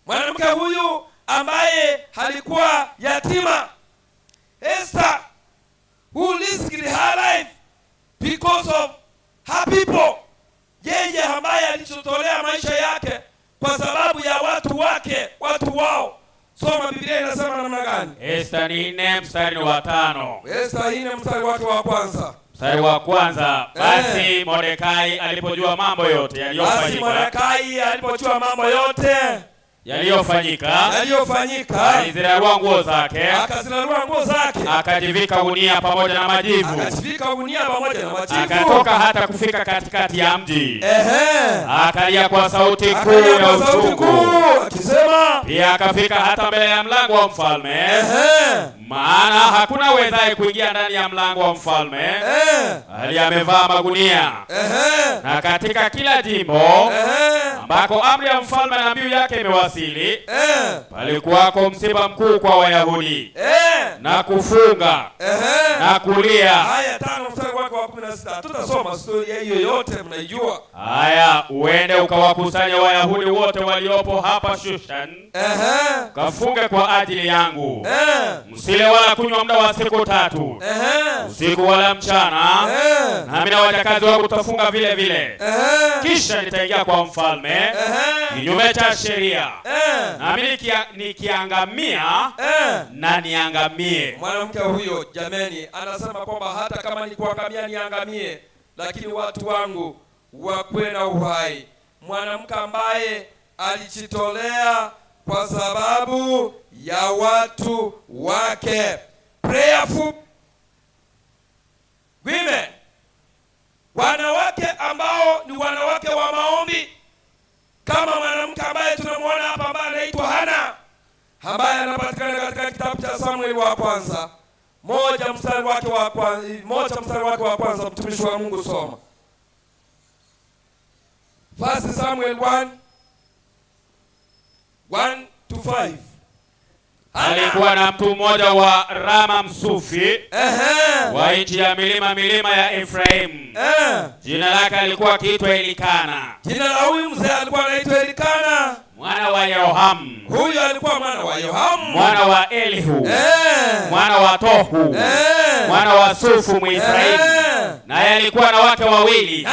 Mwanamke huyu ambaye alikuwa yatima, Esther, who risked her life because of her people. Yeye ambaye alichotolea maisha yake kwa sababu ya watu wake, watu wao. Soma Biblia inasema namna gani? Esther 4 mstari wa 5. Esther 4 mstari wake wa kwanza. Mstari wa kwanza. Basi Mordekai alipojua mambo yote yaliyofanyika, alizirarua nguo zake, akajivika gunia pamoja na majivu, akatoka hata kufika katikati ya mji. Akalia kwa sauti kuu ya uchungu, akisema, pia akafika hata mbele ya mlango wa mfalme, maana hakuna wezaye kuingia ndani ya mlango wa mfalme hali amevaa magunia. Na katika kila jimbo ambako amri ya mfalme na mbiu yake imewasili, palikuwako msiba mkuu kwa Wayahudi, na kufunga na kulia. Haya 5 mstari wake wa 16. Tutasoma story hiyo yote mnaijua. Haya, uende ukawakusanya Wayahudi wote waliopo hapa Shushan, kafunge kwa ajili yangu. Msile wala kunywa muda wa siku 3, usiku wala mchana, nami na wajakazi wangu tutafunga vile vile. Kisha nitaingia kwa mfalme kinyume cha sheria, nami nikiangamia na niangamie. Mwanamke huyo jameni anasema kwamba hata kama nikuangamia niangamie, lakini watu wangu wakuwe na uhai. Mwanamke ambaye alijitolea kwa sababu ya watu wake. Prayerful women, wanawake ambao ni wanawake wa maombi, kama mwanamke ambaye tunamwona hapa ambaye anaitwa Hana, ambaye anapatikana katika kitabu cha Samuel wa kwanza 1 mstari wake wa kwanza. Mtumishi wa Mungu soma. First Samuel 1:1-5. Alikuwa na mtu mmoja wa Rama Msufi, wa nchi ya milima ya Efraim. Jina lake alikuwa akiitwa Elikana. Jina la huyu mzee alikuwa anaitwa Elikana, mwana wa Yerohamu. Huyu alikuwa mwana wa Yerohamu, mwana wa Elihu, mwana wa Tohu, mwana wa Sufu Mwisraeli. Naye alikuwa na wake wawili.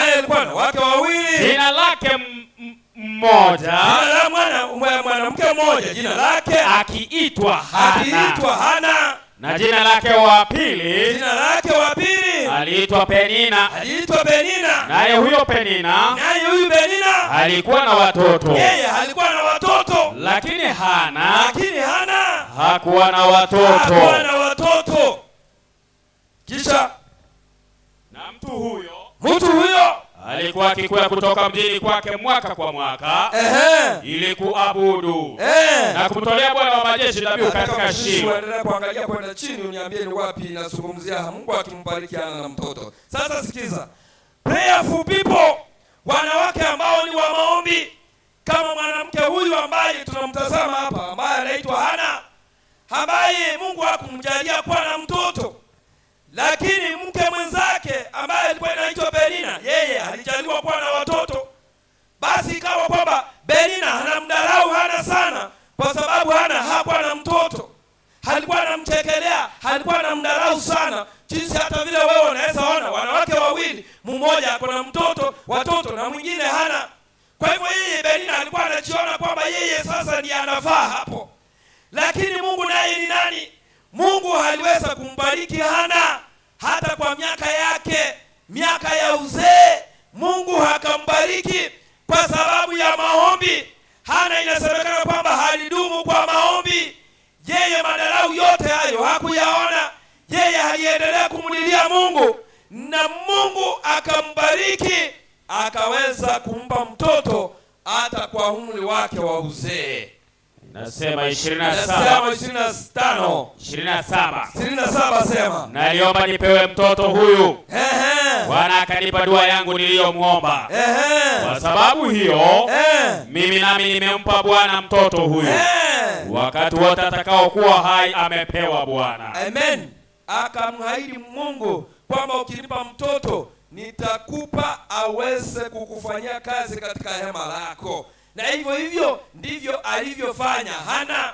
Jina lake mmoja, mwanamke mmoja, jina lake akiitwa Hana. Na jina lake wa pili aliitwa Penina. Naye huyo Penina alikuwa na watoto. Yeye alikuwa na watoto, lakini Hana hakuwa na watoto. Kisha na mtu huyo alikuwa akikwea kutoka mjini kwake mwaka kwa mwaka, ili kuabudu na kumtolea Bwana wa majeshi dhabihu katika Shilo. Endelea kuangalia kwenda chini uniambie ni wapi nazungumzia Mungu akimbariki Hana na mtoto. Sasa sikiza. Prayerful people, wanawake ambao ni wa maombi, kama mwanamke huyu ambaye tunamtazama hapa ambaye anaitwa Hana, ambaye Mungu hakumjalia kuwa na mtoto, lakini mke mwenzake ambaye alikuwa anaitwa Penina, yeye alijaliwa kuwa na watoto. Basi ikawa kwamba Penina anamdharau Hana sana kwa sababu Hana hakuwa na mtoto. Alikuwa anamchekelea, alikuwa anamdharau sana. Jinsi hata vile wewe unaweza ona wanawake wawili, mmoja ako na watoto na mwingine hana. Kwa hivyo yeye Penina alikuwa anajiona kwamba yeye sasa ndiye anafaa hapo. Lakini Mungu naye ni nani? Mungu aliweza kumbariki Hana hata kwa miaka ya uzee. Mungu akambariki kwa sababu ya maombi. Hana inasemekana kwamba alidumu kwa maombi. Yeye madharau yote hayo hakuyaona. Yeye aliendelea kumlilia Mungu na Mungu akambariki, akaweza kumpa mtoto hata kwa umri wake wa uzee. Nasema 27 sema. Naliomba nipewe mtoto huyu. Bwana akanipa dua yangu niliyomuomba. Kwa sababu hiyo mimi nami nimempa Bwana mtoto huyu. Wakati wote atakao kuwa hai amepewa Bwana. Amen. Akamhaidi Mungu kwamba ukinipa mtoto nitakupa aweze kukufanyia kazi katika hema lako. na hivyo hivyo ndivyo alivyofanya Hana.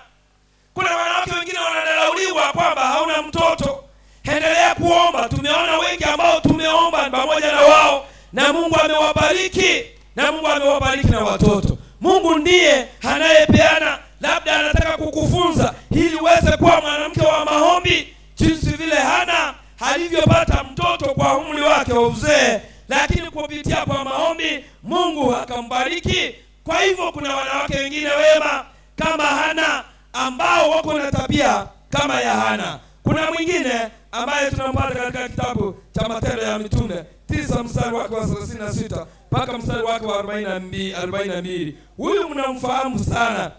Kuna wanawake wengine wanadharauliwa kwamba hauna mtoto. Endelea kuomba. Tumeona wengi ambao tumeomba pamoja na wao na Mungu amewabariki, na Mungu amewabariki na watoto. Mungu ndiye anayepeana. Labda anataka kukufunza ili uweze kuwa mwanamke wa maombi, jinsi vile Hana alivyopata mtoto kwa umri wake wa uzee, lakini kupitia kwa maombi Mungu akambariki. Kwa hivyo kuna wanawake wengine wema kama Hana ambao wako na tabia kama ya Hana. Kuna mwingine ambaye tunampata katika kitabu cha Matendo ya Mitume 9 mstari wake wa 36 mpaka mstari wake wa 42. Huyu mnamfahamu sana.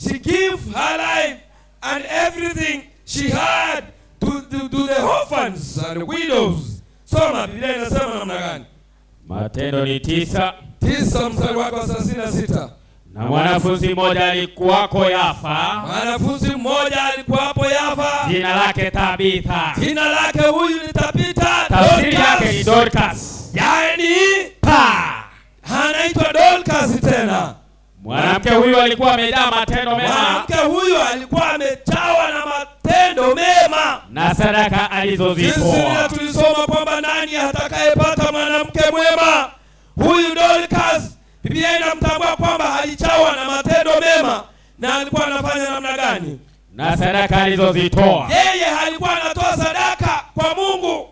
She gave her life and everything she had to the orphans and widows. Soma Biblia inasema namna gani? Matendo ni 9 mstari wake wa 36. Na mwanafunzi mmoja alikuwako Yafa. Mwanafunzi mmoja alikuwapo Yafa. Jina lake Tabitha. Jina lake huyu ni Tabitha. Tafsiri yake ni Dorcas. Yaani anaitwa Dorcas tena. Mwanamke huyu alikuwa amejaa matendo mema. Mwanamke huyu alikuwa amejawa na matendo mema na sadaka alizozitoa. Sisi tulisoma kwamba nani atakayepata mwanamke mwema? Huyu Dorcas. Biblia inamtambua kwamba alijawa na matendo mema na alikuwa anafanya namna gani? Na sadaka alizozitoa. Yeye alikuwa anatoa sadaka kwa Mungu.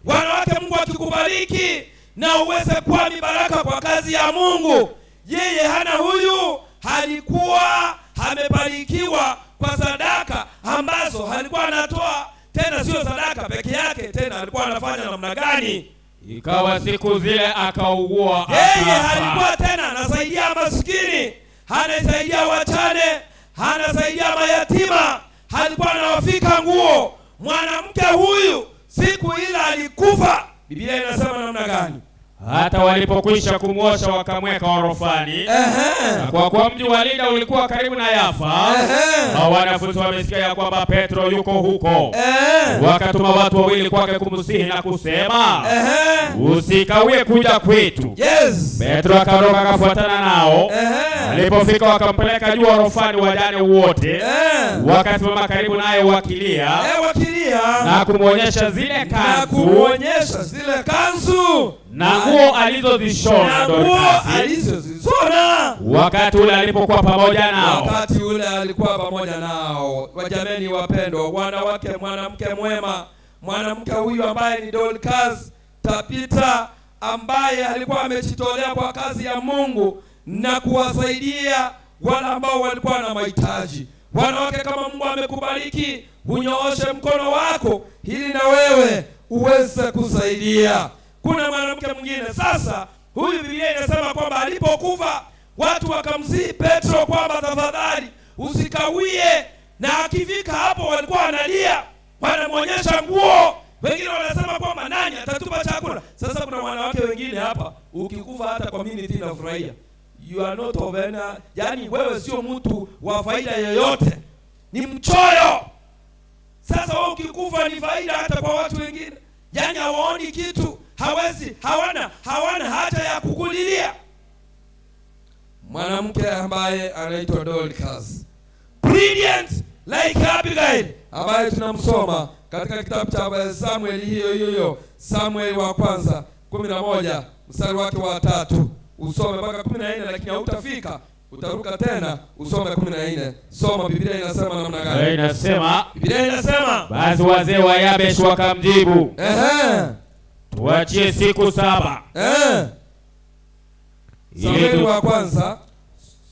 Wanawake, Mungu akikubariki na uweze kuwa ni baraka kwa kazi ya Mungu. Yeye Hana huyu alikuwa amebarikiwa kwa sadaka ambazo alikuwa anatoa. Tena sio sadaka peke yake, tena alikuwa anafanya namna gani? Ikawa siku zile akaugua. Yeye alikuwa tena anasaidia maskini, anasaidia wachane, anasaidia mayatima, alikuwa anawafika nguo. Mwanamke huyu siku ile alikufa. Biblia inasema namna gani? Hata walipokwisha kumwosha wakamweka orofani. Na kwa kuwa mji wa Lida ulikuwa karibu na Yafa, na wanafunzi wamesikia ya kwamba Petro yuko huko, wakatuma watu wawili kwake kumsihi na kusema, usikawie kuja kwetu. Petro akaondoka akafuatana nao. Alipofika wakampeleka juu orofani wajane wote. Wakasimama karibu naye wakilia, na kumwonyesha zile kanzu na nguo alizozishona wakati ule alipokuwa pamoja nao. Wajameni wapendwa, wanawake, mwanamke mwema, mwanamke huyu ambaye ni Dorcas Tabitha, ambaye alikuwa amejitolea kwa kazi ya Mungu na kuwasaidia wale ambao walikuwa na mahitaji. Wanawake, kama Mungu amekubariki, unyooshe mkono wako ili na wewe uweze kusaidia. Kuna mwanamke mwingine sasa, huyu Biblia inasema kwamba alipokufa watu wakamsihi Petro kwamba tafadhali usikawie, na akifika hapo walikuwa wanalia, wanamwonyesha nguo. Wengine wanasema kwamba nani atatupa chakula? Sasa kuna wanawake wengine hapa, ukikufa hata community inafurahia. You are not of any, yani wewe sio mtu wa faida yoyote, ni mchoyo. Sasa wewe ukikufa ni faida hata kwa watu wengine, yani hawaoni kitu, hawana haja ya kukulilia. Mwanamke ambaye anaitwa Dorcas, brilliant like Abigail, ambaye tunamsoma katika kitabu cha Samuel, hiyo Samuel wa kwanza 11 mstari wake wa 3. Usome mpaka 14, lakini hautafika, utaruka tena usome 14. Soma, Biblia inasema namna gani? Biblia inasema basi wazee wa Yabesh wakamjibu, tuachie siku 7.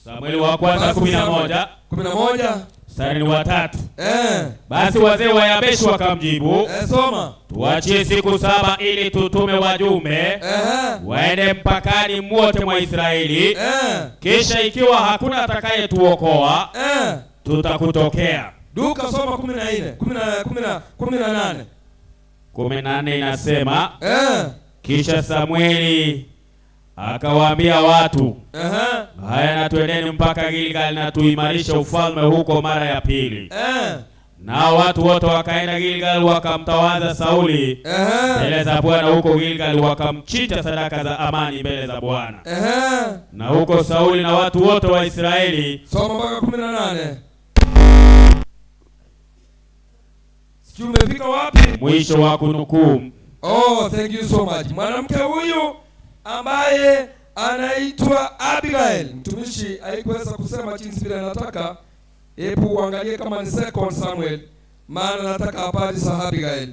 Samueli wa kwanza 11 mstari wa 3. Basi wazee wa Yabesh wakamjibu, soma, tuachie siku 7 ili tutume wajumbe waende mpakani mwote mwa Israeli, kisha ikiwa hakuna atakayetuokoa tutakutokea. Duka soma 18 inasema, kisha Samueli akawaambia watu, haya na twendeni mpaka Gilgal na tuimarishe ufalme huko mara ya pili. Na watu wote wakaenda Gilgal wakamtawaza Sauli mbele za Bwana huko Gilgal, wakamchinja sadaka za amani mbele za Bwana. Na huko Sauli na watu wote wa Israeli. Soma mpaka 18. Sijui umefika wapi? Mwisho wa kunukuu. Oh, thank you so much. Mwanamke huyu ambaye anaitwa Abigail, mtumishi haikuweza kusema jinsi vile nataka. Hebu uangalie kama ni 2 Samuel, maana nataka habari za Abigail.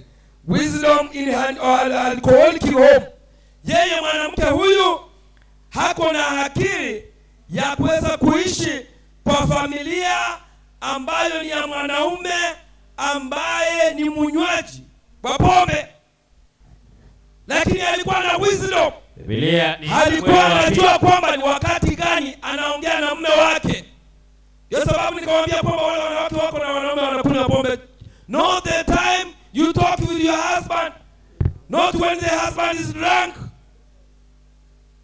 Wisdom in her alcoholic home. Yeye mwanamke huyu hako na akili ya kuweza kuishi kwa familia ambayo ni ya mwanaume ambaye ni munywaji wa pombe. Lakini alikuwa na wisdom. Biblia ni alikuwa anajua kwamba ni wakati gani anaongea na mume wake. Kwa sababu nikamwambia kwamba wale wanawake wako na wanaume wanakunywa pombe. Not the time you talk with your husband. Not when the husband is drunk.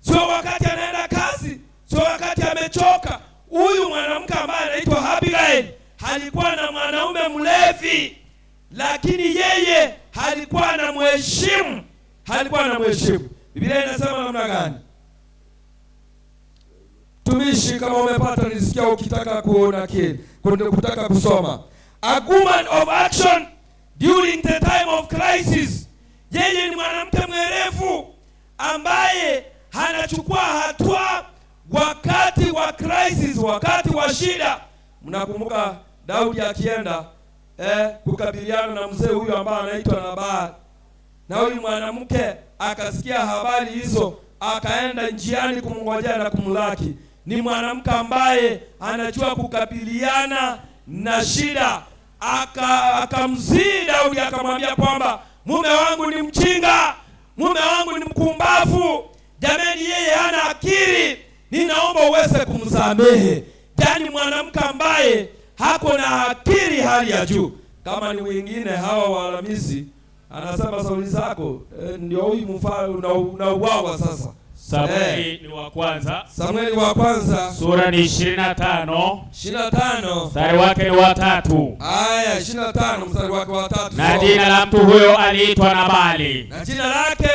Sio wakati anaenda kazi, sio wakati amechoka. Huyu mwanamke ambaye anaitwa Abigail alikuwa na mwanaume mlevi, lakini yeye alikuwa anamheshimu. Alikuwa anamheshimu. Biblia inasema namna gani? Tumishi, kama umepata nisikia ukitaka kuona kile, kutaka kusoma. A woman of action during the time of crisis. Yeye ni mwanamke mwerevu ambaye anachukua hatua wakati wa crisis, wakati wa shida. Mnakumbuka Daudi akienda kukabiliana na mzee huyu ambaye anaitwa Nabal. Na huyu mwanamke akasikia habari hizo, akaenda njiani kumngojea na kumlaki. Ni mwanamke ambaye anajua kukabiliana na shida. Akamzidi Daudi, akamwambia kwamba mume wangu ni mjinga, mume wangu ni mkumbavu. Jamani, yeye hana akili, ninaomba uweze kumsamehe. Yaani mwanamke ambaye hako na akili hali ya juu. Kama ni wengine hawa Waalamizi, anasema Sauli zako ndio huyu mfalme unauawa sasa. Samueli ni wa kwanza. Samueli wa kwanza sura ni 25. 25. Mstari wake ni wa 3. Aya 25 mstari wake wa 3. Na jina la mtu huyo aliitwa Nabali. Na jina lake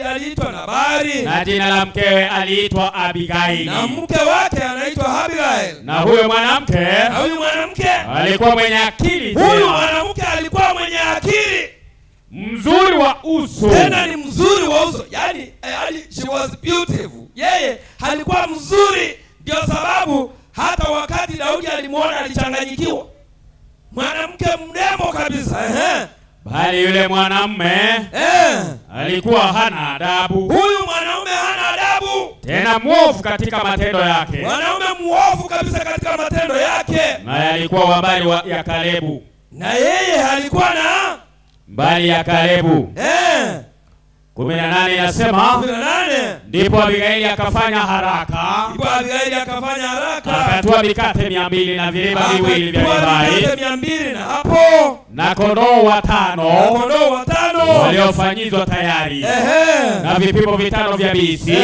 aliitwa Nabali. Na jina la mkewe aliitwa Abigaili. Na mke wake anaitwa Abigail. Na huyo mwanamke alikuwa mwenye akili. Huyu mwanamke alikuwa mwenye akili. Mzuri wa uso. Tena ni mzuri wa uso. Yaani she was beautiful. Yeye alikuwa mzuri, ndio sababu hata wakati Daudi alimuona alichanganyikiwa. Mwanamke mrembo kabisa. Bali yule mwanamume alikuwa hana adabu. Huyu mwanaume hana adabu. Tena mwovu katika matendo yake. Mwanaume mwovu kabisa katika matendo yake. Na alikuwa wa mbali ya Kalebu. Na yeye alikuwa na mbali ya Kalebu. 18 inasema, ndipo Abigaili akafanya haraka. Akatoa mikate 200 na viriba viwili vya divai. Na kondoo 5 waliofanyizwa tayari. Na vipimo 5 vya bisi.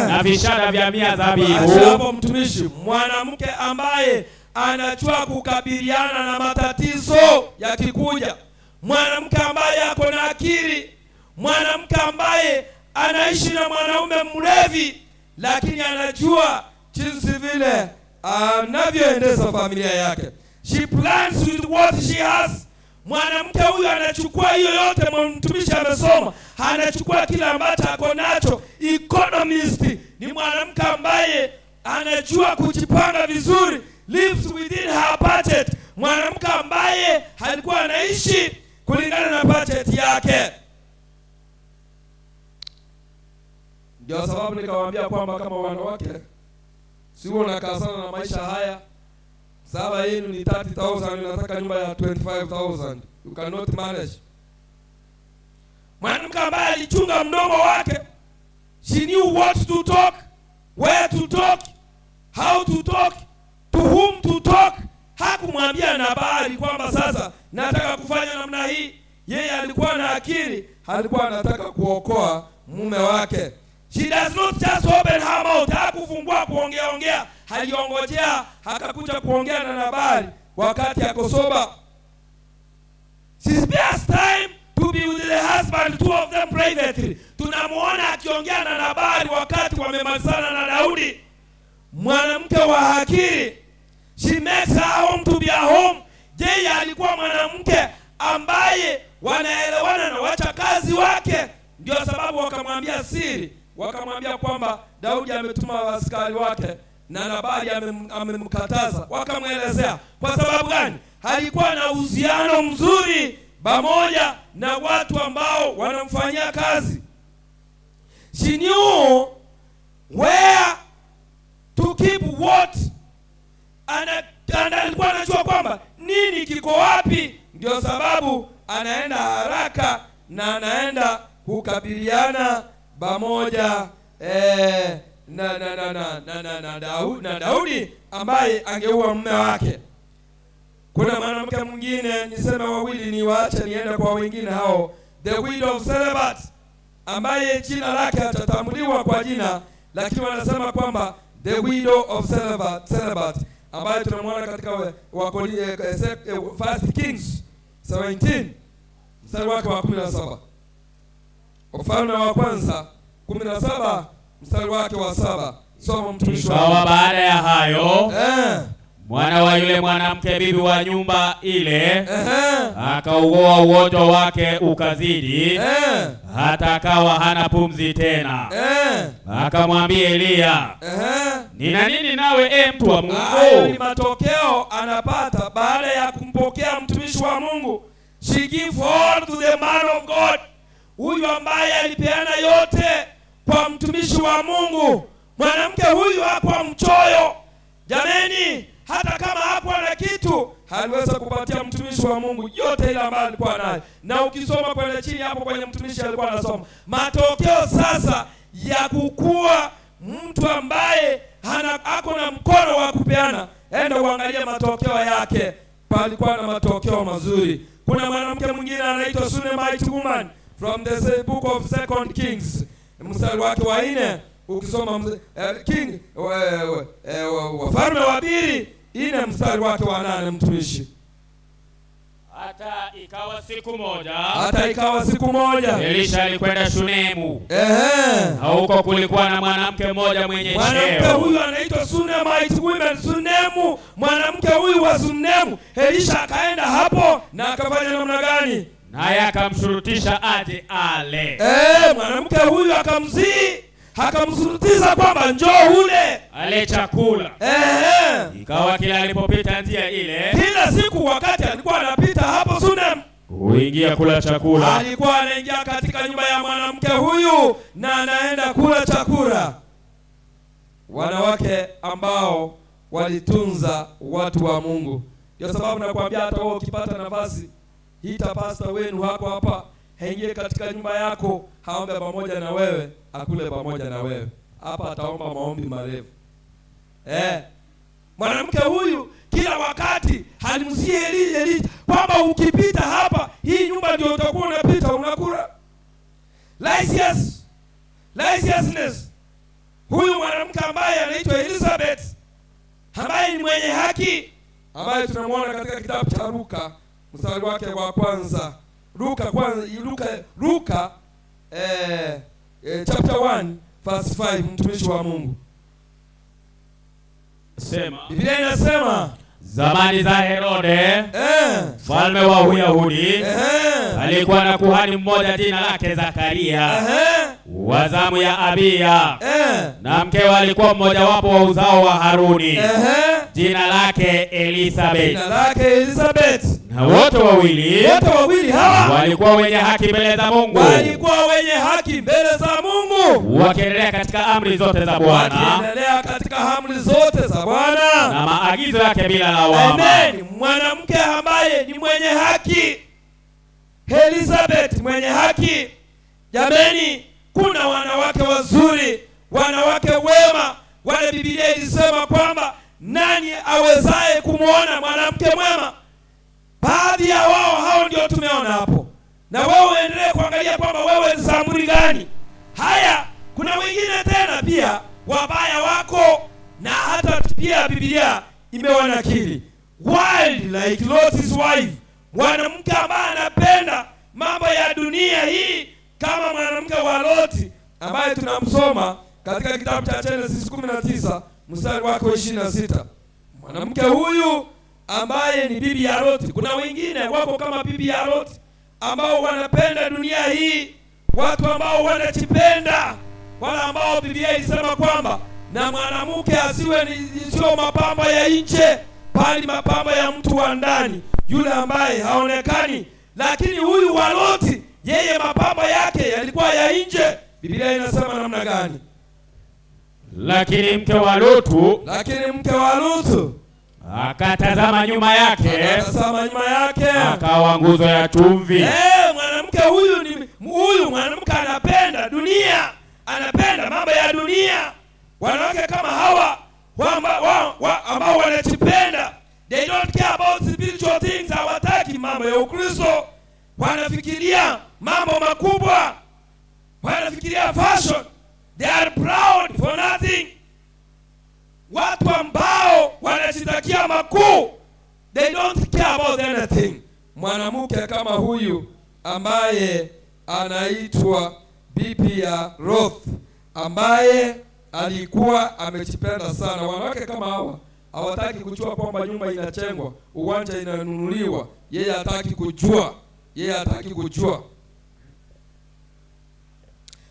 Na vishada vya 100 zabibu. Hapo mtumishi, mwanamke ambaye anajua kukabiliana na matatizo yakikuja. Mwanamke ambaye ako na akili. Mwanamke ambaye anaishi na mwanaume mlevi, lakini anajua jinsi vile anavyoendesha familia yake. She plans with what she has. Mwanamke huyu anachukua hiyo yote, mtumishi amesoma. Anachukua kila ambacho ako nacho. Economist. Ni mwanamke ambaye anajua kujipanga vizuri. Lives within her budget. Mwanamke ambaye alikuwa anaishi kulingana na budget yake. Ndio sababu nikawaambia kwamba kama wanawake sio unakaa sana na maisha haya. Saba yenu ni 30,000, unataka nyumba ya 25,000. You cannot manage. Mwanamke ambaye alichunga mdomo wake. She knew what to talk, where to talk, how to talk, to whom to talk. Hakumwambia Nabali kwamba sasa nataka kufanya namna hii. Yeye alikuwa na akili, alikuwa anataka kuokoa mume wake. She does not just open her mouth. Hakufungua kuongea. Aliongojea akakuja kuongea na Nabali wakati ako soba. she spares time to be with the husband, two of them privately. Tunamuona akiongea na Nabali wakati wamemalizana na Daudi. Mwanamke wa akili. She makes her home to be a home. Yeye alikuwa mwanamke ambaye wanaelewana na wachakazi wake. Ndio sababu wakamwambia siri. Wakamwambia kwamba Daudi ametuma askari wake na Nabali amemkataza. Wakamwelezea. Kwa sababu gani? Alikuwa na uhusiano mzuri pamoja na watu ambao wanamfanyia kazi. She knew where to keep what, alikuwa anajua kwamba nini kiko wapi. Ndio sababu anaenda haraka na anaenda kukabiliana pamoja na Daudi ambaye angeua mume wake. Kuna mwanamke mwingine, niseme wawili niwaache niende kwa wengine hao. The widow of Celebat, ambaye jina lake atatambuliwa kwa jina, lakini wanasema kwamba the widow of Celebat ambaye tunamwona katika First Kings 17 mstari wake wa 17. Ufalme wa kwanza 17 mstari wake wa 7. Soma mtumishi wa Mungu. Baada ya hayo mwana wa yule mwanamke bibi wa nyumba ile akauoa ugonjwa wake ukazidi hata akawa hana pumzi tena. Akamwambia Eliya, nina nini nawe mtu wa Mungu? Hayo ni matokeo anapata baada ya kumpokea mtumishi wa Mungu. She give all to the man of God. Huyu ambaye alipeana yote kwa mtumishi wa Mungu. Mwanamke huyu hakuwa mchoyo. Jameni, hata kama hakuwa na kitu, aliweza kupatia mtumishi wa Mungu yote ile ambayo alikuwa nayo. Na ukisoma kwenye chini hapo kwenye mtumishi alikuwa anasoma matokeo sasa ya kukua mtu ambaye ako na mkono wa kupeana. Enda uangalie matokeo yake. Palikuwa na matokeo mazuri. Kuna mwanamke mwingine anaitwa Shunammite woman from the book of 2 Kings mstari wake wa 4. Ukisoma King Wafalme wa 2 mstari wake wa 8 mtumishi. Hata ikawa siku moja Elisha alikwenda Shunemu. Na huko kulikuwa na mwanamke mmoja mwenye cheo. Mwanamke huyu anaitwa Shunammite woman, Shunemu. Mwanamke huyu wa Shunemu, Elisha akaenda hapo na akafanya namna gani? Naye akamshurutisha aje ale. Mwanamke huyu akamsurutiza kwamba njoo ule ale chakula. Ikawa kila alipopita njia ile, kila siku wakati alikuwa anapita hapo Shunemu, huingia kula chakula. Alikuwa anaingia katika nyumba ya mwanamke huyu na anaenda kula chakula. Wanawake ambao walitunza watu wa Mungu. Ndio sababu nakwambia hata wewe ukipata nafasi, hita pastor wenu hako hapa, haingie katika nyumba yako, haombe pamoja na wewe, akule pamoja na wewe. Hapa ataomba maombi marefu. Mwanamke huyu kila wakati halimzie Elisha kwamba ukipita hapa, hii nyumba ndio utakuwa unapita unakula. Licentiousness. Huyu mwanamke ambaye anaitwa Elizabeth, ambaye ni mwenye haki, ambaye tunamwona katika kitabu cha Luka mstari wake wa kwanza. Luka chapter 1 verse 5 mtumishi wa Mungu. Sema. Biblia inasema zamani za Herode mfalme wa Uyahudi alikuwa na kuhani mmoja jina lake Zakaria wa zamu ya Abiya, na mkewe alikuwa mmoja wapo wa uzao wa Haruni jina lake Elizabeth. Na wote wawili hawa walikuwa wenye haki mbele za Mungu. Wakiendelea katika amri zote za Bwana. Na maagizo yake bila lawama. Amen. Mwanamke ambaye ni mwenye haki. Elizabeth mwenye haki. Jameni, kuna wanawake wazuri, wanawake wema. Wale Biblia ilisema kwamba nani awezaye kumuona mwanamke mwema? Baadhi ya hao ndio tumeona hapo. Na wewe uendelee kuangalia kwamba wewe ni samuri gani. Haya, kuna wengine tena pia wabaya wako, na hata pia Biblia imewanakili. Wild like Lot's wife. mwanamke ambaye anapenda mambo ya dunia hii, kama mwanamke wa Loti ambaye tunamsoma katika kitabu cha Genesis 19 mstari wake 26. Mwanamke huyu ambaye ni bibi ya Loti. Kuna wengine wako kama bibi ya Loti ambao wanapenda dunia hii, watu ambao wanajipenda, wala ambao Biblia ilisema kwamba na mwanamke asiwe sio mapambo ya nje, bali mapambo ya mtu wa ndani, yule ambaye haonekani. Lakini huyu wa Loti, yeye mapambo yake yalikuwa ya nje. Biblia inasema namna gani? Lakini mke wa Lutu akatazama nyuma yake, akawa nguzo ya chumvi. Mwanamke huyu mwanamke anapenda dunia, anapenda mambo ya dunia. Wanawake kama hawa ambao wanajipenda, they don't care about spiritual things. Hawataki mambo ya Ukristo, wanafikiria mambo makubwa, wanafikiria fashion. They are proud for nothing. Watu ambao wanajitakia makuu, they don't care about anything. Mwanamke kama huyu ambaye anaitwa bibi ya Ruth, ambaye alikuwa amejipenda sana. Wanawake kama hawa hawataki kujua kwamba nyumba inachengwa, uwanja inanunuliwa. Yeye hataki kujua.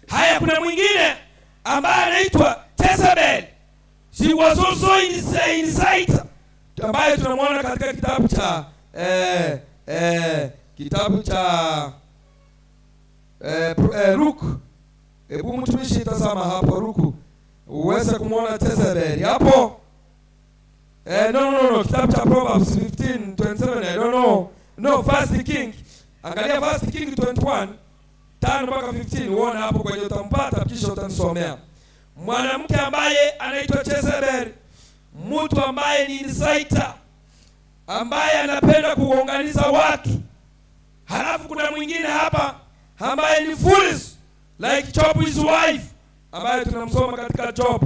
Haya, kuna mwingine ambaye anaitwa Jezebel. She was also inside, ambaye tunamwona katika kitabu cha Ruku. Hebu mtumishi tazama hapo Ruku, uweze kumwona Jezebel hapo. No, kitabu cha Proverbs 15:27. I don't know. No, First King. Angalia First King 21 5 mpaka 15, uone hapo kwenye utampata, kisha utanisomea. Mwanamke ambaye anaitwa Jezebel, mtu ambaye ni insider, ambaye anapenda kuunganisha watu. Halafu kuna mwingine hapa ambaye ni foolish like Job his wife, ambaye tunamsoma katika Job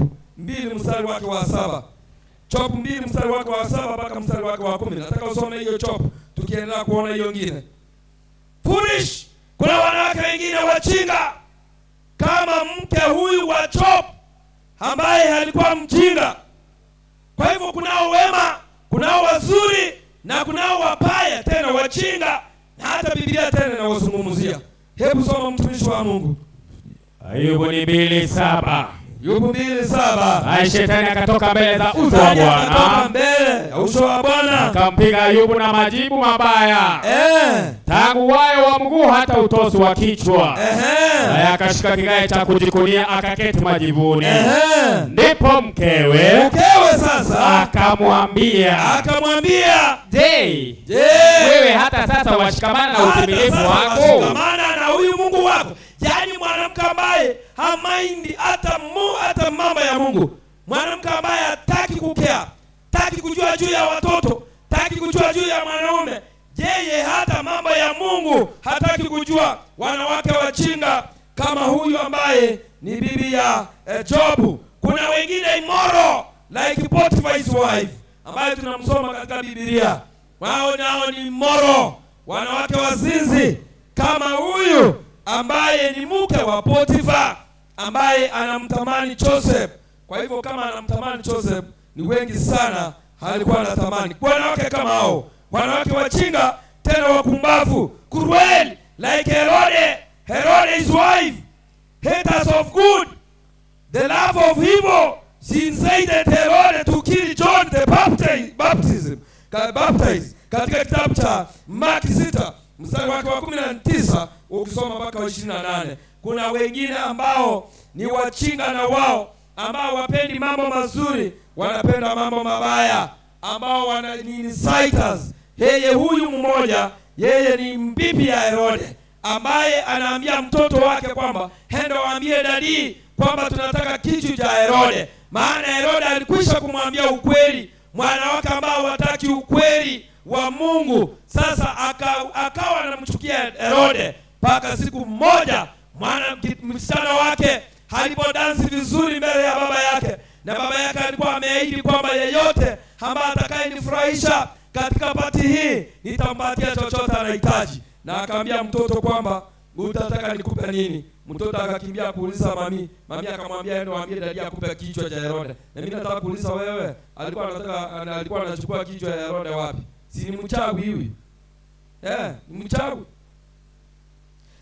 2 mstari wake wa 7. Job 2 mstari wake wa 7 mpaka mstari wake wa 10. Nataka usome hiyo Job tukiendelea kuona hiyo nyingine. Foolish. Kuna wanawake wengine wajinga kama mke huyu wa Job ambaye alikuwa mjinga. Kwa hivyo kunao wema, kunao wazuri na kunao wabaya, tena wajinga, na hata Biblia tena inawazungumzia. Hebu soma mtumishi wa Mungu. Ayubu 2:7. Ayubu 2:7. Shetani akatoka mbele za uso wa Bwana, akampiga Ayubu na majibu mabaya. Tangu wayo wa mguu hata utosi wa kichwa. Naye akashika kigae cha kujikunia akaketi majivuni. Ndipo mkewe sasa akamwambia, Je, wewe hata sasa washikamana na utimilifu wako? Washikamana na huyu Mungu wako. Yaani mwanamke ambaye hamaindi hata mambo ya Mungu. Mwanamke ambaye hataki kukea, hataki kujua juu ya watoto, hataki kujua juu ya mwanaume. Yeye hata mambo ya Mungu hataki kujua. Wanawake wajinga kama huyu ambaye ni bibi ya Job. Kuna wengine immoral like Potiphar's wife, ambaye tunamsoma katika Biblia. Wao nao ni immoral, wanawake wazinzi kama huyu ambaye ni mke wa Potiphar, ambaye anamtamani Joseph. Kwa hivyo kama anamtamani Joseph, ni wengi sana alikuwa anatamani. Wanawake kama hao, wanawake wajinga tena wakumbavu, cruel like Herode's wife, haters of good, the love of evil. She incited Herod to kill John the Baptist. Katika kitabu cha Mark 6 mstari wake wa 19 ukisoma mpaka 28. Kuna wengine ambao ni wachinga na wao ambao wapendi mambo mazuri, wanapenda mambo mabaya, ambao ni insiders. Yeye huyu mmoja, yeye ni bibi ya Herode, ambaye anaambia mtoto wake kwamba henda waambie dadi kwamba tunataka kichwa cha Herode. Maana Herode alikwisha kumwambia ukweli, mwanawake ambao wataki ukweli wa Mungu. Sasa akawa anamchukia Herode, mpaka siku moja msichana wake alipodansi vizuri mbele ya baba yake, na baba yake alikuwa ameahidi kwamba yeyote ambaye atakayenifurahisha katika pati hii nitampatia chochote anahitaji. Na akamwambia mtoto kwamba utataka nikupe nini? Mtoto akakimbia kuuliza mami. Mami akamwambia ende waambie dadi akupe kichwa cha Herode. Na mimi nataka kuuliza wewe, alikuwa anachukua kichwa cha Herode wapi? Si ni mchawi hivi? Ni mchawi.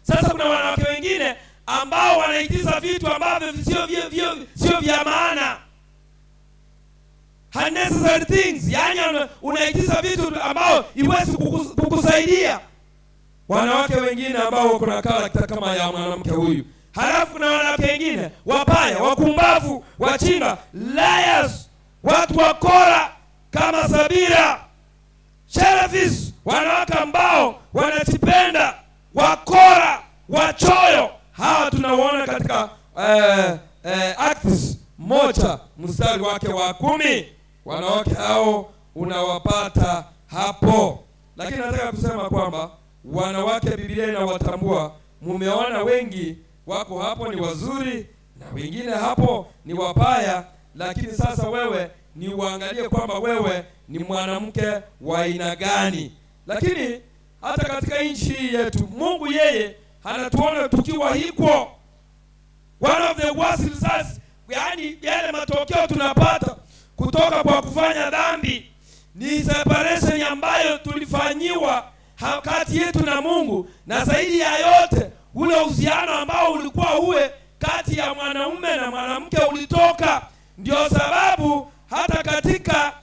Sasa kuna wanawake wengine ambao wanaigiza vitu ambavyo sio vya maana. Unnecessary things. Yaani unaigiza vitu ambao iwezi kukusaidia. Wanawake wengine ambao wako na character kama ya mwanamke huyu. Halafu kuna wanawake wengine wabaya, wakumbavu, wachinga, liars, watu wakora kama Sabira, Sherafis, wanawake ambao wanajipenda, wakora, wachoyo. Hawa tunaona katika Acts 1 mstari wake wa 10. Wanawake hao unawapata hapo. Lakini nataka kusema kwamba wanawake Biblia inawatambua. Mumeona wengi wako hapo ni wazuri na wengine hapo ni wabaya, lakini sasa wewe ni uangalie kwamba wewe ni mwanamke wa aina gani. Lakini hata katika nchi hii yetu Mungu yeye anatuona tukiwa equal. One of the worst results, yaani yale matokeo tunapata kutoka kwa kufanya dhambi ni separation ambayo tulifanyiwa kati yetu na Mungu, na zaidi ya yote ule uhusiano ambao ulikuwa uwe kati ya mwanaume na mwanamke ulitoka. Ndio sababu hata katika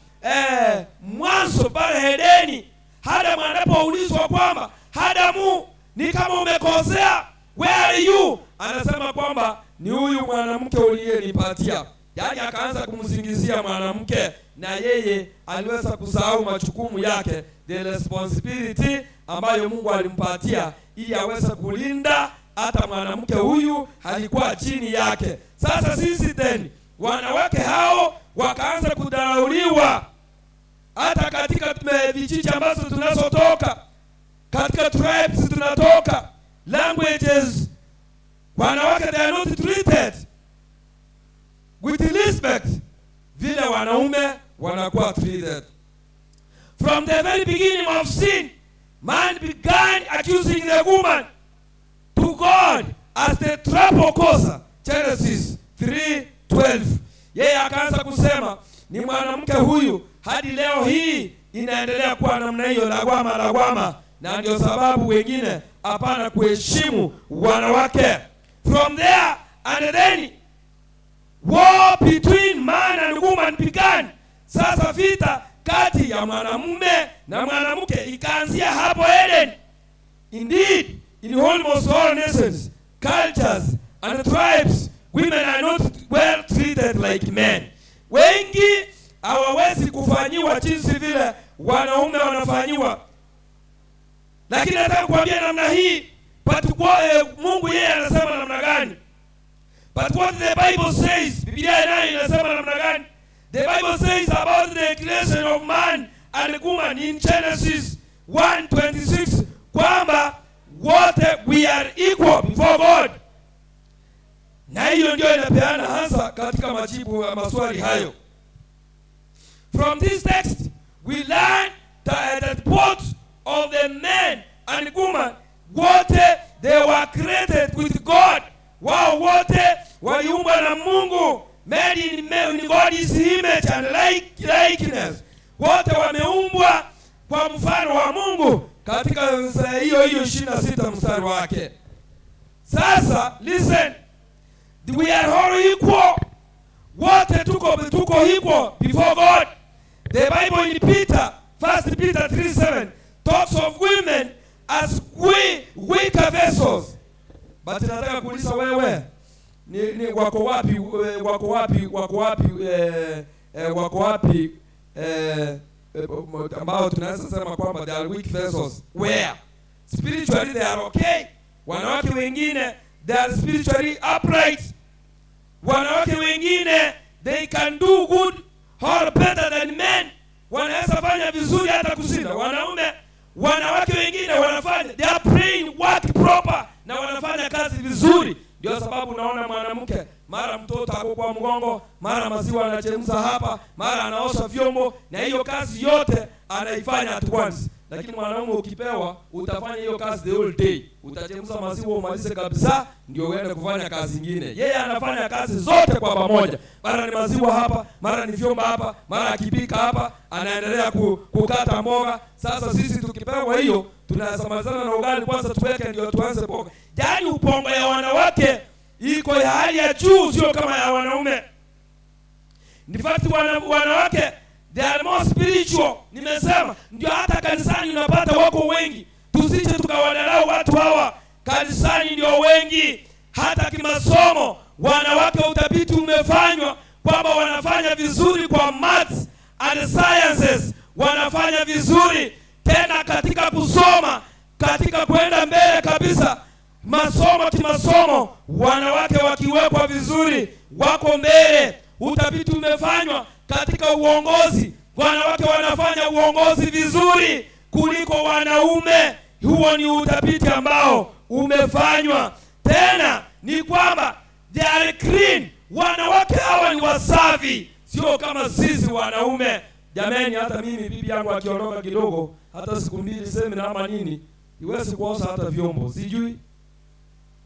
mwanzo pale Edeni, Adamu anapoulizwa kwamba Adamu, ni kama umekosea, where are you? Anasema kwamba ni huyu mwanamke uliyenipatia. Yaani akaanza kumsingizia mwanamke, na yeye aliweza kusahau majukumu yake, the responsibility ambayo Mungu alimpatia ili aweze kulinda hata mwanamke huyu alikuwa chini yake. Sasa sisi then wanawake hao wakaanza kudharauliwa hata katika vijiji ambazo tunazotoka, katika tribes tunatoka, languages. Wanawake they are not treated with respect vile wanaume wanakuwa treated. From the very beginning of sin, man began accusing the woman to God as the trouble causer. Genesis 3:12. Yeye akaanza kusema ni mwanamke huyu hadi leo hii inaendelea kuwa namna hiyo, lawama, na ndio sababu wengine hapana kuheshimu wanawake. From there and then war between man and woman began. Sasa vita kati ya mwanamume na mwanamke ikaanzia hapo Eden. Indeed, in almost all nations, cultures and tribes, women are not well treated like men. Wengi hawawezi kufanyiwa jinsi vile wanaume wanafanyiwa. Lakini nataka kuambia namna hii, Mungu yeye anasema namna gani? But what the Bible says, Biblia nayo inasema namna gani? The Bible says about the creation of man and woman in Genesis 1:26 kwamba wote we are equal before God. Na hiyo ndio inapeana hasa katika majibu ya maswali hayo. From this text we learn that both of the men and woman wote they were created with God. Wao wote waliumbwa na Mungu, made in God's image and likeness. Wote wameumbwa kwa mfano wa Mungu katika hiyo 26 mstari wake. Sasa listen, we are all equal. Wote tuko equal before God. The Bible in Peter, 1 Peter 3:7 talks of women as weaker vessels. But nataka kuuliza wewe, ni wako wapi ambao tunaweza sema kwamba they are weak vessels? Where? Spiritually they are okay. Wanawake wengine they are spiritually upright. Wanawake wengine they can do good or better than men. Wanaweza fanya vizuri hata kushinda wanaume. Wanawake wengine wanafanya, they are praying work proper, na wanafanya kazi vizuri. Ndio sababu unaona mara mtoto ako kwa mgongo, mara maziwa anachemsha hapa, mara anaosha vyombo, na hiyo kazi yote anaifanya at once. Lakini mwanaume ukipewa, utafanya hiyo kazi the whole day. Utachemsha maziwa umalize kabisa, ndio uende kufanya kazi nyingine. Yeye anafanya kazi zote kwa pamoja. Mara ni maziwa hapa, mara ni vyombo hapa, mara akipika hapa, anaendelea kukata mboga. Sasa sisi tukipewa hiyo, tunasamazana na ugali kwanza tuweke ndio tuanze mboga. Yaani upongo ya wanawake iko ya hali ya juu, sio kama ya wanaume. In fact wanawake they are more spiritual. Nimesema ndio hata kanisani unapata wako wengi. Tusije tukawadharau watu hawa. Kanisani ndio wengi. Hata kimasomo wanawake utafiti umefanywa kwamba wanafanya vizuri kwa maths and sciences. Wanafanya vizuri tena katika kusoma, katika kwenda mbele kabisa. Kimasomo wanawake wakiwekwa vizuri wako mbele. Utafiti umefanywa katika uongozi, wanawake wanafanya uongozi vizuri kuliko wanaume. Huo ni utafiti ambao umefanywa. Tena ni kwamba they are clean. Wanawake hawa ni wasafi, sio kama sisi wanaume. Jamani, hata mimi bibi yangu akiondoka kidogo, hata siku mbili semina ama nini, iwezi kuosha hata vyombo, sijui.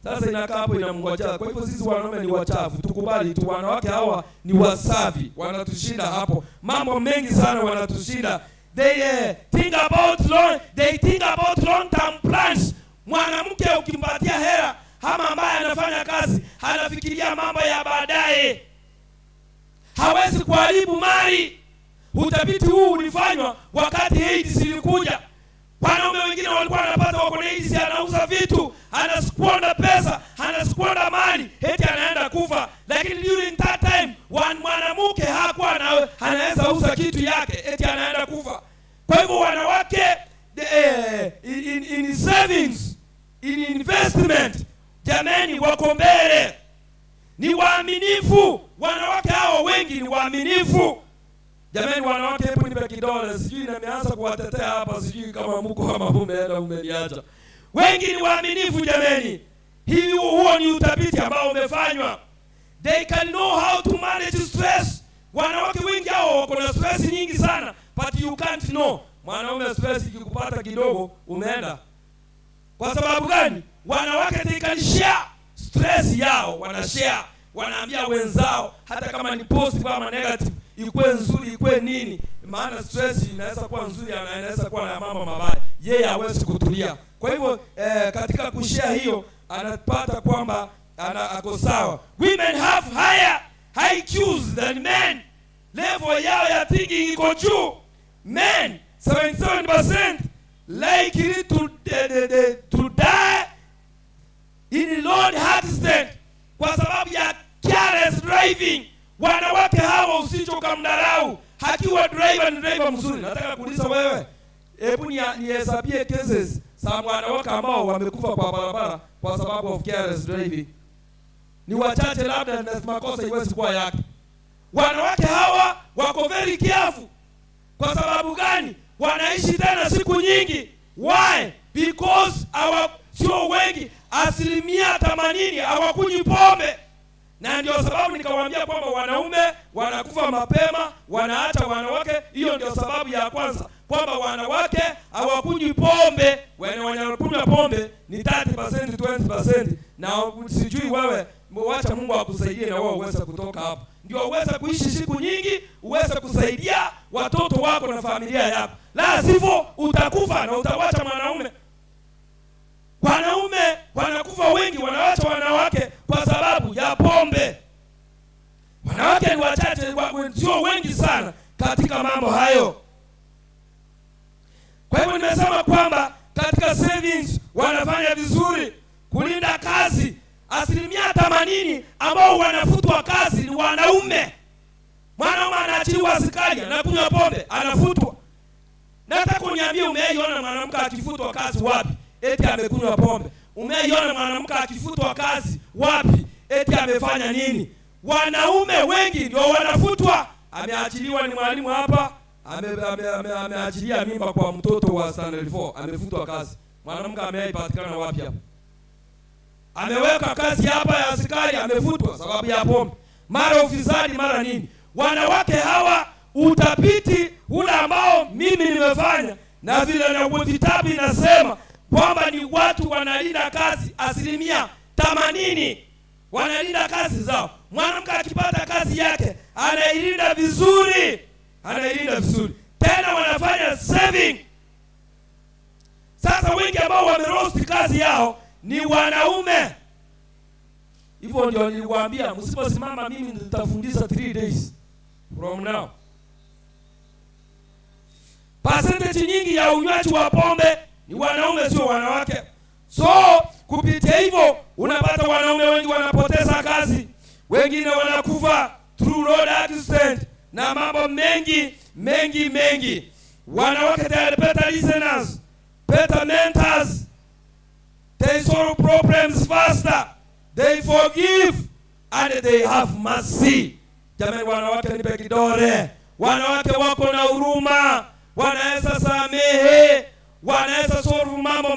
Sasa inakaa hapo inamngojea. Kwa hivyo sisi wanaume ni wachafu. Tukubali tu, wanawake hawa ni wasafi. Wanatushinda hapo. Mambo mengi sana wanatushinda. They think about long term plans. Mwanamke ukimpatia hela ama ambaye anafanya kazi, anafikiria mambo ya baadaye. Hawezi kuharibu mali. Utafiti huu ulifanywa wakati AIDS ilikuja. Wanaume wengine walikuwa wanapata wako na AIDS, anauza vitu, anasponda pesa, anasponda mali, eti anaenda kufa. Lakini during that time, mwanamke hakuwa anaweza uza kitu yake, eti anaenda kufa. Kwa hivyo wanawake in savings, in investment, jamani wako mbele. Ni waaminifu. Wanawake hao wengi ni waaminifu. Jamani wanawake, hebu nipe kidole, sijui nimeanza kuwatetea hapa, sijui kama mko kama mumeenda umeniacha. Wengi ni waaminifu jamani. Huo ni utafiti ambao umefanywa. They can know how to manage stress. Wanawake wengi hao wako na stress nyingi sana, but you can't know. Mwanaume stress ikikupata kidogo umeenda. Kwa sababu gani? Wanawake they can share stress yao, wanashare, wanaambia wenzao hata kama ni positive ama negative, ikuwe nzuri ikuwe nini, maana stress inaweza kuwa nzuri na inaweza kuwa na mambo mabaya, yeye hawezi kutulia. Kwa hivyo katika kushare hiyo anapata kwamba ako sawa. Women have higher IQs than men. Level yao ya thinking iko juu. Men 77% likely to die in road accident kwa sababu ya careless driving. Wanawake hawa usichokamdharau. Hakiwa driver mzuri. Nataka kuuliza wewe, hebu nihesabie cases za wanawake ambao wamekufa kwa barabara kwa sababu of careless driving. Ni wachache, labda na makosa iwezi kuwa yake. Wanawake hawa wako very careful. Kwa sababu gani? Wanaishi tena siku nyingi. Why? Because sio wengi, 80% hawakunywi pombe. Na ndio sababu nikawaambia kwamba wanaume wanakufa mapema, wanaacha wanawake. Hiyo ndio sababu ya kwanza, kwamba wanawake hawakunywi pombe. Wanakunywa pombe ni 30%, 20%. Na sijui wewe, mwacha Mungu akusaidie na wewe uweze kutoka hapo. Ndio uweze kuishi siku nyingi, uweze kusaidia watoto wako na familia yako. La sivyo utakufa na utawacha mwanaume. Wanaume wanakufa wengi, wanaacha wanawake kwa sababu ya pombe. Wanawake ni wachache, sio wengi sana katika mambo hayo. Kwa hivyo nimesema kwamba katika savings wanafanya vizuri. Kulinda kazi, 80% ambao wanafutwa kazi ni wanaume. Mwanaume anaachiliwa askari, anakunywa pombe, anafutwa. Nataka uniambie, umeiona mwanamke akifutwa kazi wapi? Eti amekunywa pombe. Umeiona mwanamke akifutwa kazi wapi? Eti amefanya nini? Wanaume wengi ndio wanafutwa. Ameachiliwa, ni mwalimu hapa, ameachilia mimba kwa mtoto wa standard 4, amefutwa kazi. Mwanamke ameipatikana wapi hapa? ameweka kazi hapa ya askari, amefutwa sababu ya pombe, mara ufisadi, mara nini. Wanawake hawa, utafiti ule ambao mimi nimefanya na vile na vitabu inasema kwamba ni watu wanalinda kazi 80% wanalinda kazi zao. Mwanamke akipata kazi yake anailinda vizuri, tena wanafanya saving. Sasa wengi ambao wameroast kazi yao ni wanaume. Hivyo ndio niliwaambia, msiposimama mimi nitafundisha 3 days from now. Percentage nyingi ya unywaji wa pombe ni wanaume, sio wanawake. So kupitia hivyo unapata wanaume wengi wanapoteza kazi, wengine wanakufa through road accident na mambo mengi. Wanawake, they are better listeners, better mentors, they solve problems faster, they forgive and they have mercy. Jamani, wanawake ni bekidore, wanawake wako na huruma, wanaweza samehe, wanaweza solve mambo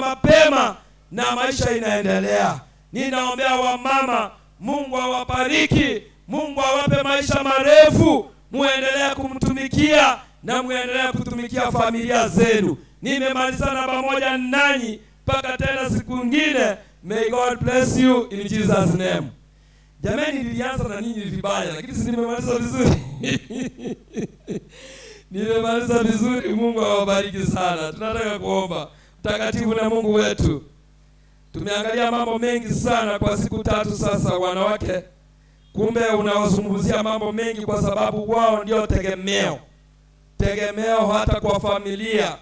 mapema na maisha inaendelea. Ninaombea wamama, Mungu awabariki, Mungu awape maisha marefu, muendelee kumtumikia na muendelee kutumikia familia zenu. Nimemalizana pamoja nanyi mpaka tena siku nyingine. May God bless you in Jesus name. Jamani, nilianza na ninyi vibaya, lakini si nimemaliza vizuri? Nimemaliza vizuri. Mungu awabariki sana. Tunataka kuomba. Mtakatifu na Mungu wetu, tumeangalia mambo mengi sana kwa siku 3 sasa. Wanawake, kumbe unawazungumzia mambo mengi kwa sababu wao ndio tegemeo hata kwa familia.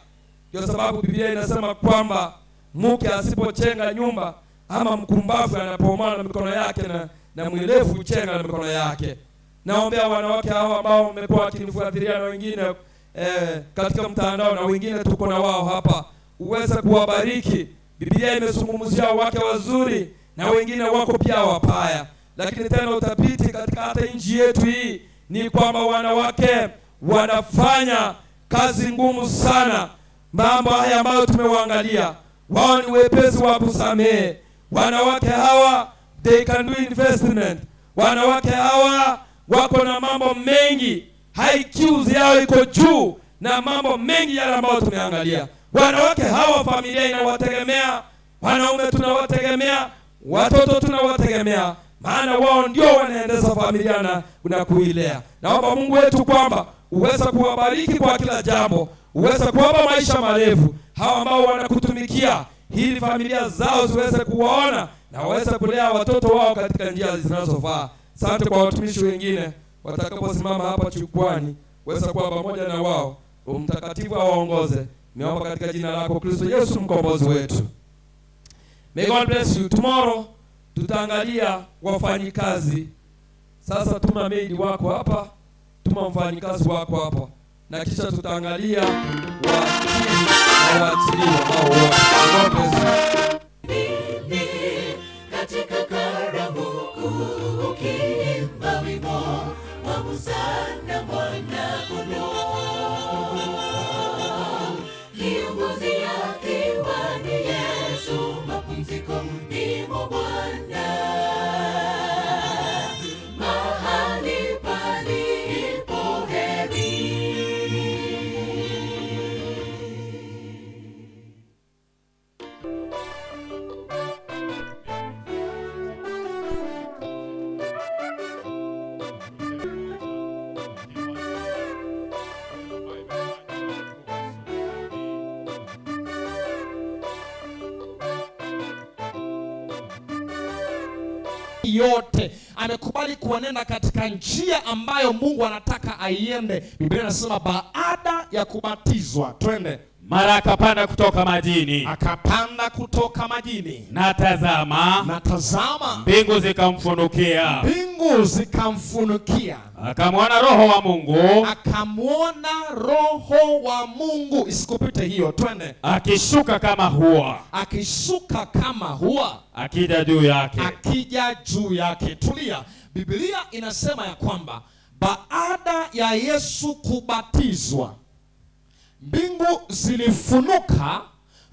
Ndio sababu Biblia inasema kwamba mke asipochenga nyumba ama mkumbavu anapomoa na mikono yake na mwirefu uchenga na mikono yake. Naombea wanawake hawa ambao wamekuwa wakinifuatilia na wengine katika mtandao na wengine tuko na wao hapa, uweze kuwabariki. Biblia imezungumzia wake wazuri na wengine wako pia wapaya, lakini tena utapiti katika hata nchi yetu hii ni kwamba wanawake wanafanya kazi ngumu sana. Mambo haya ambayo tumewaangalia, wao ni wepesi wa kusamehe. Wanawake hawa, they can do investment. Wanawake hawa wako na mambo mengi, IQ yao iko juu na mambo mengi yale ambayo tumeangalia. Wanawake hawa, familia inawategemea, wanaume tunawategemea, watoto tunawategemea, maana wao ndio wanaendesha familia na kuilea. Naomba Mungu wetu kwamba uweze kuwabariki kwa kila jambo, uweze kuwapa maisha marefu hawa ambao wanakutumikia, ili familia zao ziweze kuwaona na waweze kulea watoto wao katika njia zinazofaa. Asante kwa watumishi wengine watakaposimama hapa jukwani, waweze kuwa pamoja na wao. Roho Mtakatifu awaongoze. Niomba katika jina lako Kristo Yesu mkombozi wetu. May God bless you. Tomorrow tutaangalia wafanyikazi. Sasa tuma maid wako hapa, tuma mfanyikazi wako hapa, na kisha tutaangalia waachiliwa na waachiliwa au wote. God bless you. Katika karamu kuu ukiimba wimbo wa Musa na Mwana-Kondoo, kiongozi akiwa ni Yesu, mapumziko ni mwa Bwana, mahali palipo heri. Yote amekubali kuenenda katika njia ambayo Mungu anataka aiende. Biblia inasema baada ya kubatizwa, twende, mara akapanda kutoka majini. Akapanda kutoka majini. Na tazama, mbingu zikamfunukia. Mbingu zikamfunukia. Akamwona Roho wa Mungu. Akamwona Roho wa Mungu. Isikupite hiyo, twende. Akishuka kama hua. Akishuka kama hua. Akija juu yake. Akija juu yake. Tulia. Biblia inasema ya kwamba baada ya Yesu kubatizwa, mbingu zilifunuka,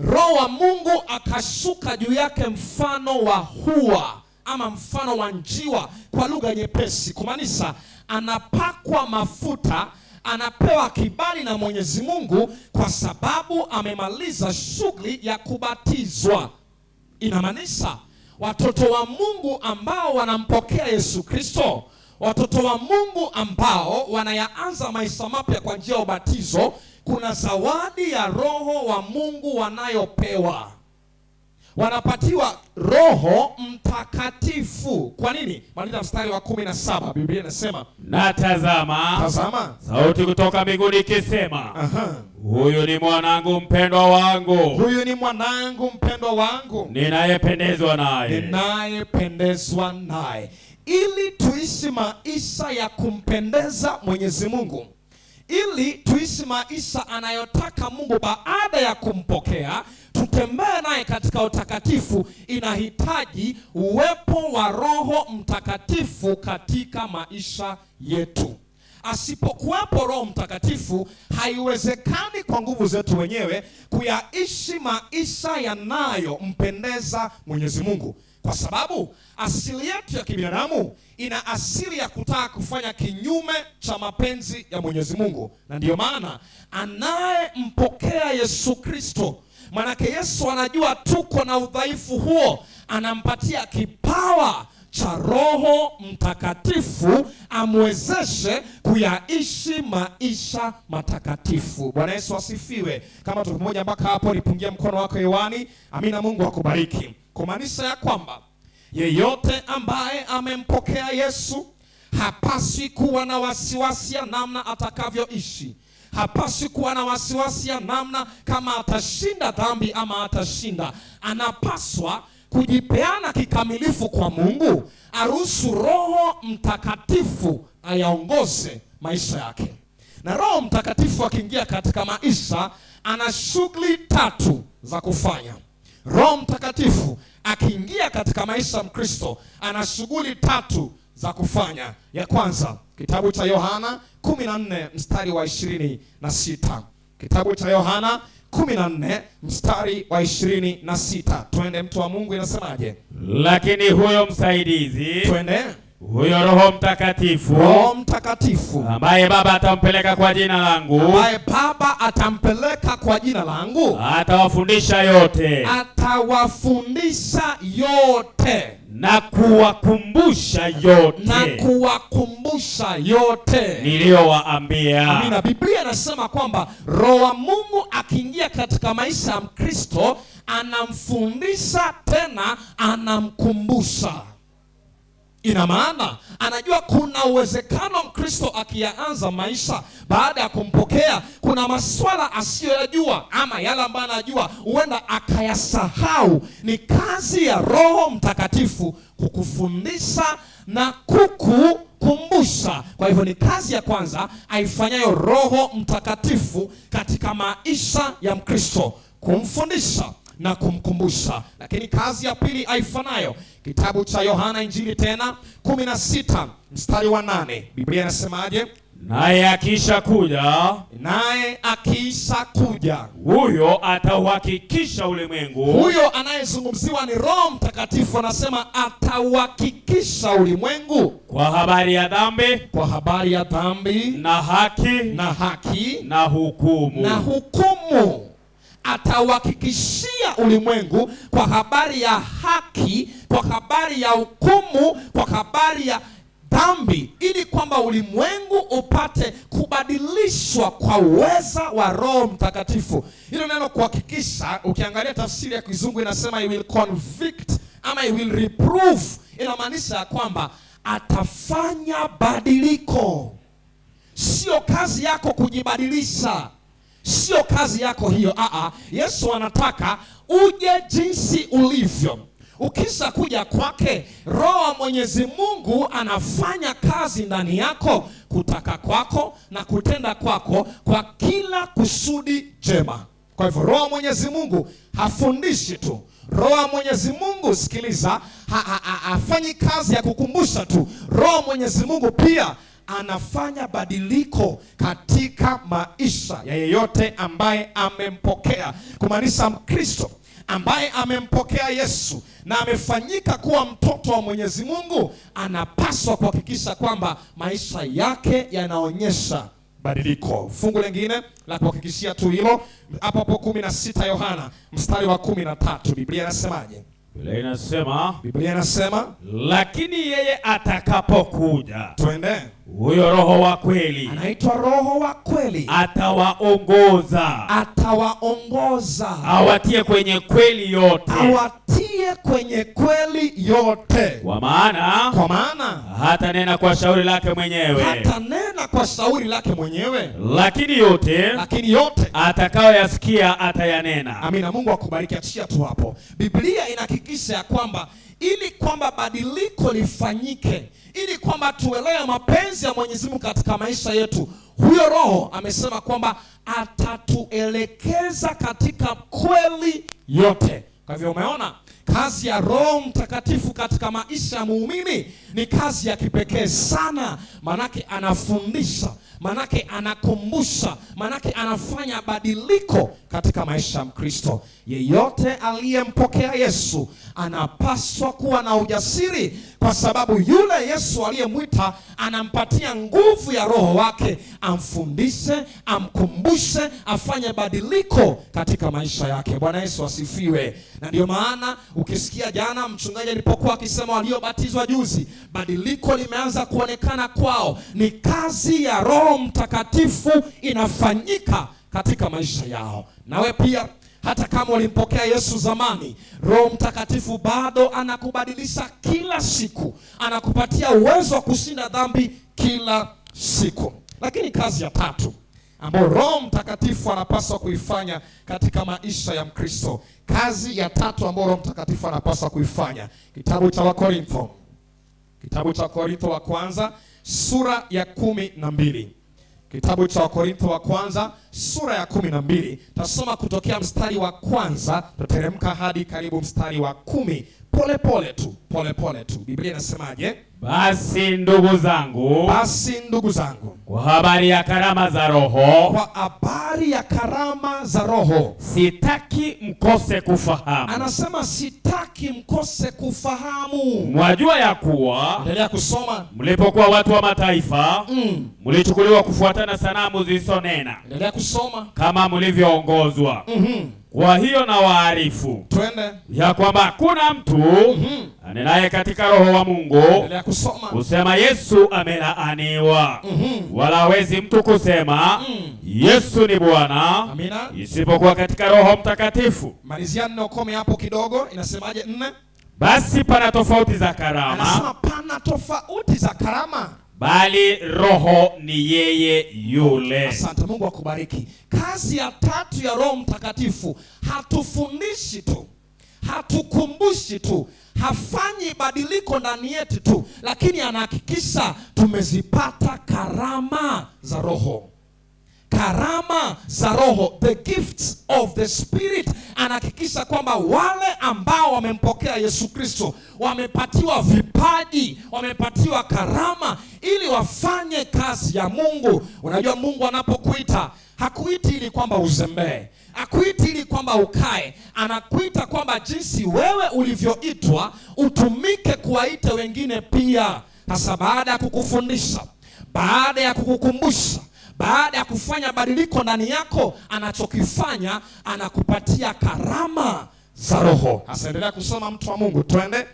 Roho wa Mungu akashuka juu yake mfano wa hua ama mfano wa njiwa, kwa lugha nyepesi kumaanisha anapakwa mafuta, anapewa kibali na Mwenyezi Mungu kwa sababu amemaliza shughuli ya kubatizwa. Inamaanisha watoto wa Mungu ambao wanampokea Yesu Kristo, watoto wa Mungu ambao wanayaanza maisha mapya kwa njia ya ubatizo, kuna zawadi ya Roho wa Mungu wanayopewa. Wanapatiwa Roho Mtakatifu. Kwa nini? Maliza mstari wa 17. Biblia inasema, na tazama, sauti kutoka mbinguni ikisema, huyu ni mwanangu mpendwa wangu, huyu ni mwanangu mpendwa wangu, ninayependezwa naye, ninayependezwa naye. Ili tuishi maisha ya kumpendeza Mwenyezi Mungu, ili tuishi maisha anayotaka Mungu baada ya kumpokea, tutembee naye katika utakatifu, inahitaji uwepo wa Roho Mtakatifu katika maisha yetu. Asipokuwepo Roho Mtakatifu, haiwezekani kwa nguvu zetu wenyewe kuyaishi maisha yanayompendeza Mwenyezi Mungu, kwa sababu asili yetu ya kibinadamu ina asili ya kutaka kufanya kinyume cha mapenzi ya Mwenyezi Mungu. Na ndiyo maana anayempokea Yesu Kristo, manake Yesu anajua tuko na udhaifu huo, anampatia kipawa cha Roho Mtakatifu amwezeshe kuyaishi maisha matakatifu. Bwana Yesu asifiwe. Kama tuko pamoja mpaka hapo, nipungie mkono wako hewani. Amina, Mungu akubariki. Kumaanisha ya kwamba yeyote ambaye amempokea Yesu hapaswi kuwa na wasiwasi ya namna atakavyoishi. Hapaswi kuwa na wasiwasi ya namna kama atashinda dhambi ama atashinda. Anapaswa kujipeana kikamilifu kwa Mungu, aruhusu Roho Mtakatifu ayaongoze maisha yake. Na Roho Mtakatifu akiingia katika maisha, ana shughuli 3 za kufanya. Roho Mtakatifu akiingia katika maisha ya Mkristo, ana shughuli 3 za kufanya. Ya kwanza, kitabu cha Yohana 14 mstari wa 26. Kitabu cha Yohana 14 mstari wa 26. Twende mtu wa Mungu, inasemaje? Lakini huyo msaidizi, twende, huyo Roho Mtakatifu, Roho Mtakatifu ambaye Baba atampeleka kwa jina langu, ambaye Baba atampeleka kwa jina langu, atawafundisha yote, atawafundisha yote na kuwakumbusha yote, na kuwakumbusha yote niliyowaambia. Amina. Biblia inasema kwamba Roho wa Mungu akiingia katika maisha ya Mkristo, anamfundisha tena anamkumbusha. Ina maana anajua kuna uwezekano Mkristo akiyaanza maisha baada ya kumpokea, kuna maswala asiyoyajua ama yale ambayo anajua huenda akayasahau. Ni kazi ya Roho Mtakatifu kukufundisha na kukukumbusha. Kwa hivyo ni kazi ya kwanza aifanyayo Roho Mtakatifu katika maisha ya Mkristo, kumfundisha na kumkumbusha. Lakini kazi ya pili aifanyayo, kitabu cha Yohana Injili tena 16 mstari wa 8. Biblia inasemaje? Naye akisha kuja, huyo atauhakikisha ulimwengu. Huyo anayezungumziwa ni Roho Mtakatifu, anasema atauhakikisha ulimwengu kwa habari ya dhambi, kwa habari ya dhambi na haki, na hukumu. Atauhakikishia ulimwengu kwa habari ya haki, kwa habari ya hukumu, kwa habari ya dhambi, ili kwamba ulimwengu upate kubadilishwa kwa uweza wa Roho Mtakatifu. Hilo neno kuhakikisha, ukiangalia tafsiri ya Kizungu inasema he will convict ama he will reprove. Inamaanisha kwamba atafanya badiliko. Sio kazi yako kujibadilisha, sio kazi yako hiyo. Yesu anataka uje jinsi ulivyo. Ukisha kuja kwake, Roho wa Mwenyezi Mungu anafanya kazi ndani yako, kutaka kwako na kutenda kwako kwa kila kusudi jema. Kwa hivyo Roho wa Mwenyezi Mungu hafundishi tu. Roho wa Mwenyezi Mungu, sikiliza, hafanyi kazi ya kukumbusha tu. Roho wa Mwenyezi Mungu pia anafanya badiliko katika maisha ya yeyote ambaye amempokea. Kumaanisha Mkristo ambaye amempokea Yesu na amefanyika kuwa mtoto wa Mwenyezi Mungu, anapaswa kuhakikisha kwamba maisha yake yanaonyesha badiliko. Fungu lingine la kuhakikishia tu hilo hapo 16 Yohana mstari wa 13, Biblia inasemaje? Biblia inasema lakini yeye atakapokuja, twende, huyo Roho wa kweli, anaitwa Roho wa kweli, atawaongoza awatie kwenye kweli yote, kwa maana hata nena kwa shauri lake mwenyewe, lakini yote atakayoyasikia atayanena. Amina. Mungu akubariki. Achia tu hapo. Biblia inahakikisha ya kwamba ili kwamba badiliko lifanyike, ili kwamba tuelewe mapenzi ya Mwenyezi Mungu katika maisha yetu, huyo Roho amesema kwamba atatuelekeza katika kweli yote. Kwa hivyo umeona kazi ya Roho Mtakatifu katika maisha ya muumini ni kazi ya kipekee sana. Manake anafundisha, manake anakumbusha, manake anafanya badiliko katika maisha ya Mkristo. Yeyote aliyempokea Yesu anapaswa kuwa na ujasiri, kwa sababu yule Yesu aliyemwita anampatia nguvu ya Roho wake, amfundishe, amkumbushe, afanye badiliko katika maisha yake. Bwana Yesu asifiwe. Na ndio maana ukisikia jana mchungaji alipokuwa akisema waliobatizwa juzi, badiliko limeanza kuonekana kwao, ni kazi ya Roho Mtakatifu inafanyika katika maisha yao. Nawe pia hata kama ulimpokea Yesu zamani, Roho Mtakatifu bado anakubadilisha kila siku, anakupatia uwezo wa kushinda dhambi kila siku. Lakini kazi ya tatu ambayo Roho Mtakatifu anapaswa kuifanya katika maisha ya Mkristo, kazi ya tatu ambayo Roho Mtakatifu anapaswa kuifanya, kitabu cha Wakorintho wa kwanza sura ya 12. Kitabu cha Wakorintho wa kwanza sura ya 12. Tasoma kutokea mstari wa kwanza, tuteremka hadi karibu mstari wa 10. Pole pole tu. Biblia inasemaje? Basi ndugu zangu, kwa habari ya karama za Roho, sitaki mkose kufahamu. Anasema sitaki mkose kufahamu. Mwajua ya kuwa, endelea kusoma, mlipokuwa watu wa mataifa, mlichukuliwa kufuatana sanamu zilizonena. Endelea kusoma. Kama mlivyoongozwa. Kwa hiyo na waarifu, twende, ya kwamba hakuna mtu anenaye katika Roho wa Mungu kusema Yesu amelaaniwa, wala hawezi mtu kusema Yesu ni Bwana, isipokuwa katika Roho Mtakatifu. Malizia neno kome hapo kidogo, inasemaje 4? Basi pana tofauti za karama. Anasema pana tofauti za karama, bali Roho ni yeye yule. Asante, Mungu akubariki. Kazi ya tatu ya Roho Mtakatifu, hatufundishi tu, hatukumbushi tu, hafanyi badiliko ndani yetu tu, lakini anahakikisha tumezipata karama za Roho. Karama za Roho, the gifts of the Spirit. Anahakikisha kwamba wale ambao wamempokea Yesu Kristo wamepatiwa vipaji, wamepatiwa karama ili wafanye kazi ya Mungu. Unajua Mungu anapokuita, hakuiti ili kwamba uzembee, hakuiti ili kwamba ukae, anakuita kwamba jinsi wewe ulivyoitwa utumike kuwaita wengine pia. Sasa baada ya kukufundisha, baada ya kukukumbusha, baada ya kufanya badiliko ndani yako, anachokifanya anakupatia karama za Roho. Asendelea kusoma, mtu wa Mungu, twende.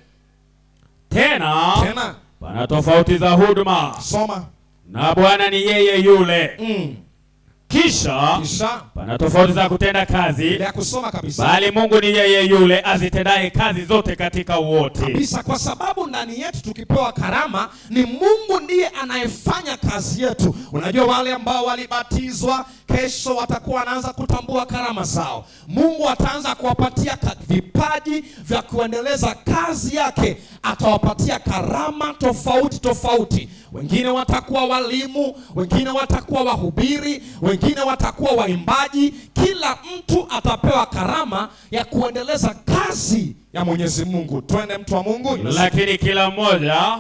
Tena pana tofauti za huduma. Soma. Na Bwana ni yeye yule. Kisha pana tofauti za kutenda kazi. Ya kusoma kabisa. Bali Mungu ni yeye yule azitendaye kazi zote katika wote. Kabisa, kwa sababu ndani yetu tukipewa karama, ni Mungu ndiye anayefanya kazi yetu. Unajua wale ambao walibatizwa kesho watakuwa wanaanza kutambua karama zao. Mungu ataanza kuwapatia vipaji vya kuendeleza kazi yake, atawapatia karama tofauti tofauti. wengine watakuwa walimu, wengine watakuwa wahubiri, wengine watakuwa waimbaji. Kila mtu atapewa karama ya kuendeleza kazi ya Mwenyezi Mungu. Twende mtu wa Mungu. Lakini kila mmoja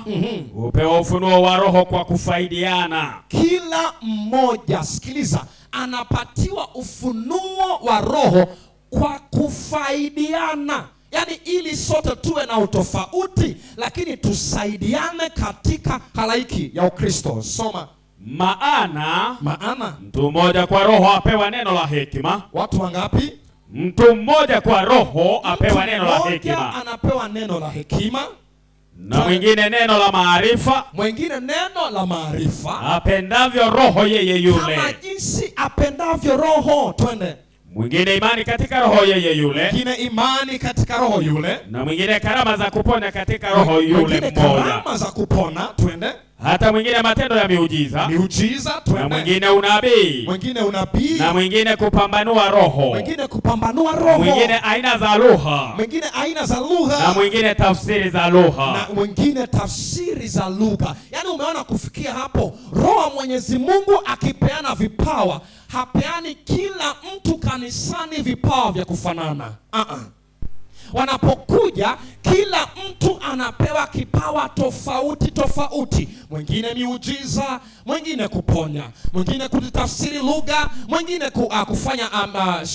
upewa ufunuo wa Roho kwa kufaidiana. Kila mmoja, sikiliza, anapatiwa ufunuo wa Roho kwa kufaidiana. Yaani ili sote tuwe na utofauti, lakini tusaidiane katika halaiki ya Ukristo. Soma. Maana mtu mmoja kwa Roho apewa neno la hekima. Watu wangapi? Mtu mmoja kwa Roho apewa neno la hekima. Anapewa neno la hekima. Na mwingine neno la maarifa. Mwingine neno la maarifa. Apendavyo Roho yeye yule. Kama jinsi apendavyo Roho. Twende. Mwingine imani katika Roho yeye yule. Mwingine imani katika Roho yule. Na mwingine karama za kupona katika Roho yule mmoja. Karama za kupona. Twende. Hata mwingine matendo ya miujiza. Twende. Na mwingine unabii. Na mwingine kupambanua roho. Mwingine aina za lugha. Na mwingine tafsiri za lugha. Yaani umeona kufikia hapo, Roho wa Mwenyezi Mungu akipeana vipawa, hapeani kila mtu kanisani vipawa vya kufanana. Wanapokuja kila mtu anapewa kipawa tofauti. Mwingine miujiza, mwingine kuponya, mwingine kutafsiri lugha, mwingine kufanya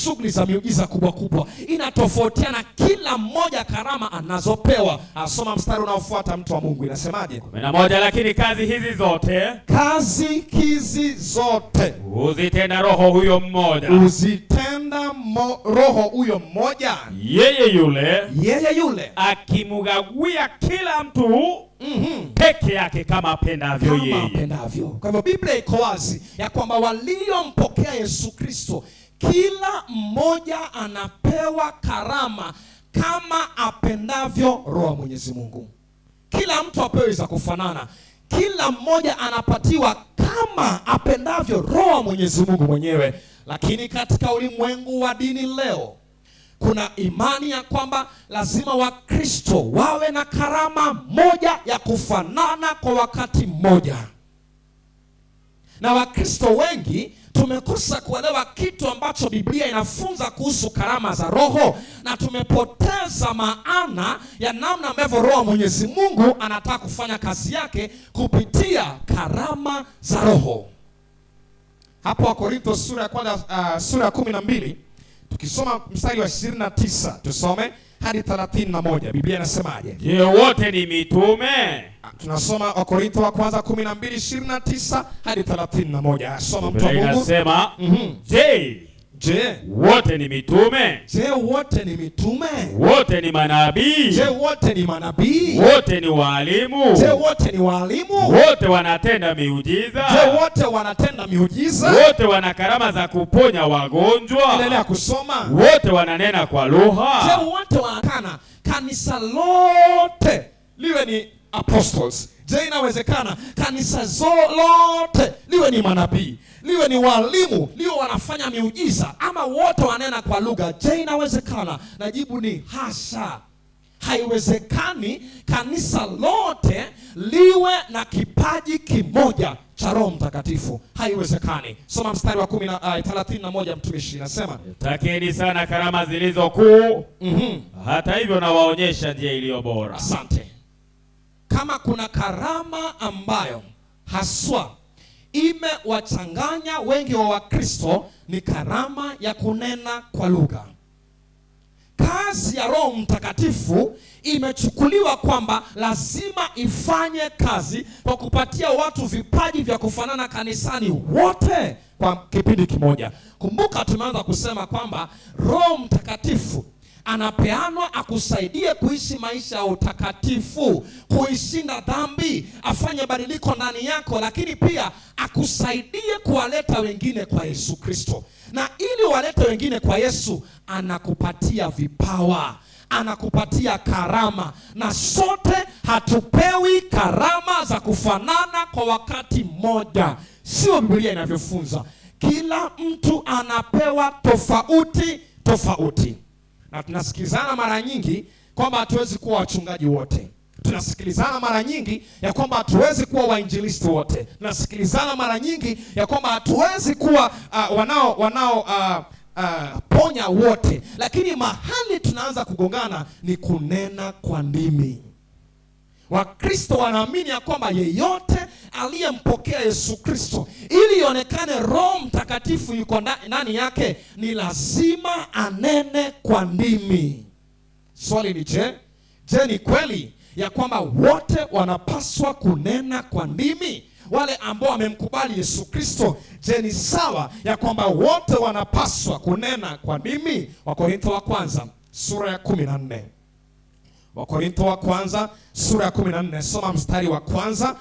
shughuli za miujiza kubwa. Inatofautiana, kila mmoja karama anazopewa. Soma mstari unaofuata mtu wa Mungu, inasemaje? 11 Lakini kazi hizi zote huzitenda Roho huyo mmoja. Roho huyo mmoja. Yeye yule akimugawia kila mtu peke yake kama apendavyo yeye. Kwa hivyo Biblia iko wazi ya kwamba waliompokea Yesu Kristo, kila mmoja anapewa karama kama apendavyo Roho wa Mwenyezi Mungu. Kila mtu apewe za kufanana. Kila mmoja anapatiwa kama apendavyo Roho wa Mwenyezi Mungu mwenyewe. Lakini katika ulimwengu wa dini leo, kuna imani ya kwamba lazima Wakristo wawe na karama moja ya kufanana kwa wakati mmoja. Na Wakristo wengi tumekosa kuelewa kitu ambacho Biblia inafunza kuhusu karama za Roho, na tumepoteza maana ya namna ambavyo Roho wa Mwenyezi Mungu anataka kufanya kazi yake kupitia karama za Roho. Hapo Wakorintho sura ya kwanza, sura ya 12, tukisoma mstari wa 29, tusome hadi 31. Biblia inasemaje? Je, wote ni mitume? Tunasoma Wakorintho wa kwanza 12:29 hadi 31. Soma mtu wa Mungu. Inasema, Je, wote ni mitume? Wote ni manabii? Wote ni walimu? Wote wanatenda miujiza? Wote wana karama za kuponya wagonjwa? Endelea kusoma. Wote wananena kwa lugha? Wote wanakana. Kanisa lote liwe ni apostles. Inawezekana kanisa lote liwe ni manabii, liwe ni walimu, liwe wanafanya miujiza, ama wote wanena kwa lugha? Inawezekana? Na jibu ni hasha. Haiwezekani kanisa lote liwe na kipaji kimoja cha Roho Mtakatifu. Haiwezekani. Soma mstari wa 31, mtumishi anasema, takeni sana karama zilizo kuu, hata hivyo na waonyesha njia iliyo bora. Asante. Kama kuna karama ambayo haswa imewachanganya wengi wa Wakristo, ni karama ya kunena kwa lugha. Kazi ya Roho Mtakatifu imechukuliwa kwamba lazima ifanye kazi kwa kupatia watu vipaji vya kufanana kanisani wote kwa kipindi kimoja. Kumbuka tumeanza kusema kwamba Roho Mtakatifu anapeanwa akusaidie kuishi maisha ya utakatifu, kuishinda dhambi, afanye badiliko ndani yako, lakini pia akusaidie kuwaleta wengine kwa Yesu Kristo. Na ili walete wengine kwa Yesu, anakupatia vipawa, anakupatia karama, na sote hatupewi karama za kufanana kwa wakati mmoja. Sio Biblia inavyofunza. Kila mtu anapewa tofauti. Na tunasikizana mara nyingi kwamba hatuwezi kuwa wachungaji wote, Tunasikilizana mara nyingi ya kwamba hatuwezi kuwa wainjilisti wote. Tunasikilizana mara nyingi ya kwamba hatuwezi kuwa ponya wote. Lakini mahali tunaanza kugongana ni kunena kwa ndimi. Wakristo wanaamini ya kwamba yeyote aliyempokea Yesu Kristo, ili ionekane Roho Mtakatifu yuko ndani yake, ni lazima anene kwa ndimi. Swali ni je, ni kweli ya kwamba wote wanapaswa kunena kwa ndimi? Wale ambao wamemkubali Yesu Kristo, je, ni sawa ya kwamba wote wanapaswa kunena kwa ndimi? Wakorintho wa kwanza sura ya 14. Wakorintho wa kwanza sura ya 14, soma mstari wa kwanza,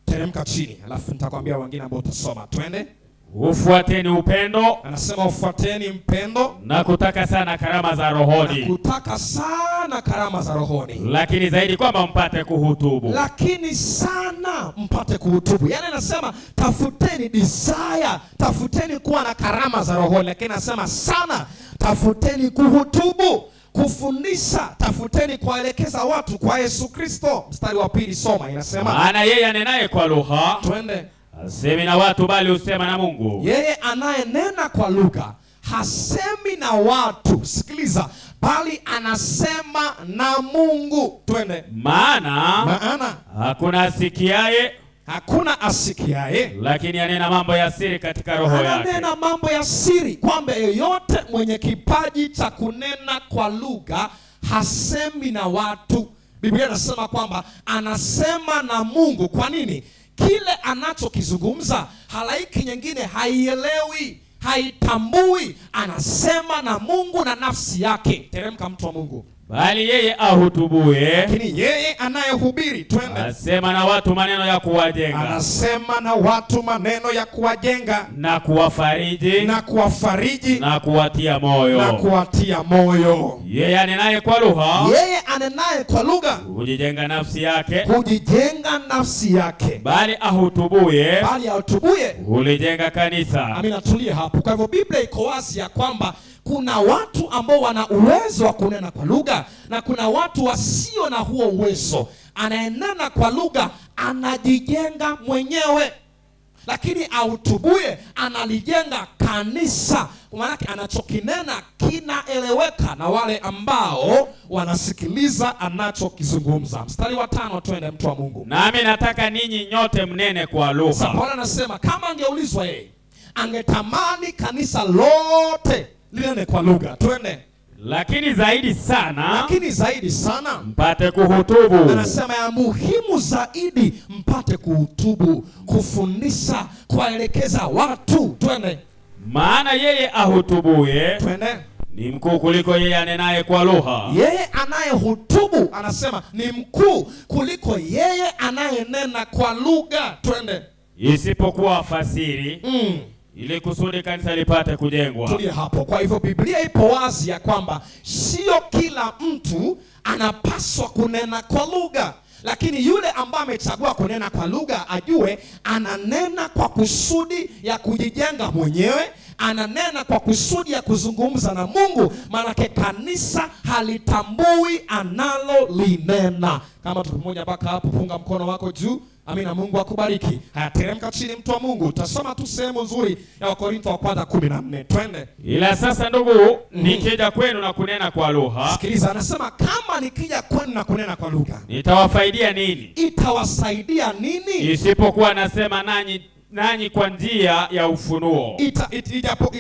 teremka chini, alafu nitakwambia wengine ambao utasoma. Twende. Ufuateni upendo, anasema ufuateni mpendo na kutaka sana karama za rohoni. Na kutaka sana karama za rohoni. Lakini zaidi kwamba mpate kuhutubu. Lakini sana mpate kuhutubu. Yaani anasema tafuteni desire, tafuteni kuwa na karama za rohoni, lakini anasema sana tafuteni kuhutubu, kufundisha, tafuteni kuwaelekeza watu kwa Yesu Kristo. Mstari wa pili soma, inasema maana yeye anenaye kwa lugha, twende, hasemi na watu bali husema na Mungu. Yeye anayenena kwa lugha hasemi na watu, sikiliza, bali anasema na Mungu. Twende. Maana hakuna asikiaye, lakini anena mambo ya siri katika roho yake. Ananena mambo ya siri, kwamba yeyote mwenye kipaji cha kunena kwa lugha hasemi na watu. Biblia inasema kwamba anasema na Mungu. Kwa nini? Kile anachokizungumza halaiki nyingine haielewi, haitambui. Anasema na Mungu na nafsi yake. Teremka mtu wa Mungu. Bali yeye ahutubuye, lakini yeye anayehubiri, twende, anasema na watu maneno ya kuwajenga. Anasema na watu maneno ya kuwajenga na kuwafariji, na kuwatia moyo. Yeye anenaye kwa lugha, hujijenga nafsi yake. Bali ahutubuye, hulijenga kanisa. Amina, tulie hapo. Kwa hivyo Biblia iko wazi ya kwamba kuna watu ambao wana uwezo wa kunena kwa lugha na kuna watu wasio na huo uwezo. Anayenena kwa lugha anajijenga mwenyewe, lakini autubuye analijenga kanisa. Kwa maana anachokinena kinaeleweka na wale ambao wanasikiliza anachokizungumza. Mstari wa 5, twende mtu wa Mungu. Nami nataka ninyi nyote mnene kwa lugha. Sasa Paulo anasema kama angeulizwa yeye, angetamani kanisa lote linene kwa lugha. Twende. Lakini zaidi sana mpate kuhutubu. Anasema ya muhimu zaidi mpate kuhutubu, kufundisha, kuwaelekeza watu. Twende. Maana yeye ahutubuye, twende, ni mkuu kuliko yeye anenaye kwa lugha. Yeye anayehutubu anasema ni mkuu kuliko yeye anayenena kwa lugha. Twende. Isipokuwa fasiri, ili kusudi kanisa lipate kujengwa. Tulia hapo. Kwa hivyo Biblia ipo wazi ya kwamba sio kila mtu anapaswa kunena kwa lugha, lakini yule ambaye amechagua kunena kwa lugha ajue ananena kwa kusudi ya kujijenga mwenyewe, ananena kwa kusudi ya kuzungumza na Mungu, maanake kanisa halitambui analolinena. Kama tuko mmoja mpaka hapo, punga mkono wako juu. Amina, Mungu akubariki. Haya, teremka chini mtu wa Mungu. Utasoma tu sehemu nzuri ya Wakorintho wa kwanza 14. Twende. Ila sasa ndugu, nikija kwenu na kunena kwa lugha. Sikiliza, anasema kama nikija kwenu na kunena kwa lugha, nitawafaidia nini? Itawasaidia nini? Isipokuwa nasema nanyi kwa njia ya ufunuo.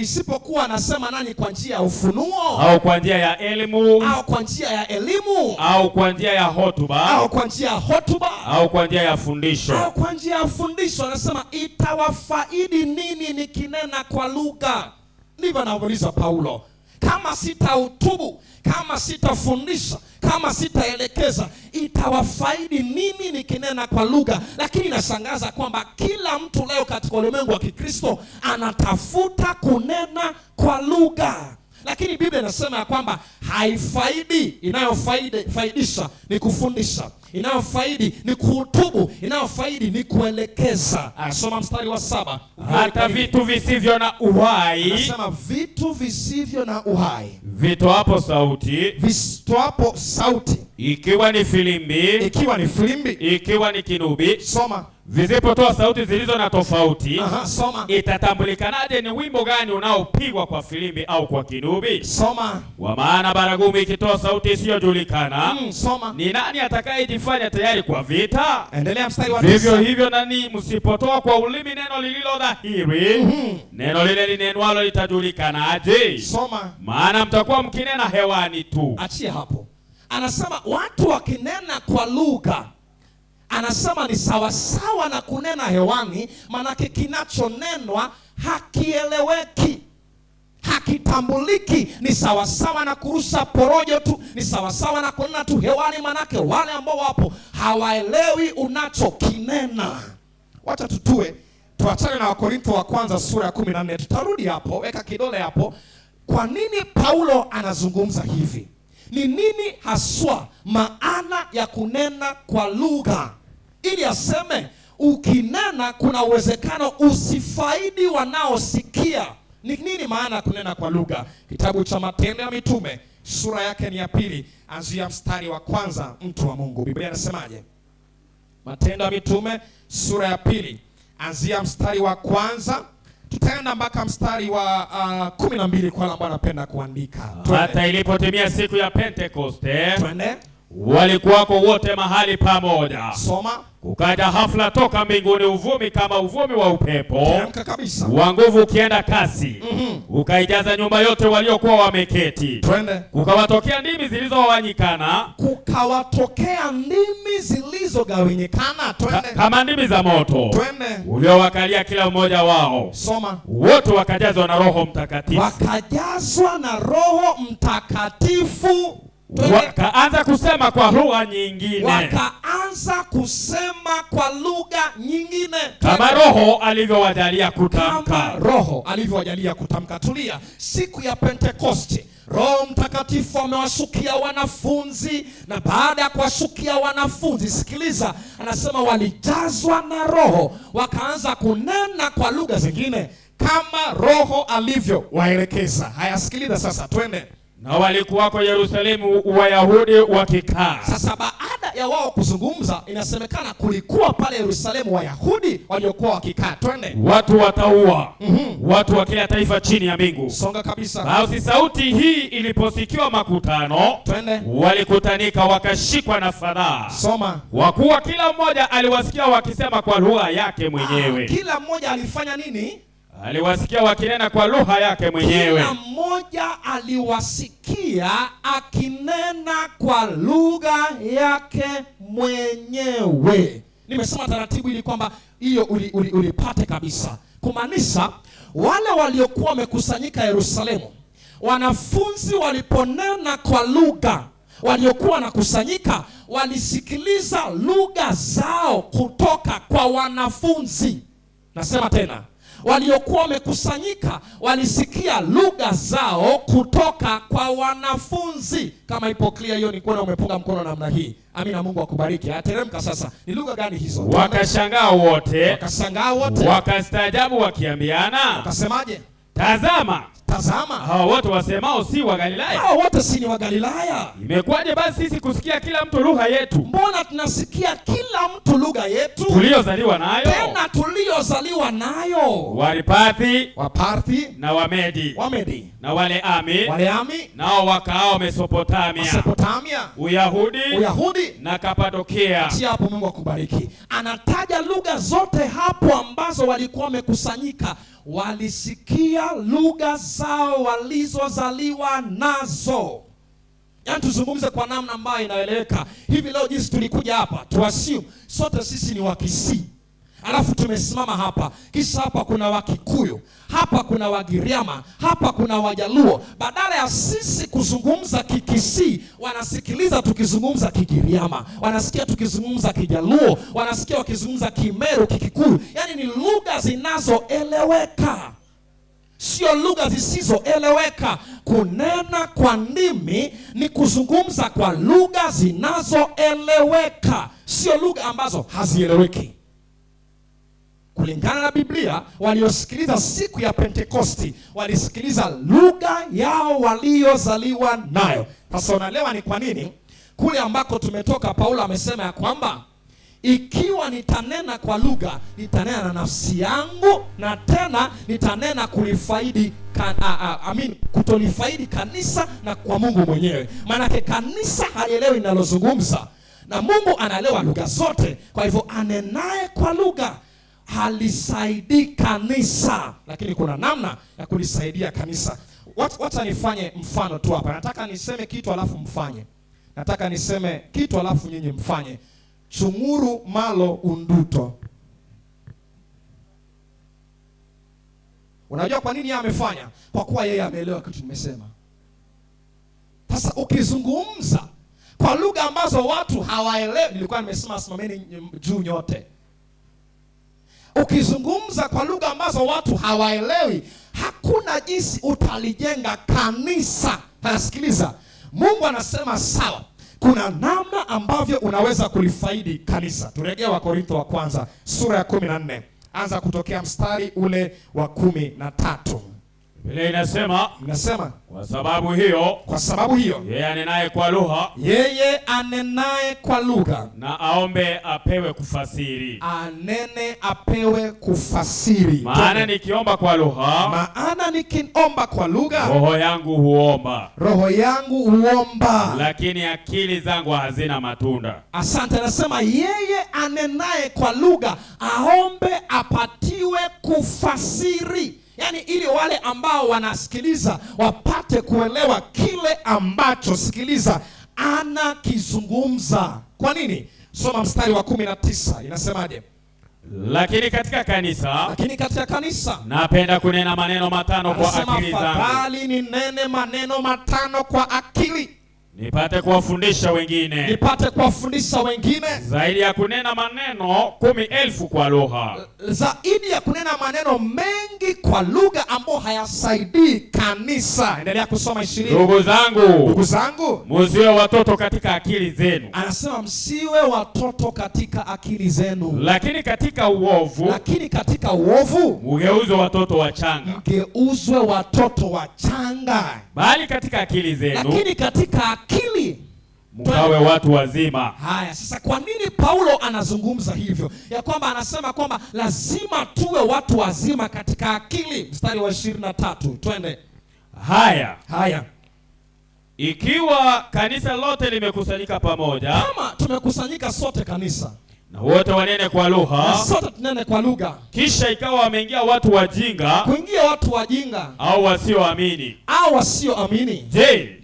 Isipokuwa anasema nanyi kwa njia ya ufunuo, au kwa njia ya elimu, au kwa njia ya elimu, au kwa njia ya hotuba, au kwa njia ya hotuba, au kwa njia ya fundisho, au kwa njia ya fundisho. Anasema itawafaidi nini nikinena kwa lugha? Ndivyo anauliza Paulo. Kama sitahutubu, kama sitafundisha, kama sitaelekeza, itawafaidi nini nikinena kwa lugha? Lakini nashangaza kwamba kila mtu leo katika ulimwengu wa Kikristo anatafuta kunena kwa lugha, lakini Biblia inasema ya kwamba haifaidi. Inayofaidisha ni kufundisha, inayofaidi ni kuhutubu, inayofaidi ni kuelekeza. Soma mstari wa 7. Hata vitu visivyo na uhai, anasema vitu visivyo na uhai vitoapo sauti, ikiwa ni filimbi, ikiwa ni kinubi, soma, visipotoa sauti zilizo na tofauti, soma, itatambulikanaje ni wimbo gani unaopigwa kwa filimbi au kwa kinubi? Soma. Kwa maana baragumu ikitoa sauti isiyojulikana, soma, ni nani atakayejifanya tayari kwa vita? Endelea mstari wa 9. Vivyo hivyo nani msipotoa kwa ulimi neno lililo dhahiri, neno lile linenwalo litajulikanaje? Soma. Maana mtakuwa mkinena hewani tu. Achia hapo. Anasema watu wakinena kwa lugha, anasema ni sawa sawa na kunena hewani, manake kinachonenwa hakieleweki, hakitambuliki. Ni sawa sawa na kurusha porojo tu, ni sawa sawa na kunena tu hewani, manake wale ambao wapo hawaelewi unachokinena. Wacha tuachane na Wakorintho wa kwanza sura ya 14. Tutarudi hapo, weka kidole hapo. Kwa nini Paulo anazungumza hivi? Ni nini haswa maana ya kunena kwa lugha? Ili aseme ukinena kuna uwezekano usifaidi wanaosikia. Ni nini maana ya kunena kwa lugha? Kitabu cha Matendo ya Mitume sura yake ni ya 2, anzia mstari wa 1. Mtu wa Mungu, Biblia inasemaje? Matendo ya Mitume sura ya 2, anzia mstari wa 1. Tutaenda mpaka mstari wa 12 kwa wale ambao wanapenda kuandika. Hata ilipotimia siku ya Pentekoste, walikuwako wote mahali pamoja. Soma. Kukaja hafla toka mbinguni, uvumi kama uvumi wa upepo wa nguvu ukienda kasi, ukaijaza nyumba yote waliokuwa wameketi. Kukawatokea ndimi zilizogawanyikana, kama ndimi za moto uliowakalia kila mmoja wao. Soma. Wote wakajazwa na Roho Mtakatifu. Wakaanza kusema kwa lugha nyingine. Kama Roho alivyowajalia kutamka. Tulia. Siku ya Pentekoste Roho Mtakatifu amewashukia wanafunzi, na baada ya kuwashukia wanafunzi, sikiliza, anasema walijazwa na Roho, wakaanza kunena kwa lugha zingine kama Roho alivyowaelekeza. Haya, sikiliza sasa, twende. Na walikuwako Yerusalemu Wayahudi wakikaa. Sasa baada ya wao kuzungumza, inasemekana kulikuwa pale Yerusalemu Wayahudi waliokuwa wakikaa. Twende. Watu wataua, watu wa kila taifa chini ya mbingu. Songa kabisa. Basi sauti hii iliposikiwa makutano, twende, walikutanika wakashikwa na fadhaa. Soma. Kwa kuwa kila mmoja aliwasikia wakisema kwa lugha yake mwenyewe. Kila mmoja alifanya nini? Aliwasikia wakinena kwa lugha yake mwenyewe. Kila mmoja aliwasikia akinena kwa lugha yake mwenyewe. Nimesema taratibu ili kwamba hiyo ulipate kabisa. Kumaanisha wale waliokuwa wamekusanyika Yerusalemu, wanafunzi waliponena kwa lugha, waliokuwa wanakusanyika walisikiliza lugha zao kutoka kwa wanafunzi. Nasema tena, waliokuwa wamekusanyika walisikia lugha zao kutoka kwa wanafunzi. Kama ipo clear hiyo, ni kuona umepunga mkono namna hii. Amina, Mungu akubariki. Ateremka sasa. Ni lugha gani hizo? Wakashangaa wote, wakastaajabu wakiambiana. Wakasemaje? Tazama, hao wote wasemao si wa Galilaya? Hao wote si ni wa Galilaya? Imekuwaje basi sisi kusikia kila mtu lugha yetu? Mbona tunasikia kila mtu lugha yetu? Tuliozaliwa nayo. Tena tuliozaliwa nayo. Waparthi na Wamedi na wale Ami nao wakaao Mesopotamia, Uyahudi na Kapadokia. Si hapo, Mungu akubariki. Anataja lugha zote hapo ambazo walikuwa wamekusanyika. Walisikia lugha zao walizozaliwa nazo. Yaani tuzungumze kwa namna ambayo inaeleweka. Hivi leo jinsi tulikuja hapa, tuassume sote sisi ni Wakisii. Alafu tumesimama hapa, kisha hapa kuna Wakikuyu, hapa kuna Wagiriama, hapa kuna Wajaluo. Badala ya sisi kuzungumza Kikisii, wanasikiliza tukizungumza Kigiriama, wanasikia tukizungumza Kijaluo, wanasikia wakizungumza Kimeru, Kikikuyu. Yaani ni lugha zinazoeleweka, sio lugha zisizoeleweka. Kunena kwa ndimi ni kuzungumza kwa lugha zinazoeleweka, sio lugha ambazo hazieleweki. Kulingana na Biblia, waliosikiliza siku ya Pentekosti walisikiliza lugha yao waliozaliwa nayo. Sasa unaelewa ni kwa nini kule ambako tumetoka, Paulo amesema ya kwamba ikiwa nitanena kwa lugha, nitanena na nafsi yangu, na tena nitanena kulifaidi kutolifaidi kanisa na kwa Mungu mwenyewe. Maana kanisa halielewi ninalozungumza, na Mungu anaelewa lugha zote. Kwa hivyo anenaye kwa lugha halisaidii kanisa, lakini kuna namna ya kulisaidia kanisa. Wacha nifanye mfano tu hapa. Nataka niseme kitu alafu mfanye. Nataka niseme kitu alafu nyinyi mfanye. Chunguru malo unduto. Unajua kwa nini yeye amefanya? Kwa kuwa yeye ameelewa kitu nimesema. Sasa ukizungumza kwa lugha ambazo watu hawaelewi, nilikuwa nimesema simameni juu nyote. Ukizungumza kwa lugha ambazo watu hawaelewi, hakuna jinsi utalijenga kanisa. Nasikiliza, Mungu anasema sawa, kuna namna ambavyo unaweza kulifaidi kanisa. Turejee Wakorintho wa kwanza sura ya 14, anza kutokea mstari ule wa 13. Biblia inasema kwa sababu hiyo yeye anenaye kwa lugha na aombe apewe kufasiri. Anene apewe kufasiri. Maana nikiomba kwa lugha roho yangu huomba, lakini akili zangu hazina matunda. Asante. Nasema yeye anenaye kwa lugha aombe apatiwe kufasiri. Yaani ili wale ambao wanasikiliza wapate kuelewa kile ambacho, sikiliza, anakizungumza. Kwa nini? Soma mstari wa 19, inasemaje? Lakini katika kanisa napenda kunena maneno matano kwa akili zangu. Afadhali ninene maneno matano kwa akili, nipate kuwafundisha wengine zaidi ya kunena maneno 10,000 kwa lugha. Zaidi ya kunena maneno mengi kwa lugha ambao hayasaidii kanisa. Endelea kusoma 20. Ndugu zangu, msiwe watoto katika akili zenu. Anasema msiwe watoto katika akili zenu. Lakini katika uovu mgeuzwe watoto wachanga. Bali katika akili zenu, lakini katika akili mkawe watu wazima. Haya, sasa kwa nini Paulo anazungumza hivyo? Ya kwamba anasema kwamba lazima tuwe watu wazima katika akili. Mstari wa 23, twende. Haya. Ikiwa kanisa lote limekusanyika pamoja, kama tumekusanyika sote kanisa, na wote wanene kwa lugha, na sote tunene kwa lugha, kisha ikawa wameingia watu wajinga, au wasioamini, je,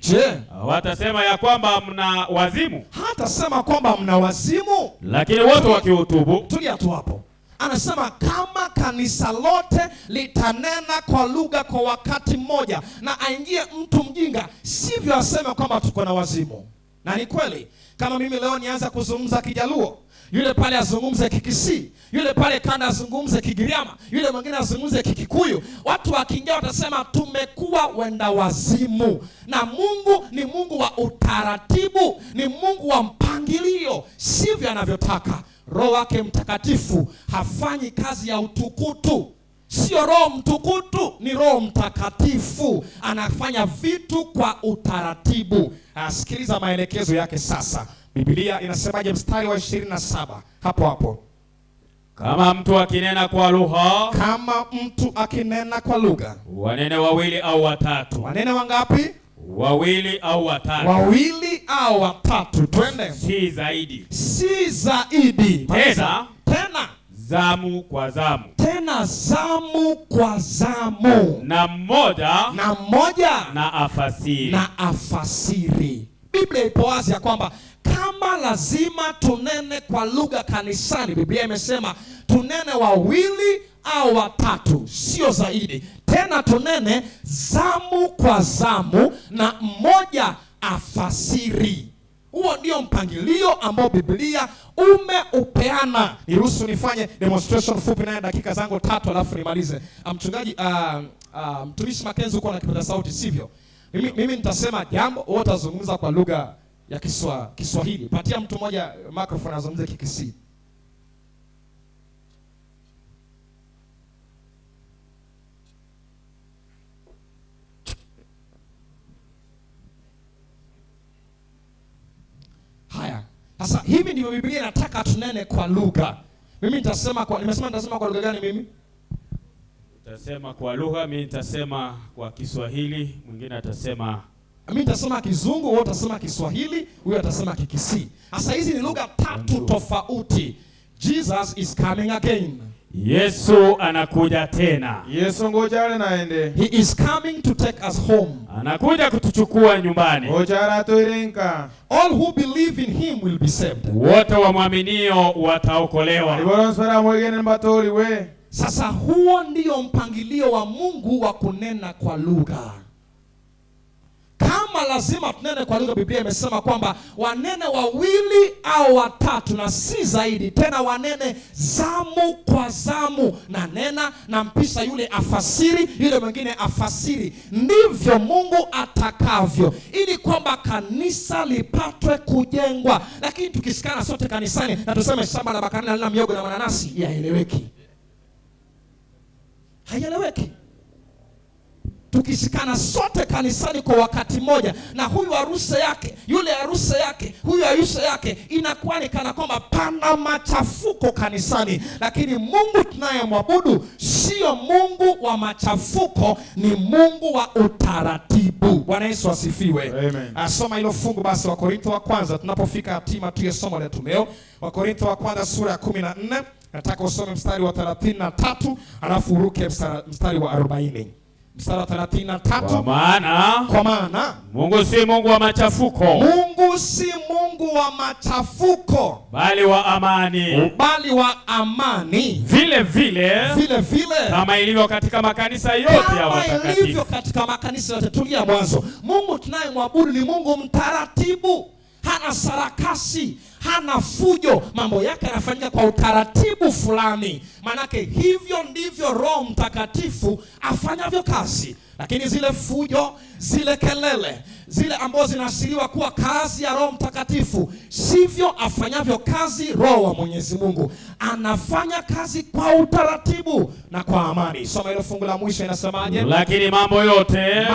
watasema ya kwamba mna wazimu? Hatasema kwamba mna wazimu. Lakini wote wakihutubu. Tulia tu hapo. Anasema kama kanisa lote litanena kwa lugha kwa wakati mmoja na aingie mtu mjinga, sivyo asema kwamba tuko na wazimu. Na ni kweli, kama mimi leo nianza kuzungumza Kijaluo, yule pale azungumze Kikisii, yule pale kanda azungumze Kigiriama, yule mwingine azungumze Kikikuyu, watu wakiingia watasema tumekuwa wenda wazimu. Na Mungu ni Mungu wa utaratibu, ni Mungu wa mpangilio, sivyo anavyotaka. Roho wake Mtakatifu hafanyi kazi ya utukutu. Sio Roho mtukutu, ni Roho Mtakatifu, anafanya vitu kwa utaratibu. Sikiliza maelekezo yake sasa. Biblia inasemaje? Mstari wa 27 hapo. Kama mtu akinena kwa lugha, wanene 2 au 3. Wanene wangapi? 2 au 3. 2 au 3. Twende. Si zaidi. Tena zamu kwa zamu. Na mmoja na afasiri. Biblia ipo wazi ya kwamba kama lazima tunene kwa lugha kanisani, Biblia imesema tunene 2 au 3, sio zaidi. Tena tunene zamu kwa zamu na mmoja afasiri. Huo ndio mpangilio ambao Biblia umeupeana. Niruhusu nifanye demonstration fupi naye dakika zangu 3 alafu nimalize. Mchungaji mtumishi Makenzi uko na kipaza sauti, sivyo? Mimi nitasema jambo, wewe utazungumza kwa lugha ya Kiswahili. Patia mtu mmoja microphone azungumze Kikisii. Sasa hivi ndivyo Biblia inataka tunene kwa lugha. Mimi nitasema kwa lugha gani mimi? Utasema kwa lugha, mimi nitasema kwa Kiswahili, mwingine atasema mimi nitasema Kizungu, wewe utasema Kiswahili, huyo atasema Kikisii. Sasa hizi ni lugha tatu tofauti. Jesus is coming again. Yesu anakuja tena. Yesu ngojale naende. He is coming to take us home. Anakuja kutuchukua nyumbani. Ngojara toirenka. All who believe in him will be saved. Wote wamwaminio wataokolewa. Iboronsora mwegene mbatoli we. Sasa huo ndio mpangilio wa Mungu wa kunena kwa lugha. Kama lazima tunene kwa lugha, Biblia imesema kwamba wanene wawili au watatu na si zaidi, tena wanene zamu kwa zamu, na nena na mpisha yule afasiri, yule mwingine afasiri. Ndivyo Mungu atakavyo, ili kwamba kanisa lipatwe kujengwa. Lakini tukisikana sote kanisani na tuseme shamba la bakari halina miogo na mananasi, yaeleweki. Haieleweki. Tukishikana sote kanisani kwa wakati moja, na huyu harusi yake, yule harusi yake, huyu harusi yake, inakuwa ni kana kwamba pana machafuko kanisani. Lakini Mungu tunayemwabudu sio Mungu wa machafuko, ni Mungu wa utaratibu. Bwana Yesu asifiwe. Amen. Asoma hilo fungu basi, wa Korintho wa kwanza, tunapofika hatima tu ya somo letu leo. Wa Korintho wa kwanza sura ya 14, nataka usome mstari wa 33 alafu uruke mstari wa 40. Mstari wa 33. Kwa maana Mungu si Mungu wa machafuko. Mungu si Mungu wa machafuko, bali wa amani. Bali wa amani. Vile vile kama ilivyo katika makanisa yote ya watakatifu. Kama ilivyo katika makanisa yote. Tulia mwanzo. Mungu tunayemwabudu ni Mungu mtaratibu. Hana sarakasi, hana fujo, mambo yake yanafanyika kwa utaratibu fulani. Manake hivyo ndivyo Roho Mtakatifu afanyavyo kazi. Lakini zile fujo, zile kelele, zile ambazo zinaasiriwa kuwa kazi ya Roho Mtakatifu, sivyo afanyavyo kazi Roho wa Mwenyezi Mungu. Anafanya kazi kwa utaratibu na kwa amani. Soma hilo fungu la mwisho, inasemaje? Lakini mambo yote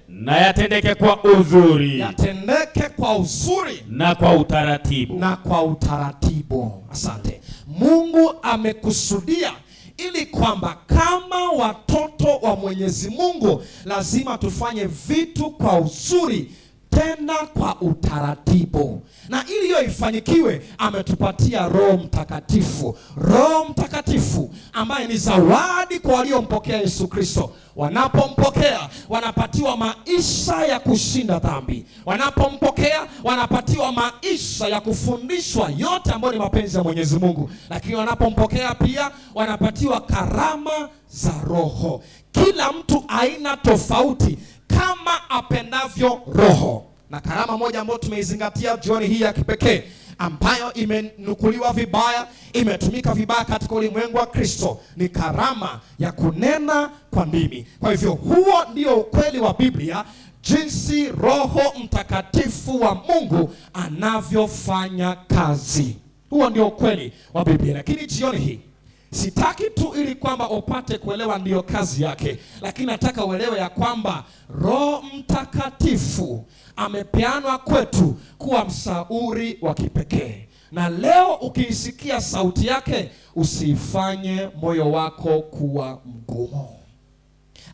na yatendeke kwa uzuri. Yatendeke kwa uzuri na kwa utaratibu. Na kwa utaratibu. Asante. Mungu amekusudia ili kwamba kama watoto wa Mwenyezi Mungu lazima tufanye vitu kwa uzuri, tena kwa utaratibu. Na ili hiyo ifanyikiwe, ametupatia Roho Mtakatifu. Roho Mtakatifu ambaye ni zawadi kwa waliompokea Yesu Kristo. Wanapompokea wanapatiwa maisha ya kushinda dhambi. Wanapompokea wanapatiwa maisha ya kufundishwa yote ambayo ni mapenzi ya Mwenyezi Mungu. Lakini wanapompokea pia wanapatiwa karama za Roho. Kila mtu aina tofauti kama apendavyo Roho. Na karama moja ambayo tumeizingatia jioni hii ya kipekee, ambayo imenukuliwa vibaya, imetumika vibaya katika ulimwengu wa Kristo, ni karama ya kunena kwa ndimi. Kwa hivyo huo ndio ukweli wa Biblia, jinsi Roho Mtakatifu wa Mungu anavyofanya kazi. Huo ndio ukweli wa Biblia. Lakini jioni hii sitaki tu ili kwamba upate kuelewa ndiyo kazi yake, lakini nataka uelewe ya kwamba Roho Mtakatifu amepeanwa kwetu kuwa mshauri wa kipekee. Na leo ukiisikia sauti yake, usifanye moyo wako kuwa mgumu.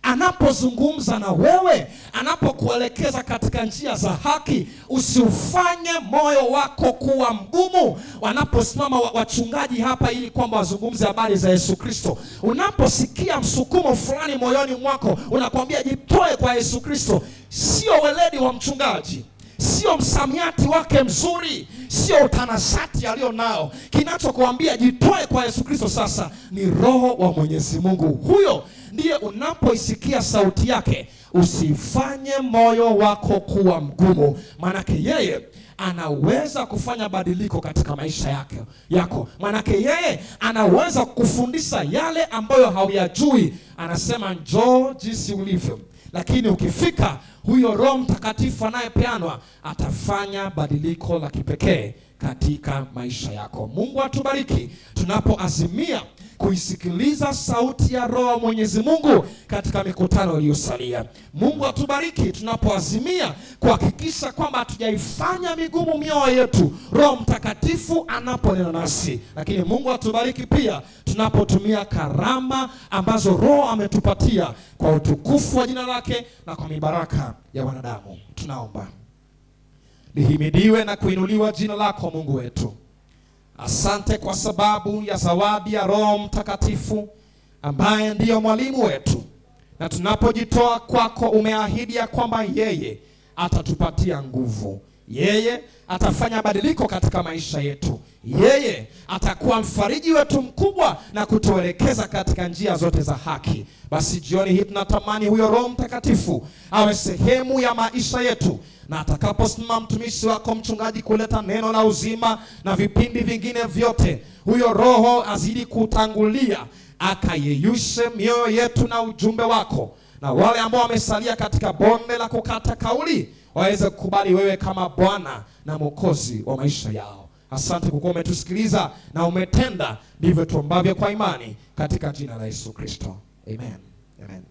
Anapozungumza na wewe, anapokuelekeza katika njia za haki, usifanye moyo wako kuwa mgumu. Wanaposimama wachungaji hapa ili kwamba wazungumze habari za Yesu Kristo, unaposikia msukumo fulani moyoni mwako unakwambia jitoe kwa Yesu Kristo, sio weledi wa mchungaji, sio msamiati wake mzuri, sio utanashati alio nao. Kinachokuambia jitoe kwa Yesu Kristo sasa ni Roho wa Mwenyezi Mungu. Huyo ndiye unapoisikia sauti yake, usifanye moyo wako kuwa mgumu. Manake yeye anaweza kufanya badiliko katika maisha yako. Manake yeye anaweza kufundisha yale ambayo hauyajui. Anasema njoo jinsi ulivyo. Lakini ukifika, huyo Roho Mtakatifu anayepeanwa atafanya badiliko la kipekee katika maisha yako. Mungu atubariki tunapoazimia kuisikiliza sauti ya Roho wa Mwenyezi Mungu katika mikutano iliyosalia. Mungu atubariki tunapoazimia kuhakikisha kwamba hatujaifanya migumu mioyo yetu Roho Mtakatifu anaponena nasi. Lakini Mungu atubariki pia tunapotumia karama ambazo Roho ametupatia kwa utukufu wa jina lake na kwa mibaraka ya wanadamu. Tunaomba. Lihimidiwe na kuinuliwa jina lako Mungu wetu. Asante kwa sababu ya zawadi ya Roho Mtakatifu ambaye ndiyo mwalimu wetu. Na tunapojitoa kwako umeahidi ya kwamba yeye atatupatia nguvu. Yeye atafanya badiliko katika maisha yetu. Yeye atakuwa mfariji wetu mkubwa na kutuelekeza katika njia zote za haki. Basi jioni hii tunatamani huyo Roho Mtakatifu awe sehemu ya maisha yetu, na atakaposimama mtumishi wako mchungaji kuleta neno la uzima na vipindi vingine vyote, huyo Roho azidi kutangulia, akayeyushe mioyo yetu na ujumbe wako, na wale ambao wamesalia katika bonde la kukata kauli waweze kukubali wewe kama Bwana na Mwokozi wa maisha yao. Asante kwa kuwa umetusikiliza na umetenda ndivyo tuombavyo kwa imani katika jina la Yesu Kristo. Amen. Amen.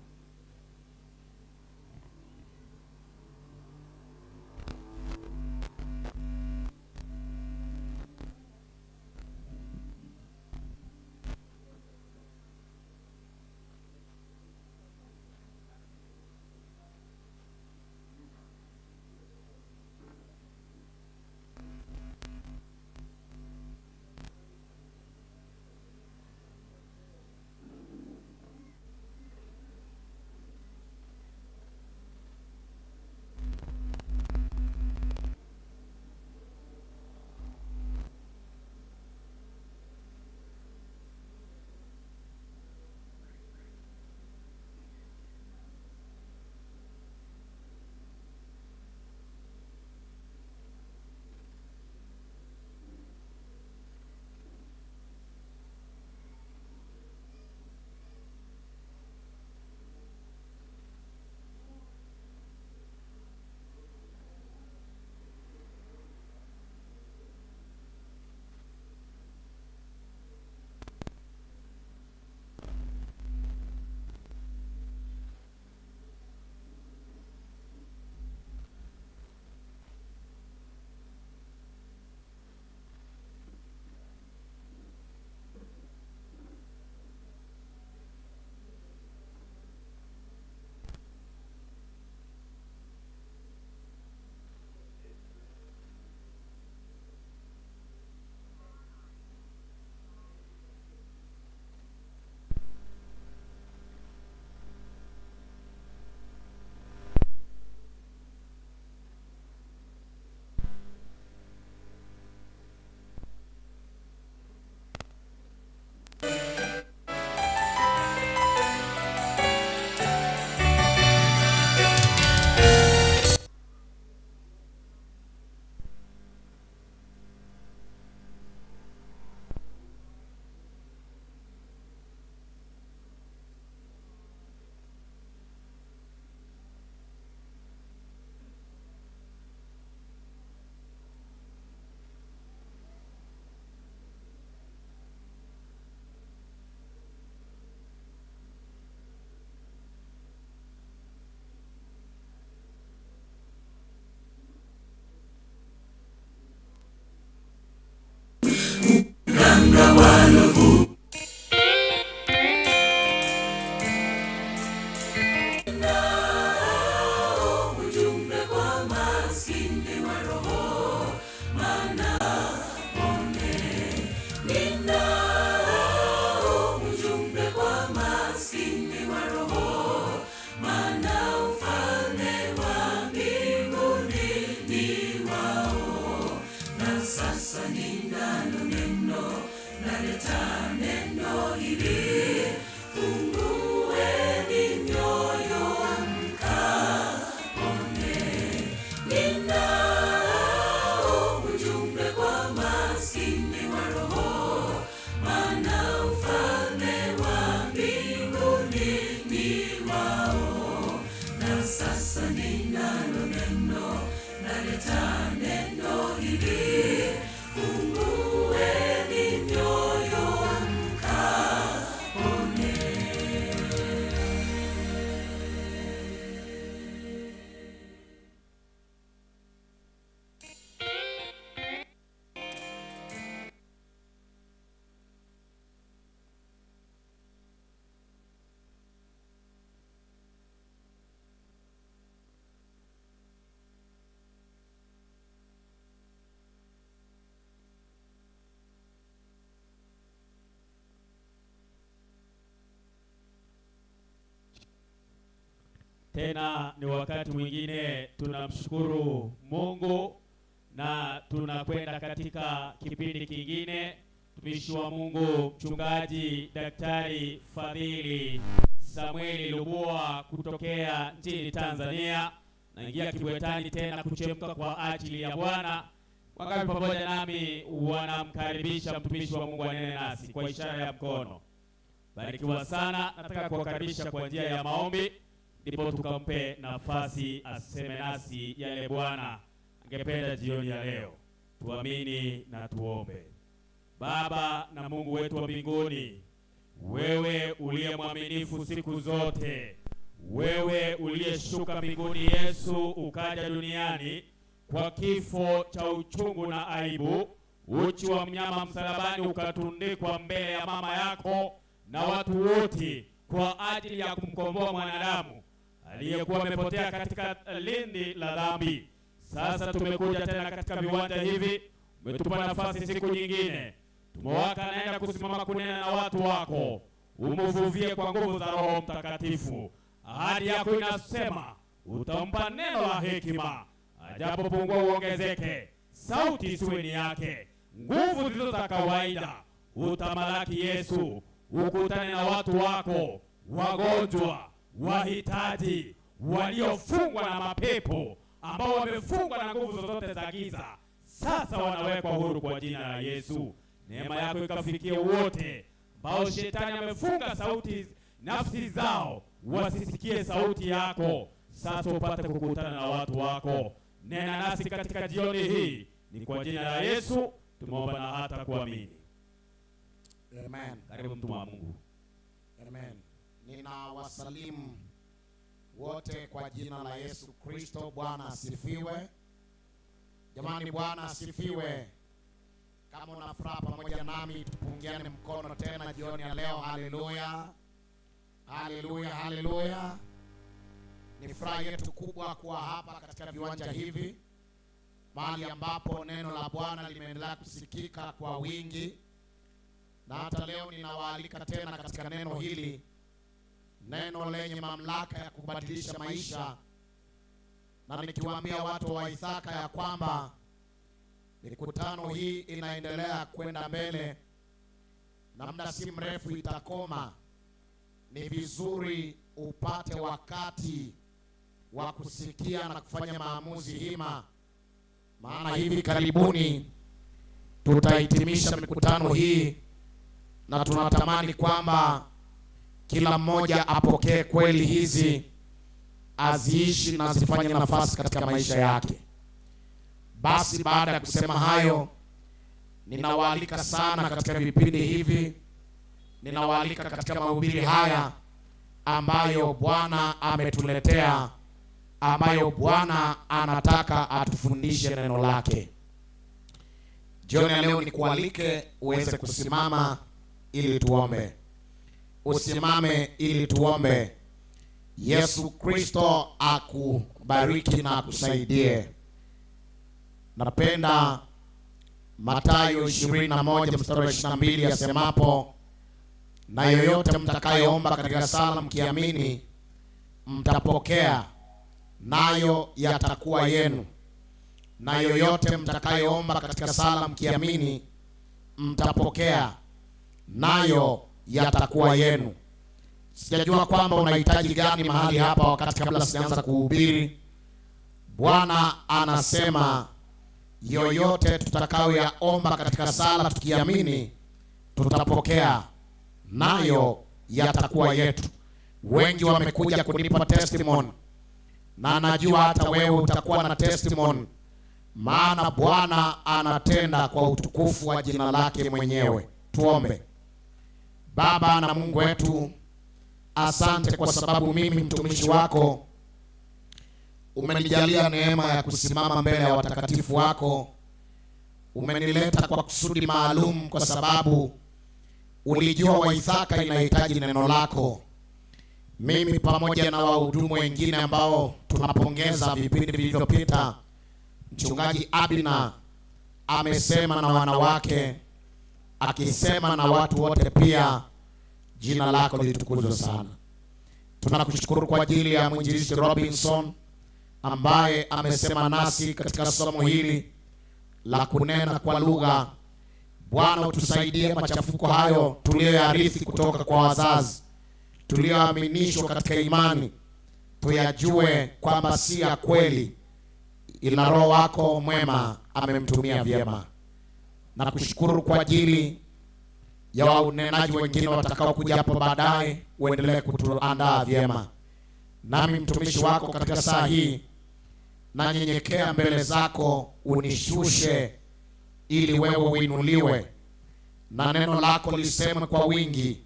Tena ni wakati mwingine tunamshukuru Mungu na tunakwenda katika kipindi kingine. Tumishi wa Mungu Mchungaji Daktari Fadhili Samueli Lubua kutokea nchini Tanzania naingia Kibwetani tena kuchemka kwa ajili ya Bwana. Wangapi pamoja nami wanamkaribisha mtumishi wa Mungu anene nasi kwa ishara ya mkono. Barikiwa sana. Nataka kuwakaribisha kwa njia ya maombi ndipo tukampe nafasi aseme nasi yale Bwana angependa jioni ya leo. Tuamini na tuombe. Baba na Mungu wetu wa mbinguni, wewe uliye mwaminifu siku zote, wewe uliyeshuka mbinguni Yesu ukaja duniani kwa kifo cha uchungu na aibu, uchi wa mnyama msalabani ukatundikwa mbele ya mama yako na watu wote kwa ajili ya kumkomboa mwanadamu aliyekuwa amepotea katika lindi la dhambi. Sasa tumekuja tena katika viwanja hivi, umetupa nafasi siku nyingine. Tumewaka naenda kusimama kunena na watu wako. Umuvuvie kwa nguvu za Roho Mtakatifu. Ahadi yako inasema utampa neno la hekima, ajapopungua uongezeke, sauti isiwe ni yake, nguvu zilizo za kawaida. Utamalaki Yesu, ukutane na watu wako, wagonjwa, wahitaji, waliofungwa na mapepo, ambao wamefungwa na nguvu zozote za giza. Sasa wanawekwa huru kwa jina la Yesu. Neema yako ikafikie wote ambao shetani amefunga sauti nafsi zao wasisikie sauti yako. Sasa upate kukutana na watu wako. Nena nasi katika jioni hii, ni kwa jina la Yesu tumeomba na hata kuamini. Amen. Karibu mtu wa Mungu. Amen. Ninawasalimu wote kwa jina la Yesu Kristo. Bwana asifiwe. Jamani, Bwana asifiwe. Kama una furaha pamoja nami, tupungiane mkono tena jioni ya leo. Haleluya, haleluya, haleluya. Ni furaha yetu kubwa kuwa hapa katika viwanja hivi, mahali ambapo neno la Bwana limeendelea kusikika kwa wingi. Na hata leo ninawaalika tena katika neno hili, neno lenye mamlaka ya kubadilisha maisha. Na nikiwaambia watu wa Waithaka ya kwamba mikutano hii inaendelea kwenda mbele na muda si mrefu itakoma. Ni vizuri upate wakati wa kusikia na kufanya maamuzi hima, maana hivi karibuni tutahitimisha mikutano hii, na tunatamani kwamba kila mmoja apokee kweli hizi, aziishi na zifanye nafasi katika maisha yake. Basi baada ya kusema hayo, ninawaalika sana katika vipindi hivi, ninawaalika katika mahubiri haya ambayo Bwana ametuletea, ambayo Bwana anataka atufundishe neno lake. Jioni ya leo nikualike uweze kusimama ili tuombe. Usimame ili tuombe. Yesu Kristo akubariki na akusaidie. Napenda Mathayo 21 mstari wa 22 yasemapo, na yoyote mtakayoomba katika sala mkiamini, mtapokea, nayo yatakuwa yenu. Na yoyote mtakayoomba katika sala mkiamini, mtapokea, nayo yatakuwa yenu. Sijajua kwamba unahitaji gani mahali hapa. Wakati kabla sijaanza kuhubiri, Bwana anasema yoyote tutakayoyaomba katika sala tukiamini, tutapokea, nayo yatakuwa yetu. Wengi wamekuja kunipa testimony, na najua hata wewe utakuwa na testimony, maana Bwana anatenda kwa utukufu wa jina lake mwenyewe. Tuombe. Baba na Mungu wetu, asante kwa sababu mimi mtumishi wako umenijalia neema ya kusimama mbele ya watakatifu wako. Umenileta kwa kusudi maalum, kwa sababu ulijua Waithaka inahitaji neno lako. Mimi pamoja na wahudumu wengine ambao tunapongeza vipindi vilivyopita, Mchungaji Abina amesema na wanawake, akisema na watu wote pia. Jina lako litukuzwe sana. Tunakushukuru kwa ajili ya mwinjilisti Robinson ambaye amesema nasi katika somo hili la kunena kwa lugha. Bwana, utusaidie machafuko hayo tuliyoyarithi kutoka kwa wazazi, tuliyoaminishwa katika imani, tuyajue kwamba si ya kweli, ila Roho wako mwema amemtumia vyema. Na kushukuru kwa ajili ya wanenaji wengine watakao kuja hapo baadaye, uendelee kutuandaa vyema. Nami mtumishi wako katika saa hii na nyenyekea mbele zako, unishushe ili wewe uinuliwe, na neno lako lisemwe kwa wingi,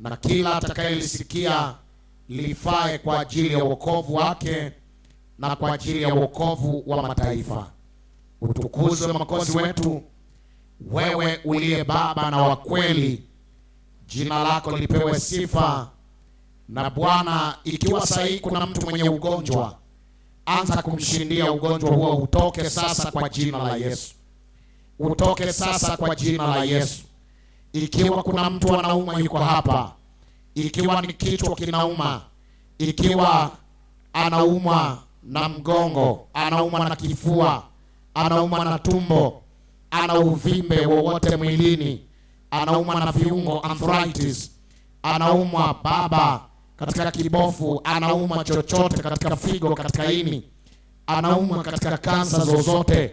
na kila atakayelisikia lifae kwa ajili ya wokovu wake na kwa ajili ya wokovu wa mataifa. Utukuzwe Mwokozi wetu, wewe uliye Baba na wa kweli, jina lako lipewe sifa. Na Bwana, ikiwa sahihi kuna mtu mwenye ugonjwa, anza kumshindia ugonjwa huo, utoke sasa kwa jina la Yesu. Utoke sasa kwa jina la Yesu. Ikiwa kuna mtu anaumwa yuko hapa, ikiwa ni kichwa kinauma, ikiwa anaumwa na mgongo, anaumwa na kifua, anaumwa na tumbo, ana uvimbe wowote mwilini, anaumwa na viungo, arthritis, anaumwa Baba katika kibofu, anaumwa chochote katika figo, katika ini, anaumwa katika kansa zozote.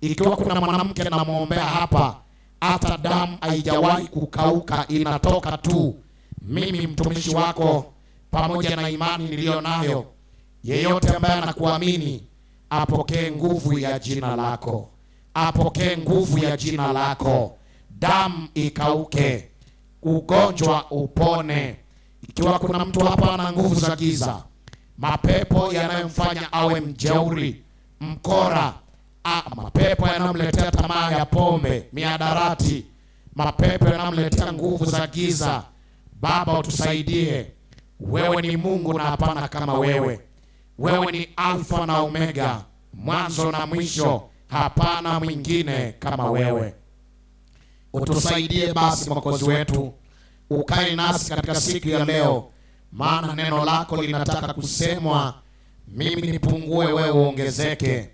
Ikiwa kuna mwanamke namuombea hapa, hata damu haijawahi kukauka, inatoka tu, mimi mtumishi wako pamoja na imani niliyo nayo, yeyote ambaye anakuamini apokee nguvu ya jina lako, apokee nguvu ya jina lako. Damu ikauke, ugonjwa upone. Ikiwa kuna mtu hapa ana nguvu za giza, mapepo yanayomfanya awe mjeuri, mkora, mapepo yanayomletea tamaa ya pombe, miadarati, mapepo yanayomletea nguvu za giza, Baba utusaidie. Wewe ni Mungu na hapana kama wewe. Wewe ni Alfa na Omega, mwanzo na mwisho, hapana mwingine kama wewe. Utusaidie basi Mwokozi wetu, ukae nasi katika siku ya leo, maana neno lako linataka kusemwa, mimi nipungue, wewe uongezeke.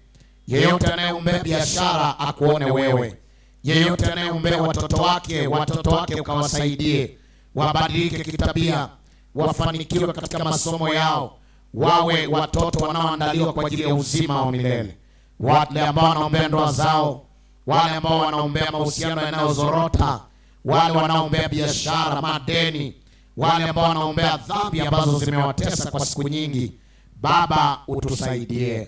Yeyote anayeombea biashara akuone wewe. Yeyote anayeombea watoto wake ukawasaidie, wabadilike kitabia, wafanikiwe katika masomo yao, wawe watoto wanaoandaliwa kwa ajili ya uzima wa milele. Wale ambao wanaombea ndoa zao, wale ambao wanaombea mahusiano yanayozorota, wale wanaombea biashara, madeni, wale ambao wanaombea dhambi ambazo zimewatesa kwa siku nyingi, Baba utusaidie.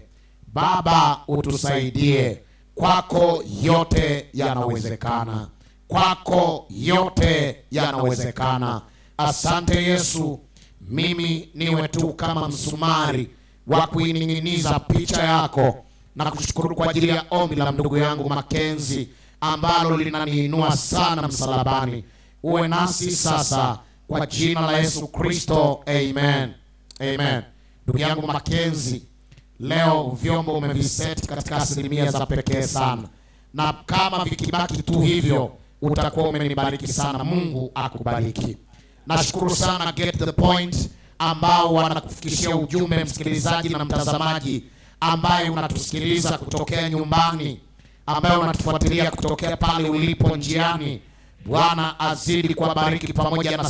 Baba utusaidie. Kwako yote yanawezekana. Kwako yote yanawezekana. Asante Yesu, mimi niwe tu kama msumari wa kuining'iniza picha yako, na kushukuru kwa ajili ya ombi la ndugu yangu Makenzi ambalo linaniinua sana msalabani. Uwe nasi sasa kwa jina la Yesu Kristo, amen. Amen. Ndugu yangu Makenzi, leo vyombo umeviseti katika asilimia za pekee sana, na kama vikibaki tu hivyo utakuwa umenibariki sana. Mungu akubariki. Nashukuru sana Get the Point ambao wanakufikishia ujumbe, msikilizaji na mtazamaji ambaye unatusikiliza kutokea nyumbani, ambaye unatufuatilia kutokea pale ulipo njiani. Bwana azidi kuwabariki, pamoja na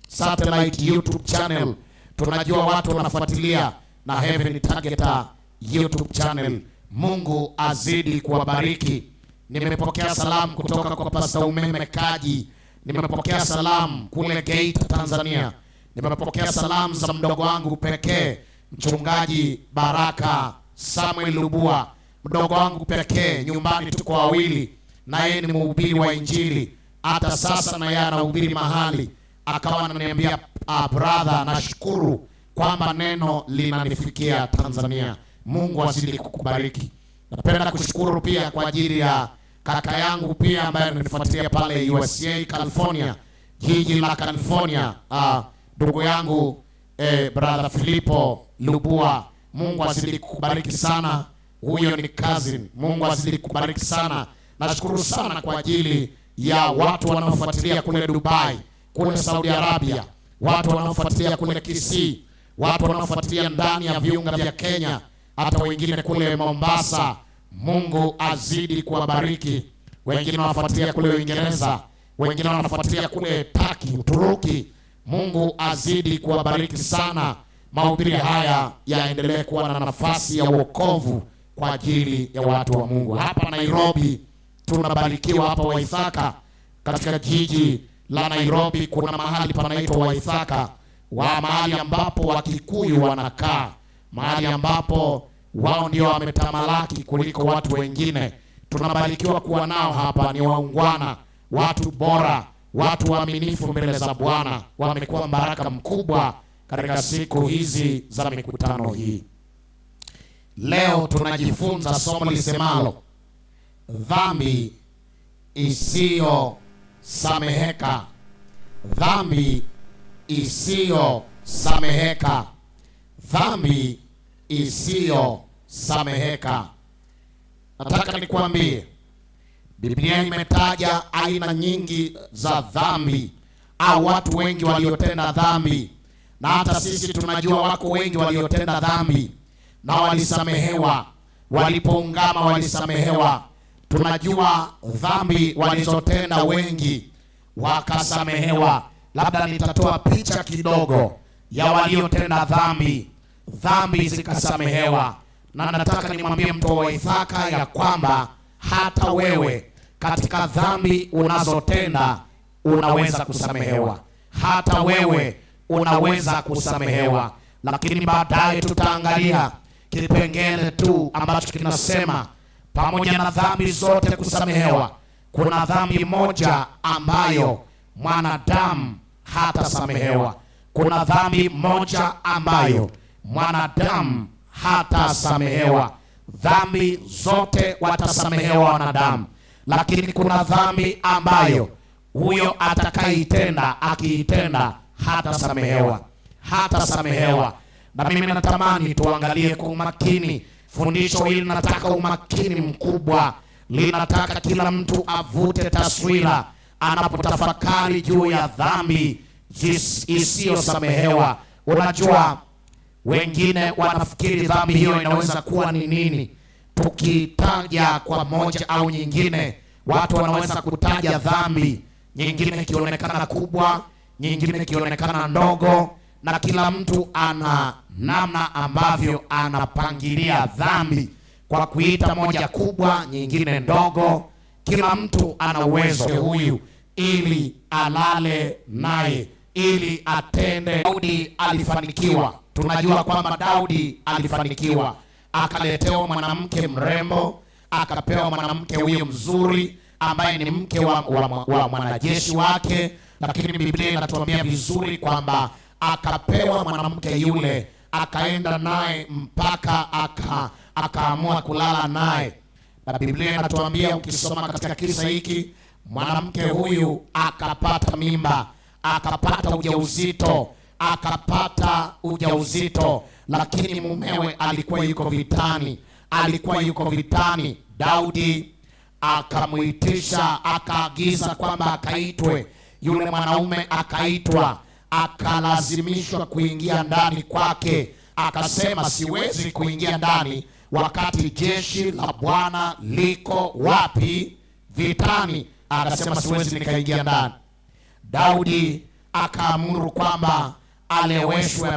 satellite YouTube channel. Tunajua watu wanafuatilia na Heaven Targeter YouTube channel. Mungu azidi kuwabariki. Nimepokea salamu kutoka kwa Pastor Umeme Kaji. Nimepokea salamu kule Geita, Tanzania. Nimepokea salamu za mdogo wangu pekee Mchungaji Baraka Samuel Lubua, mdogo wangu pekee. Nyumbani tuko wawili, na yeye ni mhubiri wa Injili. Hata sasa na yeye anahubiri mahali, akawa ananiambia brother, nashukuru kwamba neno linanifikia Tanzania. Mungu azidi kukubariki. Napenda kushukuru pia kwa ajili ya kaka yangu pia ambaye ananifuatilia pale USA California, jiji la California, ndugu yangu brother Filipo Lubua. Mungu azidi kukubariki sana. Huyo ni cousin. Mungu azidi kukubariki sana. Nashukuru sana kwa ajili ya watu wanaofuatilia kule Dubai, kule Saudi Arabia, watu wanaofuatilia kule Kisii, watu wanaofuatilia ndani ya viunga vya Kenya, hata wengine kule Mombasa. Mungu azidi kuwabariki. Wengine wanafuatilia kule Uingereza, wengine wanafuatilia kule Turkey, Uturuki. Mungu azidi kuwabariki sana. Mahubiri haya yaendelee kuwa na nafasi ya wokovu kwa ajili ya watu wa Mungu. Hapa Nairobi tunabarikiwa, hapa Waithaka, katika jiji la Nairobi kuna mahali panaitwa Waithaka, mahali ambapo Wakikuyu wanakaa, mahali ambapo wao ndio wametamalaki kuliko watu wengine. Tunabarikiwa kuwa nao hapa. Ni waungwana, watu bora, watu waaminifu mbele za Bwana. Wamekuwa baraka mkubwa katika siku hizi za mikutano hii. Leo tunajifunza somo lisemalo dhambi isiyo sameheka. Dhambi isiyo sameheka. Dhambi isiyo sameheka. Nataka nikwambie, Biblia imetaja aina nyingi za dhambi, au watu wengi waliotenda dhambi, na hata sisi tunajua wako wengi waliotenda dhambi na walisamehewa. Walipoungama walisamehewa. Tunajua dhambi walizotenda wengi wakasamehewa. Labda nitatoa picha kidogo ya waliotenda dhambi, dhambi zikasamehewa. Na nataka nimwambie mtu wa Waithaka ya kwamba hata wewe katika dhambi unazotenda unaweza kusamehewa. Hata wewe unaweza kusamehewa. Lakini baadaye tutaangalia kipengele tu ambacho kinasema pamoja na dhambi zote kusamehewa, kuna dhambi moja ambayo mwanadamu hatasamehewa. Kuna dhambi moja ambayo mwanadamu hatasamehewa. Dhambi zote watasamehewa wanadamu, lakini kuna dhambi ambayo huyo atakayeitenda, akiitenda, hatasamehewa. Hatasamehewa. Na mimi natamani tuangalie kwa umakini fundisho hili. Nataka umakini mkubwa, linataka kila mtu avute taswira anapotafakari juu ya dhambi isiyosamehewa. Unajua, wengine wanafikiri dhambi hiyo inaweza kuwa ni nini. Tukitaja kwa moja au nyingine, watu wanaweza kutaja dhambi nyingine ikionekana kubwa, nyingine ikionekana ndogo, na kila mtu ana namna ambavyo anapangilia dhambi kwa kuita moja kubwa, nyingine ndogo. Kila mtu ana uwezo huyu ili alale naye, ili atende. Daudi alifanikiwa. Tunajua kwamba Daudi alifanikiwa, akaletewa mwanamke mrembo, akapewa mwanamke huyo mzuri ambaye ni mke wa mwanajeshi wake. Lakini Biblia inatuambia vizuri kwamba akapewa mwanamke yule, akaenda naye mpaka akaamua kulala naye. Na Biblia inatuambia, ukisoma katika kisa hiki, mwanamke huyu akapata mimba, akapata ujauzito, lakini mumewe alikuwa yuko vitani. Daudi akamuitisha, akaagiza kwamba akaitwe. Yule mwanaume akaitwa, akalazimishwa kuingia ndani kwake. Akasema, siwezi kuingia ndani wakati jeshi la Bwana liko wapi? Vitani. Akasema, siwezi nikaingia ndani. Daudi akaamuru kwamba aleweshwe,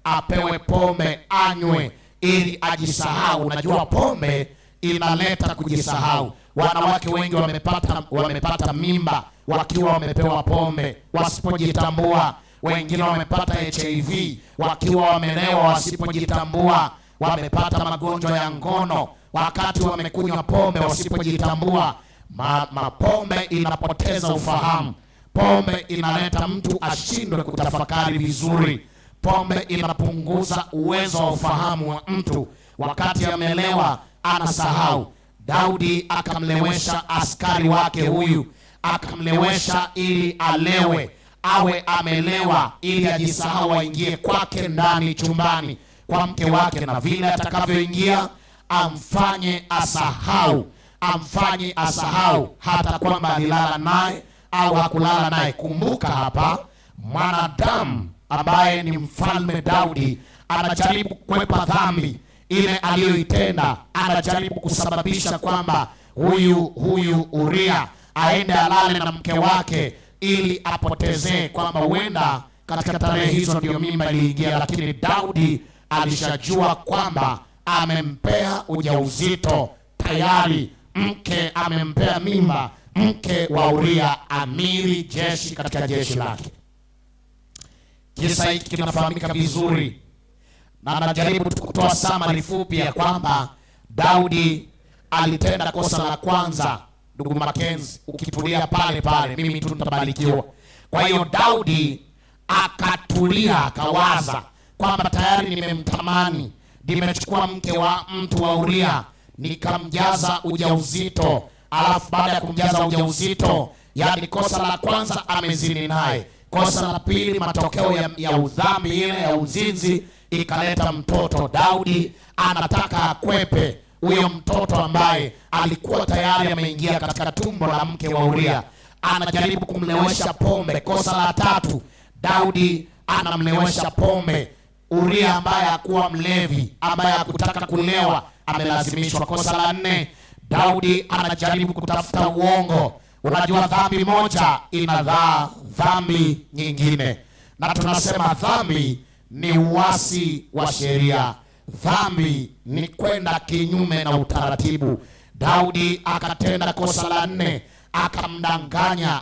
apewe pombe anywe ili ajisahau. Unajua pombe inaleta kujisahau. Wanawake wengi wamepata mimba wakiwa wamepewa pombe, wasipojitambua. Wengine wamepata HIV wakiwa wamelewa, wasipojitambua. Wamepata magonjwa ya ngono wakati wamekunywa pombe, wasipojitambua. Pombe inapoteza ufahamu. Pombe inaleta mtu ashindwe kutafakari vizuri. Pombe inapunguza uwezo wa ufahamu wa mtu. Wakati amelewa anasahau. Daudi akamlewesha askari wake huyu, akamlewesha ili alewe, awe amelewa, ili ajisahau, aingie kwake ndani chumbani kwa mke wake, na vile atakavyoingia amfanye asahau hata kwamba alilala naye au hakulala naye. Kumbuka hapa, mwanadamu ambaye ni mfalme Daudi anajaribu kukwepa dhambi ile aliyoitenda. Anajaribu kusababisha kwamba huyu Uria aende alale na mke wake ili apotezee, kwamba huenda katika tarehe hizo ndio mimba iliingia. Lakini Daudi alishajua kwamba amempea ujauzito tayari, mke amempea mimba, mke wa Uria, amiri jeshi katika jeshi lake. Kisa hiki kinafahamika vizuri, na anajaribu kutoa summary fupi ya kwamba Daudi alitenda kosa la kwanza. Ndugu Mackenzie, ukitulia pale pale mimi tu nitabarikiwa. Kwa hiyo Daudi akatulia, akawaza kwamba tayari nimemtamani, nimechukua mke wa mtu wa Uria, nikamjaza ujauzito. Alafu baada ya kumjaza ujauzito, yani kosa la kwanza amezini naye, kosa la pili matokeo ya udhambi ile ya uzinzi ikaleta mtoto. Daudi anataka akwepe huyo mtoto ambaye alikuwa tayari ameingia katika tumbo la mke wa Uria. Anajaribu kumlewesha pombe. Kosa la tatu, Daudi anamlewesha pombe Uria ambaye hakuwa mlevi, ambaye hakutaka kulewa, amelazimishwa. Kosa la nne, Daudi anajaribu kutafuta uongo. Unajua dhambi moja inadhaa dhambi nyingine, na tunasema dhambi ni uasi wa sheria. Dhambi ni kwenda kinyume na utaratibu. Daudi akatenda kosa la nne,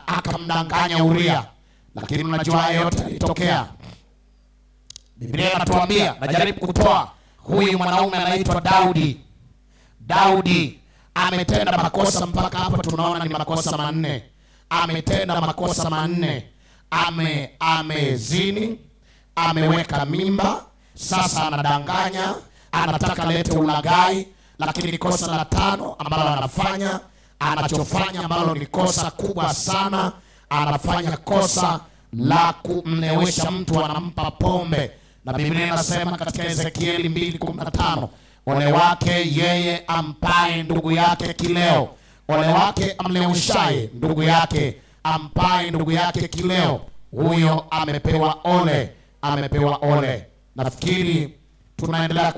akamdanganya Uria. Lakini unajua haya yote yalitokea. Biblia inatuambia, najaribu kutoa huyu mwanaume anaitwa Daudi ametenda makosa mpaka hapa tunaona ni makosa manne. Ametenda makosa manne. Amezini, ameweka mimba, sasa anadanganya, anataka lete ulaghai. Lakini ni kosa la tano ambalo anachofanya ambalo ni kosa kubwa sana. Anafanya kosa la kumlewesha mtu, anampa pombe. Na Biblia inasema katika Ezekieli 2:15, ole wake yeye ampaye ndugu yake kileo, ole wake amleweshaye ndugu yake, ampaye ndugu yake kileo, huyo amepewa ole. Nafikiri tunaendelea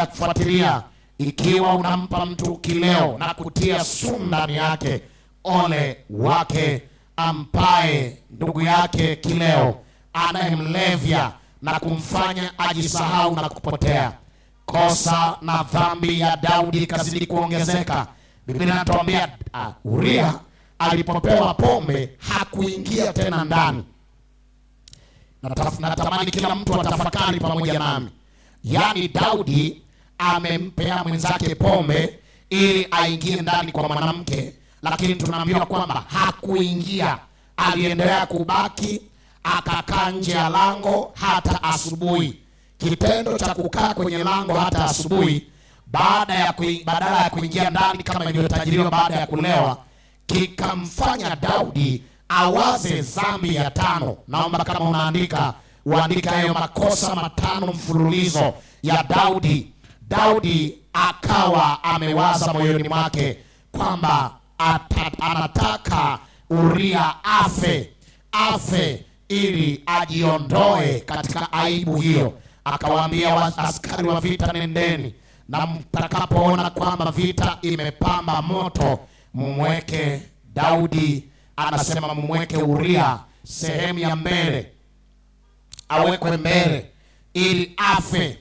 kufuatilia. Ikiwa unampa mtu kileo na kutia sumu ndani yake, ole wake ampaye ndugu yake kileo, anayemlevya na kumfanya ajisahau na kupotea. Kosa na dhambi ya Daudi kazidi kuongezeka. Biblia inatuambia Uria alipopewa pombe hakuingia tena ndani. Natamani kila mtu atafakari pamoja nami. Yaani Daudi amempea mwenzake pombe ili aingie ndani kwa mwanamke, lakini tunaambiwa kwamba hakuingia. Aliendelea kubaki, akakaa nje ya lango hata asubuhi. Kitendo cha kukaa kwenye lango hata asubuhi badala ya kuingia ndani kama ilivyotajiriwa baada ya kulewa, kikamfanya Daudi awaze dhambi ya tano. Naomba kama unaandika uandike hayo makosa matano mfululizo ya Daudi akawa amewaza moyoni mwake kwamba anataka Uria afe ili ajiondoe katika aibu hiyo. Akawaambia askari wa vita, nendeni na mtakapoona kwamba vita imepamba moto, mumweke Daudi, anasema mumweke Uria sehemu ya mbele, awekwe mbele ili afe,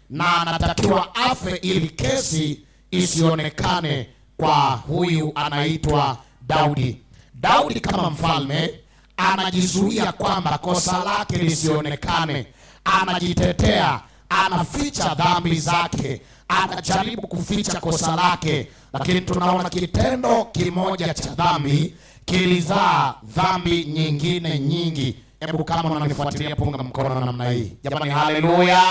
na anatakiwa afe ili kesi isionekane kwa huyu anaitwa Daudi. Daudi kama mfalme anajizuia kwamba kosa lake lisionekane, anajitetea, anaficha dhambi zake, anajaribu kuficha kosa lake. Lakini tunaona kitendo kimoja cha dhambi kilizaa dhambi nyingine nyingi. Hebu kama unanifuatilia punga mkono namna hii. Jamani, haleluya.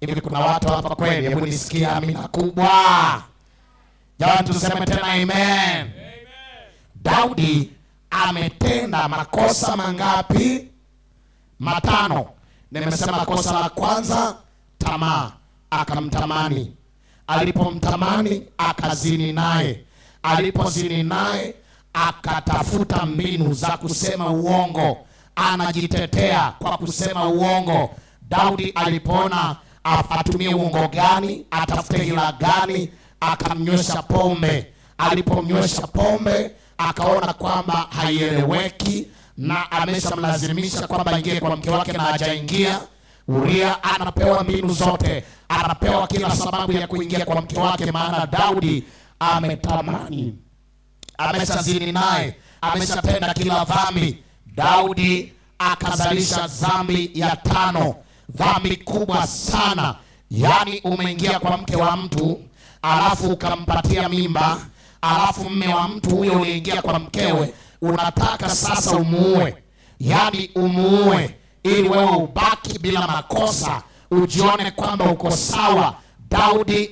Hivi kuna watu hapa kweli? Hebu nisikie amina kubwa. Jamani, tuseme tena amen. Daudi ametenda makosa mangapi? Matano. Nimesema kosa la kwanza, tamaa. Akamtamani. Alipomtamani akazini naye. Alipozini naye akatafuta mbinu za kusema uongo, anajitetea kwa kusema uongo. Daudi alipoona atumie uongo gani, atafute hila gani, akamnywesha pombe. Alipomnywesha pombe, akaona kwamba haieleweki na ameshamlazimisha kwamba ingie kwa mke wake na hajaingia. Uria anapewa mbinu zote, anapewa kila sababu ya kuingia kwa mke wake, maana Daudi ametamani, ameshazini naye, ameshatenda kila dhambi. Daudi akazalisha dhambi ya 5, dhambi kubwa sana. Yani umeingia kwa mke wa mtu, alafu ukampatia mimba, alafu mme wa mtu huyo uliingia kwa mkewe, unataka sasa umuue. Yani umuue ili wewe ubaki bila makosa, ujione kwamba uko sawa. Daudi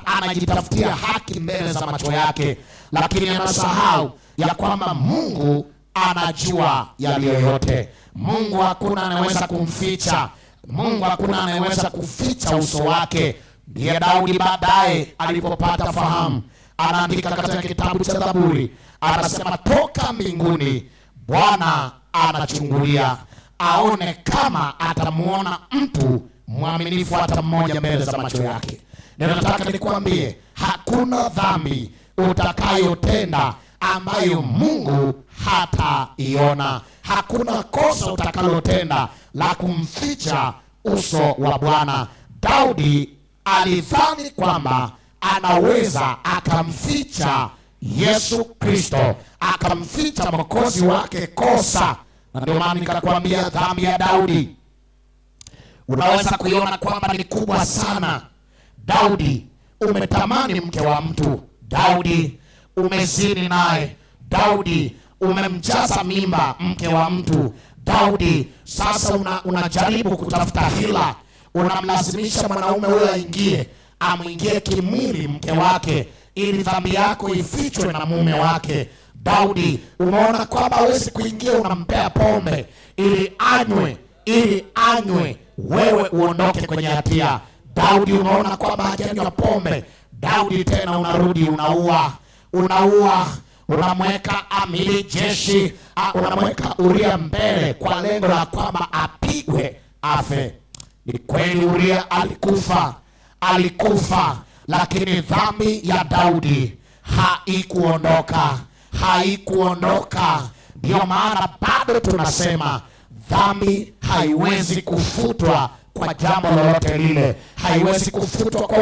anajitafutia haki mbele za macho yake, lakini anasahau ya kwamba Mungu anajua yaliyo yote. Mungu hakuna anaweza kumficha. Mungu hakuna anaweza kuficha uso wake. Ndiye Daudi baadaye alipopata fahamu, anaandika katika kitabu cha Zaburi, anasema toka mbinguni Bwana anachungulia aone kama atamuona mtu mwaminifu hata mmoja mbele za macho yake. Ninataka nikwambie, hakuna dhambi utakayotenda ambayo Mungu hataiona. Hakuna kosa utakalotenda la kumficha uso wa Bwana. Daudi alidhani kwamba anaweza akamficha Yesu Kristo, akamficha Mwokozi wake kosa. Na ndio maana nikakwambia dhambi ya Daudi unaweza kuiona kwamba ni kubwa sana. Daudi umetamani mke wa mtu, Daudi umezini naye, Daudi umemjaza mimba mke wa mtu, Daudi sasa unajaribu kutafuta hila, unamlazimisha mwanaume huyo aingie, amwingie kimwili mke wake ili dhambi yako ifichwe na mume wake. Daudi umeona kwamba hawezi kuingia, unampea pombe ili anywe wewe uondoke kwenye hatia. Daudi umeona kwamba hajanywa pombe, Daudi tena unarudi unamweka amiri jeshi, unamweka Uria mbele kwa lengo la kwamba apigwe afe. Ni kweli Uria alikufa, lakini dhambi ya Daudi haikuondoka. Ndio maana bado tunasema dhambi haiwezi kufutwa kwa jambo lolote lile, haiwezi kufutwa kwa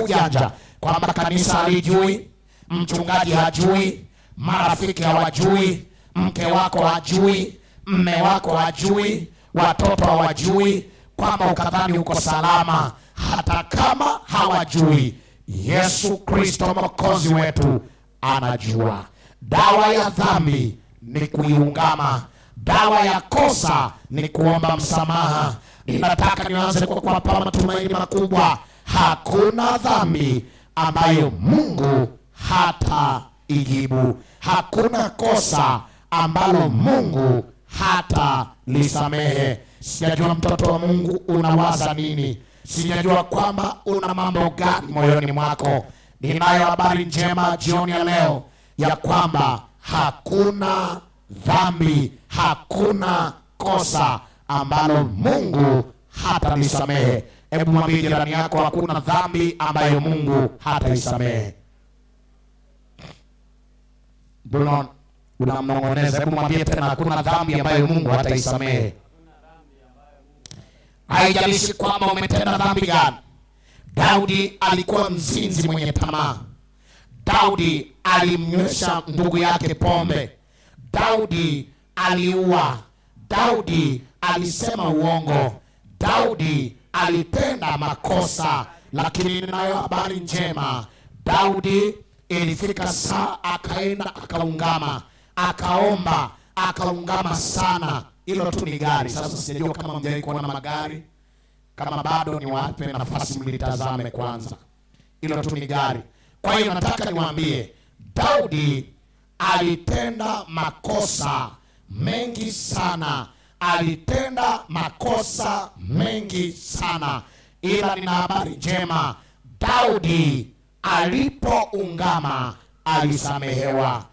ujanja, kwamba kanisa halijui, mchungaji hajui, marafiki hawajui, mke wako hajui, mme wako hajui, watoto hawajui, kwamba ukadhani uko salama. Hata kama hawajui, Yesu Kristo Mwokozi wetu anajua. Dawa ya dhambi ni kuiungama, dawa ya kosa ni kuomba msamaha. Ninataka nianze kwa kuwapa matumaini makubwa. Hakuna dhambi ambayo Mungu hata ijibu. Hakuna kosa ambalo Mungu hata lisamehe. Sijajua mtoto wa Mungu unawaza nini, sijajua kwamba una mambo gani moyoni mwako. Ninayo habari njema jioni ya leo ya kwamba hakuna dhambi, hakuna kosa ambalo Mungu hata lisamehe. Hebu mwambie jirani yako, hakuna dhambi ambayo Mungu hata lisamehe. Unamnong'oneza, hebu mwambie tena, hakuna dhambi ambayo Mungu hata lisamehe. Haijalishi kwamba umetenda dhambi gani. Daudi alikuwa mzinzi mwenye tamaa. Daudi alimnywesha ndugu yake pombe. Daudi aliua. Daudi alisema uongo. Daudi alitenda makosa. Lakini ninayo habari njema. Daudi ilifika saa akaenda akaungama, akaomba, akaungama sana. Hilo tu ni gari. Sasa sijui kama mjai kuona magari. Kama bado ni wape nafasi mlitazame kwanza. Hilo tu ni gari. Kwa hiyo nataka niwaambie, Daudi alitenda makosa mengi sana. Alitenda makosa mengi sana. Ila nina habari njema. Daudi alipoungama alisamehewa.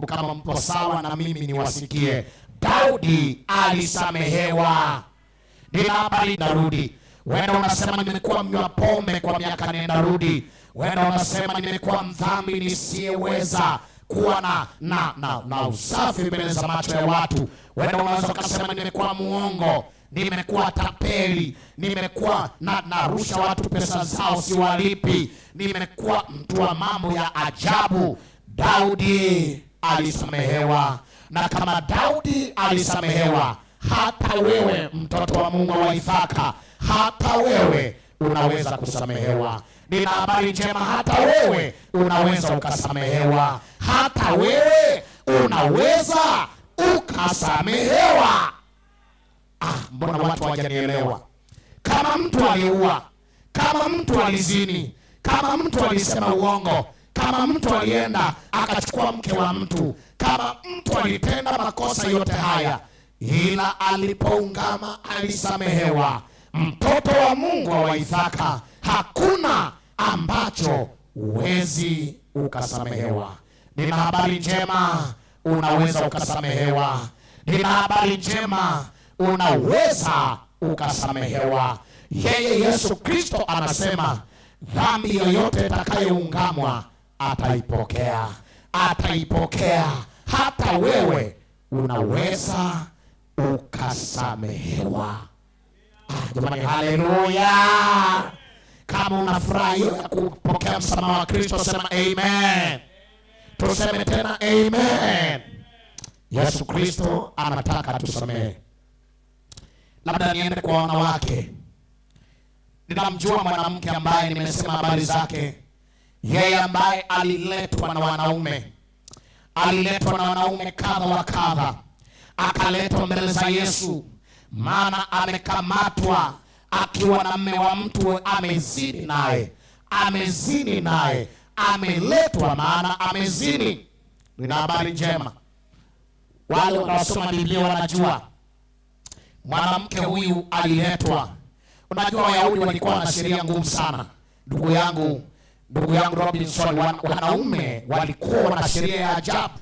kama mpo sawa na mimi niwasikie. Daudi alisamehewa. Nina habari narudi. Wenda unasema nimekuwa mnywa pombe kwa miaka nenda rudi. Wenda unasema nimekuwa mdhambi nisiyeweza kuwa na usafi mbele za macho ya watu. Wenda unaweza kusema nimekuwa muongo, nimekuwa tapeli, nimekuwa narusha watu pesa zao siwalipi, nimekuwa mtu wa mambo ya ajabu. Daudi alisamehewa. Na kama Daudi alisamehewa, hata wewe mtoto wa Mungu wa Waithaka, hata wewe unaweza kusamehewa. Nina habari njema, hata wewe unaweza ukasamehewa. Hata wewe unaweza ukasamehewa. Mbona watu hawajanielewa? Kama mtu aliua, kama mtu alizini, kama mtu alisema uongo, kama mtu alienda akachukua mke wa mtu, kama mtu alitenda makosa yote haya, ila alipoungama alisamehewa. Mtoto wa Mungu wa Waithaka, hakuna ambacho uwezi ukasamehewa. Nina habari njema, unaweza ukasamehewa. Nina habari njema, unaweza ukasamehewa. Yeye Yesu Kristo anasema dhambi yoyote itakayoungamwa ataipokea. Ataipokea. Hata wewe unaweza ukasamehewa. Jamani, haleluya. Kama unafurahi ya kupokea msamaha wa Kristo, sema amen. Tuseme tena amen. Yesu Kristo anataka tusamehe. Labda niende kwa wanawake. Ninamjua mwanamke ambaye nimesema habari zake. Yeye ambaye aliletwa na wanaume. Aliletwa na wanaume kadha wa kadha. Akaletwa mbele za Yesu. Maana amekamatwa akiwa na mume wa mtu, amezini naye. Amezini naye. Ameletwa maana amezini. Nina habari njema. Wale wanaosoma Biblia wanajua mwanamke huyu aliletwa. Unajua Wayahudi walikuwa na sheria ngumu sana. Ndugu yangu Robinson, wanaume walikuwa na sheria ya ajabu.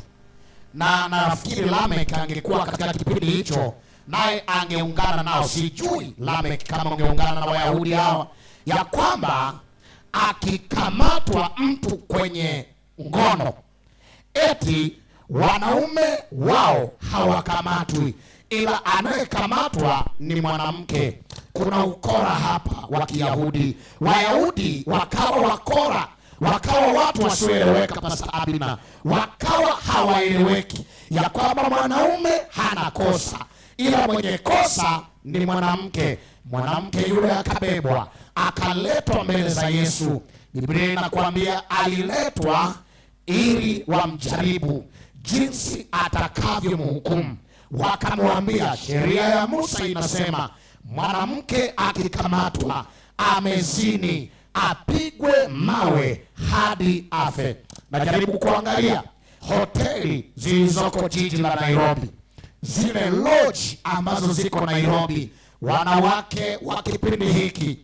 Na nafikiri Lamek angekuwa katika kipindi hicho, naye angeungana nao. Sijui Lamek kama ungeungana na Wayahudi hawa, ya kwamba akikamatwa mtu kwenye ngono, eti wanaume wao hawakamatwi, ila anayekamatwa ni mwanamke. Kuna ukora hapa wa Kiyahudi. Wayahudi wakawa wakora, wakawa watu wasioeleweka. Pastor Abina, wakawa hawaeleweki ya kwamba mwanaume hana kosa, ila mwenye kosa ni mwanamke. Mwanamke yule akabebwa, akaletwa mbele za Yesu. Biblia inakuambia aliletwa ili wamjaribu jinsi atakavyomhukumu. Wakamwambia sheria ya Musa inasema mwanamke akikamatwa amezini apigwe mawe hadi afe. Najaribu kuangalia hoteli zilizoko jiji la Nairobi, zile lodge ambazo ziko Nairobi. Wanawake wa kipindi hiki,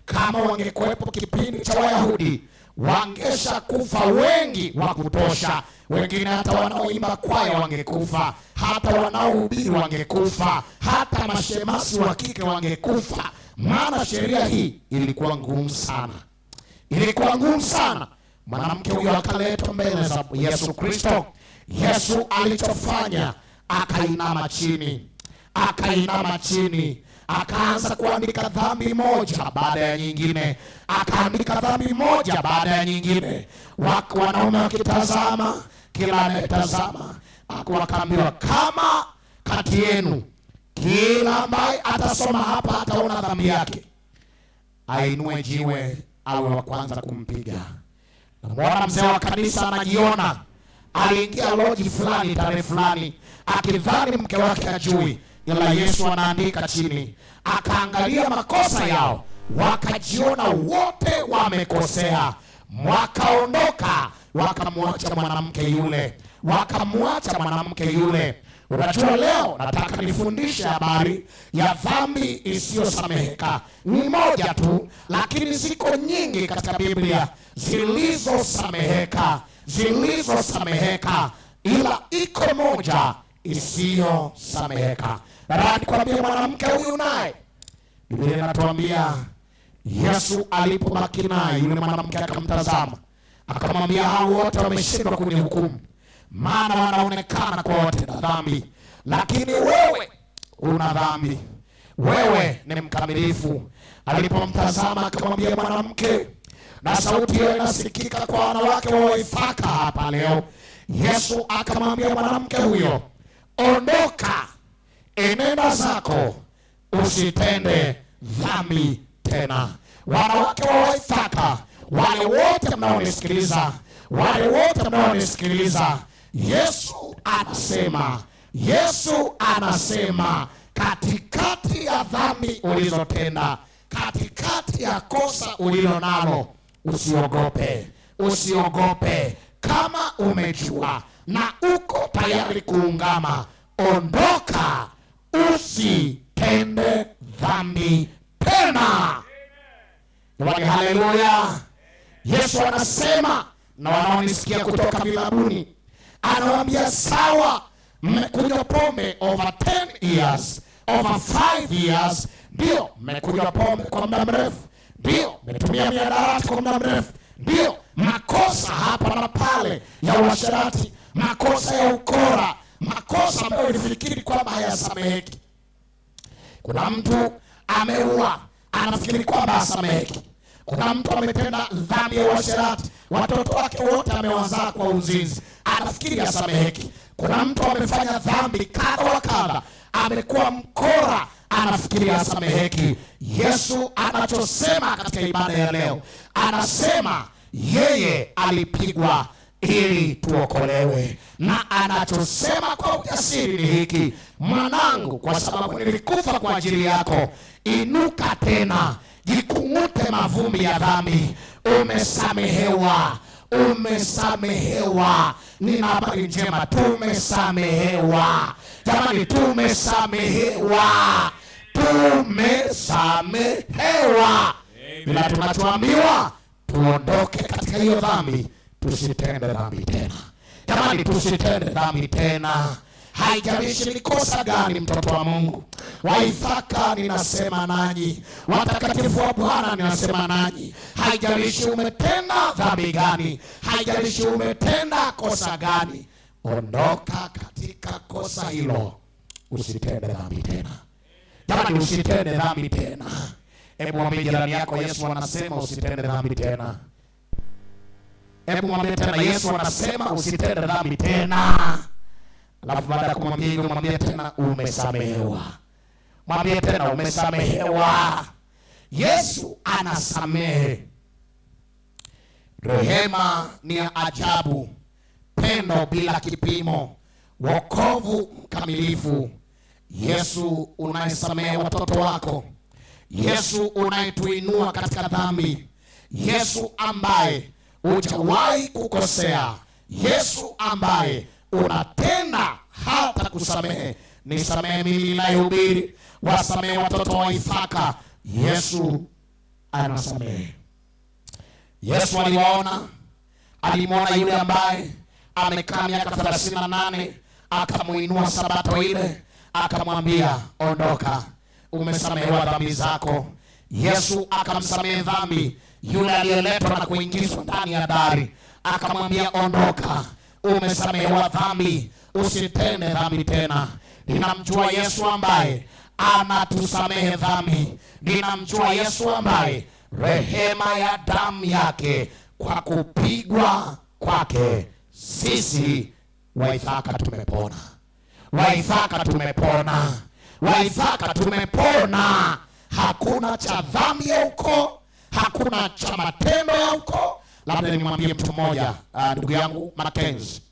kama wangekuwepo kipindi cha Wayahudi, wangesha kufa wengi wa kutosha. Wengine hata wanaoimba kwaya wangekufa, hata wanaohubiri wangekufa, hata mashemasi wa kike wangekufa. Maana sheria hii ilikuwa ngumu sana. Ilikuwa ngumu sana. Mwanamke huyo akaletwa mbele za Yesu Kristo. Yesu alichofanya, akainama chini. Akainama chini. Akaanza kuandika dhambi moja baada ya nyingine. Akaandika dhambi moja baada ya nyingine. Wanaume wakitazama, kila anayetazama akaambiwa, kama kati yenu kila ambaye atasoma hapa ataona dhambi yake, ainue jiwe awe wa kwanza kumpiga. Na mwana mzee wa kanisa anajiona, aliingia loji fulani tarehe fulani, akidhani mke wake ajui, ila Yesu anaandika chini. Akaangalia makosa yao, wakajiona wote wamekosea. Wakaondoka, wakamwacha mwanamke yule. Wakamwacha mwanamke yule. Unajua leo nataka nifundishe habari ya dhambi isiyosameheka. Ni moja tu, lakini ziko nyingi katika Biblia zilizosameheka. Zilizosameheka. ila iko moja isiyosameheka. Na nikwambia mwanamke huyu naye, Biblia inatuambia Yesu alipobaki naye, yule mwanamke akamtazama, akamwambia hao wote wameshindwa kunihukumu, maana wanaonekana kwa wote na dhambi, lakini wewe una dhambi, wewe ni mkamilifu. Alipomtazama akamwambia mwanamke, na sauti hiyo inasikika kwa wanawake wa Waithaka hapa leo. Yesu akamwambia mwanamke huyo, ondoka, enenda zako, usitende dhambi tena. Wanawake wa Waithaka, wale wote mnaonisikiliza, wale wote mnaonisikiliza, Yesu anasema katikati ya dhambi ulizotenda, katikati ya kosa ulilo nalo, usiogope. Kama umejua na uko tayari kuungama, ondoka, usitende dhambi tena. Jamani, haleluya. Yesu anasema, na wanaonisikia kutoka vilabuni, anawaambia sawa, mmekunywa pombe over 10 years, over 5 years, ndio mmekunywa pombe kwa muda mrefu, ndio mmetumia mihadarati kwa muda mrefu, ndio makosa hapa na pale ya uasherati, makosa ya ukora, makosa ambayo ulifikiri kwamba hayasameheki. Kuna mtu ameua, anafikiri kwamba hasameheki. Kuna mtu ametenda dhambi ya uasherati, watoto wake wote amewazaa kwa uzinzi, anafikiri hasameheki. Kuna mtu amefanya dhambi kadha wa kadha, amekuwa mkora, anafikiri hasameheki. Yesu anachosema katika ibada ya leo, anasema yeye alipigwa ili tuokolewe, na anachosema kwa ujasiri ni hiki, mwanangu, kwa sababu nilikufa kwa ajili yako, inuka tena, jikung'ute mavumbi ya dhambi, umesamehewa. Nina habari njema, tumesamehewa. Jamani, tumesamehewa. Bila tunachoambiwa tuondoke katika hiyo dhambi, tusitende dhambi tena. Jamani, tusitende dhambi tena. Haijalishi ni kosa gani, mtoto wa Mungu. Waithaka ninasema nanyi, watakatifu wa Bwana ninasema nanyi. Haijalishi umetenda dhambi gani, haijalishi umetenda kosa gani, ondoka katika kosa hilo, usitende dhambi tena. Jamani, usitende dhambi tena. Hebu mwambie jirani yako, Yesu anasema usitende dhambi tena. Hebu mwambie tena, Yesu anasema usitende dhambi tena. Alafu baada ya kumwambia hivyo, mwambie tena umesamehewa. Mwambie tena umesamehewa. Yesu anasamehe. Rehema ni ya ajabu, pendo bila kipimo, wokovu mkamilifu. Yesu unayesamehe watoto wako, Yesu unayetuinua katika dhambi, Yesu ambaye hujawahi kukosea, Yesu ambaye unatenda hata kusamehe. Nisamehe mimi ninayehubiri, wasamehe watoto wa Waithaka. Yesu anasamehe. Yesu alimwona yule ambaye amekaa miaka 38, akamuinua sabato ile, akamwambia ondoka, umesamehewa dhambi zako. Yesu akamsamehe dhambi yule aliyeletwa na kuingizwa ndani ya dari, akamwambia ondoka, umesamehewa dhambi, usitende dhambi tena. Ninamjua Yesu ambaye anatusamehe dhambi. Ninamjua Yesu ambaye rehema ya damu yake, kwa kupigwa kwake sisi Waithaka tumepona. Waithaka tumepona. Waithaka tumepona. Hakuna cha dhambi ya ukoo, hakuna cha matendo ya ukoo. Labda nimwambie mtu mmoja, ndugu yangu Makenzi,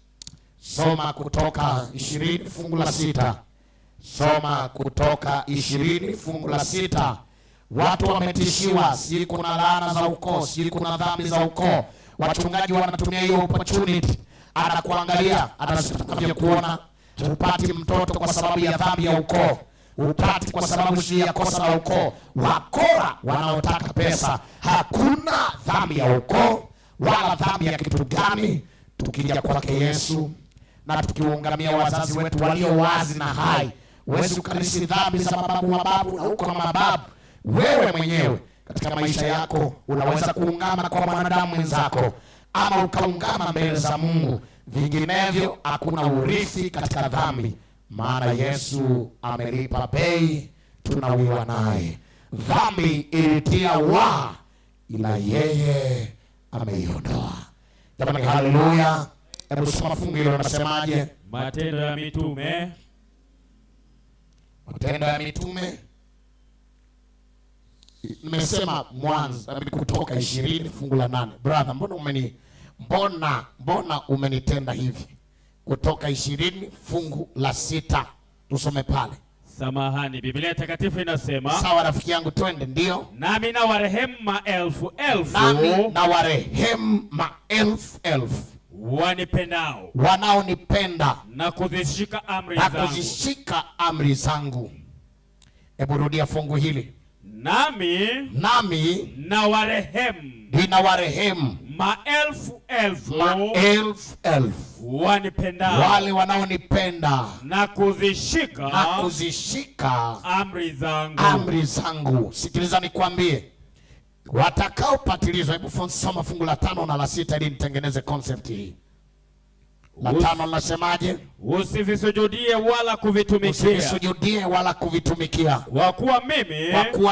soma Kutoka 20 fungu la 6. Soma Kutoka 20 fungu la 6. Watu wametishiwa, si kuna laana za ukoo, si kuna dhambi za ukoo. Wachungaji wanatumia hiyo opportunity. Anakuangalia, anasema kuona upati mtoto kwa sababu ya dhambi ya ukoo, upati kwa sababu si ya kosa la ukoo. Wakora wanaotaka pesa. Hakuna dhambi ya ukoo wala dhambi ya kitu gani. Tukija kwake Yesu, na tukiungamia wazazi wetu walio wazi na hai. Huwezi ukarisi dhambi za mababu na huko na mababu. Wewe mwenyewe katika maisha yako unaweza kuungama kwa mwanadamu mwenzako, ama ukaungama mbele za Mungu. Vinginevyo hakuna urithi katika dhambi, maana Yesu amelipa bei, tunawiwa naye. Dhambi ilitia wa, ila yeye ameiondoa. Jamani, haleluya. Hebu soma fungu hilo linasemaje? Matendo ya Mitume. Matendo ya Mitume. Nimesema Mwanzo, Kutoka 20 fungu la 8. Brother, mbona umenitenda hivi? Kutoka 20 fungu la 6. Tusome pale. Samahani, Biblia Takatifu inasema. Sawa rafiki yangu, twende. Ndio. Nami na warehemu maelfu. Nami na warehemu maelfu wanipendao, wanaonipenda na kuzishika amri zangu. Hebu rudia fungu hili. Nami na warehemu, ninawarehemu maelfu wanipendao, wale wanaonipenda, na kuzishika amri zangu. Sikiliza nikwambie, watakaopatilizwa. Hebu soma fungu la 5 na la 6 ili nitengeneze concept hii. La 5 linasemaje? Usivisujudie wala kuvitumikia. Usivisujudie wala kuvitumikia. Kwa kuwa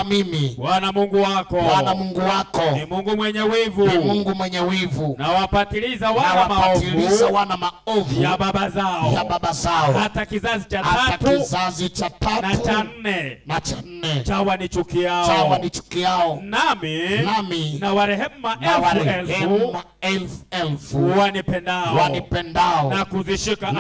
mimi Bwana Mungu wako ni Mungu mwenye wivu. Ni Mungu mwenye wivu. Na wapatiliza wana maovu ya baba zao. Hata kizazi cha 3 na cha 4 cha wanichukiao. Nami na warehemu maelfu wanipendao, na kuzishika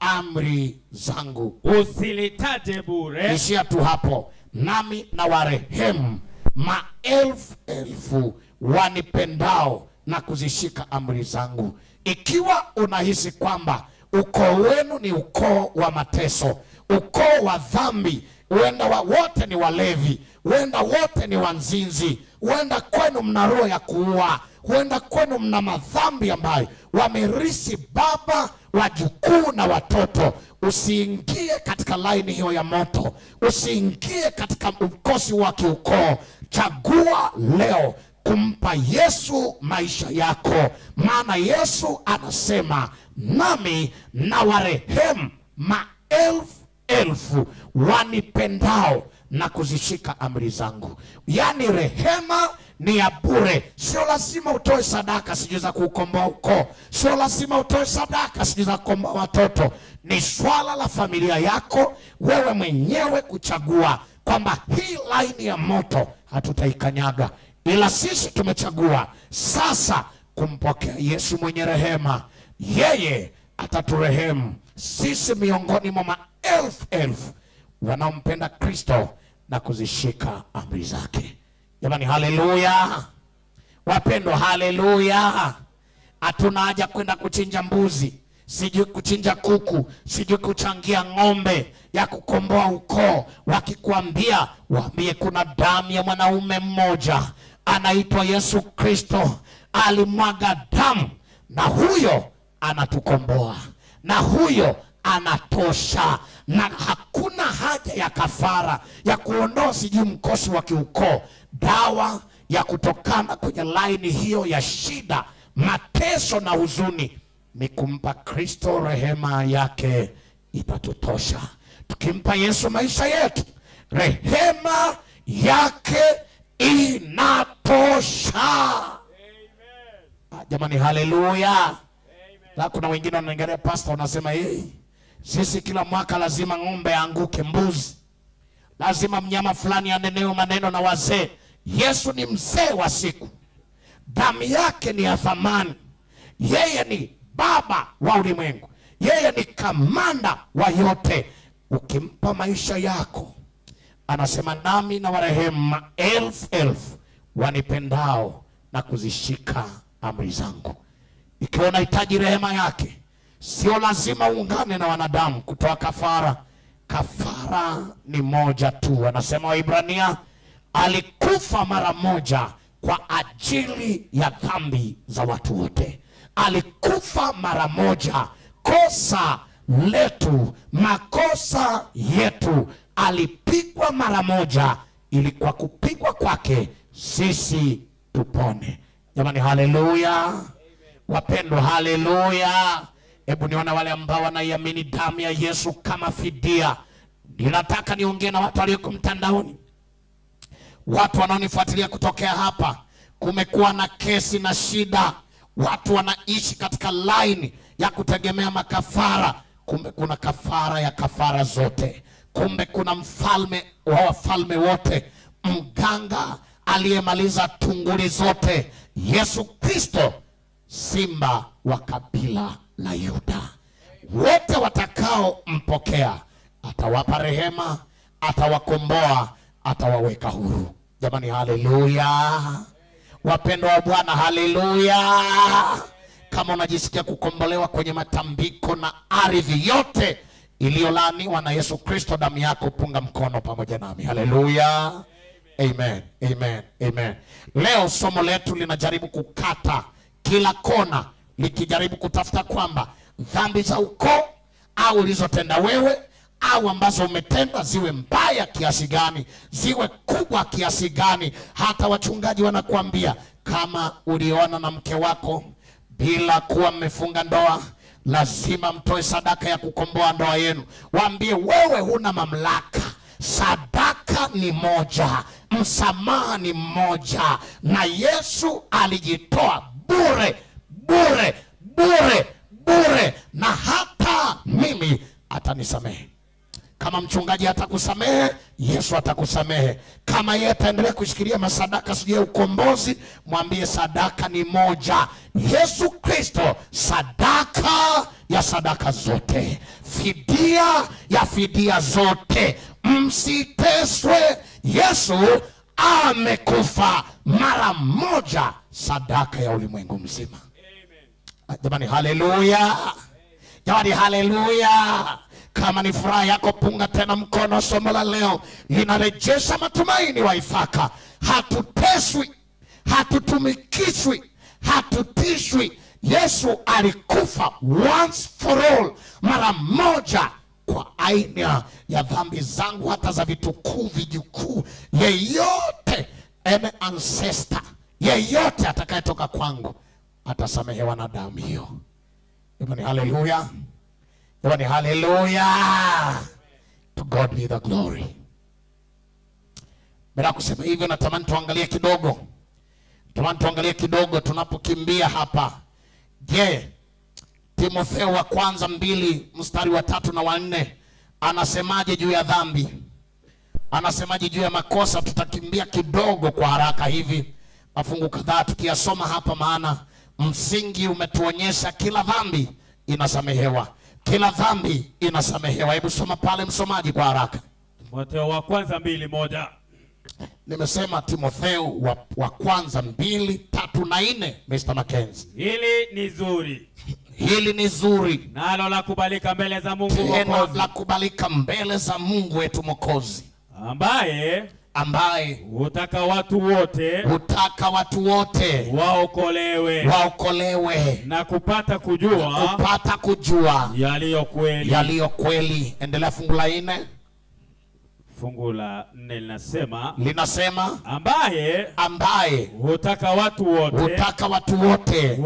amri zangu. Usilitaje bure. Ishia tu hapo. Nami na warehemu maelfu wanipendao, na kuzishika amri zangu. Ikiwa unahisi kwamba ukoo wenu ni ukoo wa mateso, ukoo wa dhambi, huenda wote ni walevi, huenda wote ni wanzinzi, huenda kwenu mna roho ya kuua, huenda kwenu mna madhambi ambayo wamerisi baba, wajukuu na watoto, usiingie katika laini hiyo ya moto. Usiingie katika ukosi wa kiukoo. Chagua leo kumpa Yesu maisha yako, maana Yesu anasema, nami na warehemu maelfu wanipendao, na kuzishika amri zangu. Yani rehema ni ya bure. Sio lazima utoe sadaka sijui za kukomboa ukoo. Sio lazima utoe sadaka sijui za kukomboa watoto. Ni swala la familia yako wewe mwenyewe kuchagua kwamba hii laini ya moto hatutaikanyaga, ila sisi tumechagua sasa kumpokea Yesu mwenye rehema. Yeye ataturehemu sisi miongoni mwa maelfu wanaompenda Kristo na kuzishika amri zake. Jamani, haleluya. Wapendwa, haleluya. Hatuna haja kwenda kuchinja mbuzi, sijui kuchinja kuku, sijui kuchangia ng'ombe ya kukomboa ukoo. Wakikwambia, waambie kuna damu ya mwanaume mmoja anaitwa Yesu Kristo, alimwaga damu, na huyo anatukomboa, na huyo anatosha, na hakuna haja ya kafara ya kuondoa sijui mkosi wa kiukoo. Dawa ya kutokana kwenye laini hiyo ya shida, mateso na huzuni ni kumpa Kristo. Rehema yake itatutosha. Tukimpa Yesu maisha yetu, rehema yake inatosha. Amen. Jamani, haleluya. Na kuna wengine wanaangalia pastor, wanasema sisi kila mwaka lazima ng'ombe aanguke, mbuzi, lazima mnyama fulani aneneo maneno na wazee. Yesu ni mzee wa siku, damu yake ni ya thamani. Yeye ni baba wa ulimwengu, yeye ni kamanda wa yote. Ukimpa maisha yako, anasema nami na warehemu maelfu wanipendao, na kuzishika amri zangu. Ikiwa unahitaji rehema yake, sio lazima uungane na wanadamu kutoa kafara. Kafara ni moja tu. Anasema Waibrania, alikufa mara moja kwa ajili ya dhambi za watu wote. Alikufa mara moja kosa letu, makosa yetu, alipigwa mara moja, ili kwa kupigwa kwake sisi tupone. Jamani, haleluya. Wapendwa, haleluya. Hebu niona wale ambao wanaiamini damu ya Yesu kama fidia. Ninataka niongee na watu walioko mtandaoni, watu wanaonifuatilia kutokea hapa. Kumekuwa na kesi na shida, watu wanaishi katika line ya kutegemea makafara. Kumbe kuna kafara ya kafara zote. Kumbe kuna mfalme wa wafalme wote, mganga aliyemaliza tunguli zote, Yesu Kristo, simba wa kabila la Yuda. Wote watakao mpokea atawapa rehema, atawakomboa, atawaweka huru. Jamani, haleluya. Wapendwa wa Bwana, haleluya. Kama unajisikia kukombolewa kwenye matambiko na ardhi yote iliyolaaniwa na Yesu Kristo damu yako, punga mkono pamoja nami. Haleluya. Amen. Amen. Amen. Leo somo letu linajaribu kukata kila kona, likijaribu kutafuta kwamba dhambi za ukoo au ulizotenda wewe au ambazo umetenda, ziwe mbaya kiasi gani, ziwe kubwa kiasi gani. Hata wachungaji wanakuambia kama uliona na mke wako bila kuwa mmefunga ndoa, lazima mtoe sadaka ya kukomboa ndoa yenu. Waambie wewe huna mamlaka. Sadaka ni moja, msamaha ni mmoja, na Yesu alijitoa bure bure bure bure, na hata mimi atanisamehe. Kama mchungaji atakusamehe, Yesu atakusamehe. Kama yeye ataendelea kushikilia masadaka sije ukombozi, mwambie sadaka ni moja, Yesu Kristo, sadaka ya sadaka zote, fidia ya fidia zote. Msiteswe, Yesu amekufa mara moja, sadaka ya ulimwengu mzima. Jamani, haleluya. Jamani, haleluya. Kama ni furaha yako, punga tena mkono. Somo la leo linarejesha matumaini. Waithaka, hatuteswi, hatutumikishwi, hatutishwi. Yesu alikufa once for all, mara moja, kwa aina ya dhambi zangu, hata za vitukuu vijukuu. Yeyote, any ancestor, yeyote atakayetoka kwangu atasamehewa na damu hiyo. Jamani, haleluya. Jamani, haleluya. To God be the glory. Bila kusema hivyo, natamani tuangalie kidogo tunapokimbia hapa. Je, Timotheo wa kwanza 2 mstari wa 3 na wa 4 anasemaje juu ya dhambi? Anasemaje juu ya makosa? Tutakimbia kidogo kwa haraka hivi mafungu kadhaa tukiyasoma hapa, maana msingi umetuonyesha kila dhambi inasamehewa. Kila dhambi inasamehewa. Hebu soma pale msomaji kwa haraka. Timotheo wa kwanza 2:1. Nimesema Timotheo wa kwanza 2:3 na 4, Mr. Mackenzie. Hili ni zuri. Nalo la kubalika mbele za Mungu Mwokozi. La kubalika mbele za Mungu wetu Mwokozi. Ambaye hutaka watu wote waokolewe na kupata kujua yaliyo kweli. Endelea fungu la 4. Fungu la 4 linasema ambaye hutaka watu wote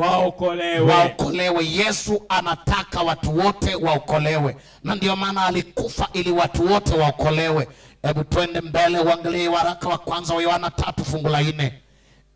waokolewe. Yesu anataka watu wote waokolewe, na ndio maana alikufa ili watu wote waokolewe. Hebu twende mbele uangalie waraka wa kwanza wa Yohana 3 fungu la 4.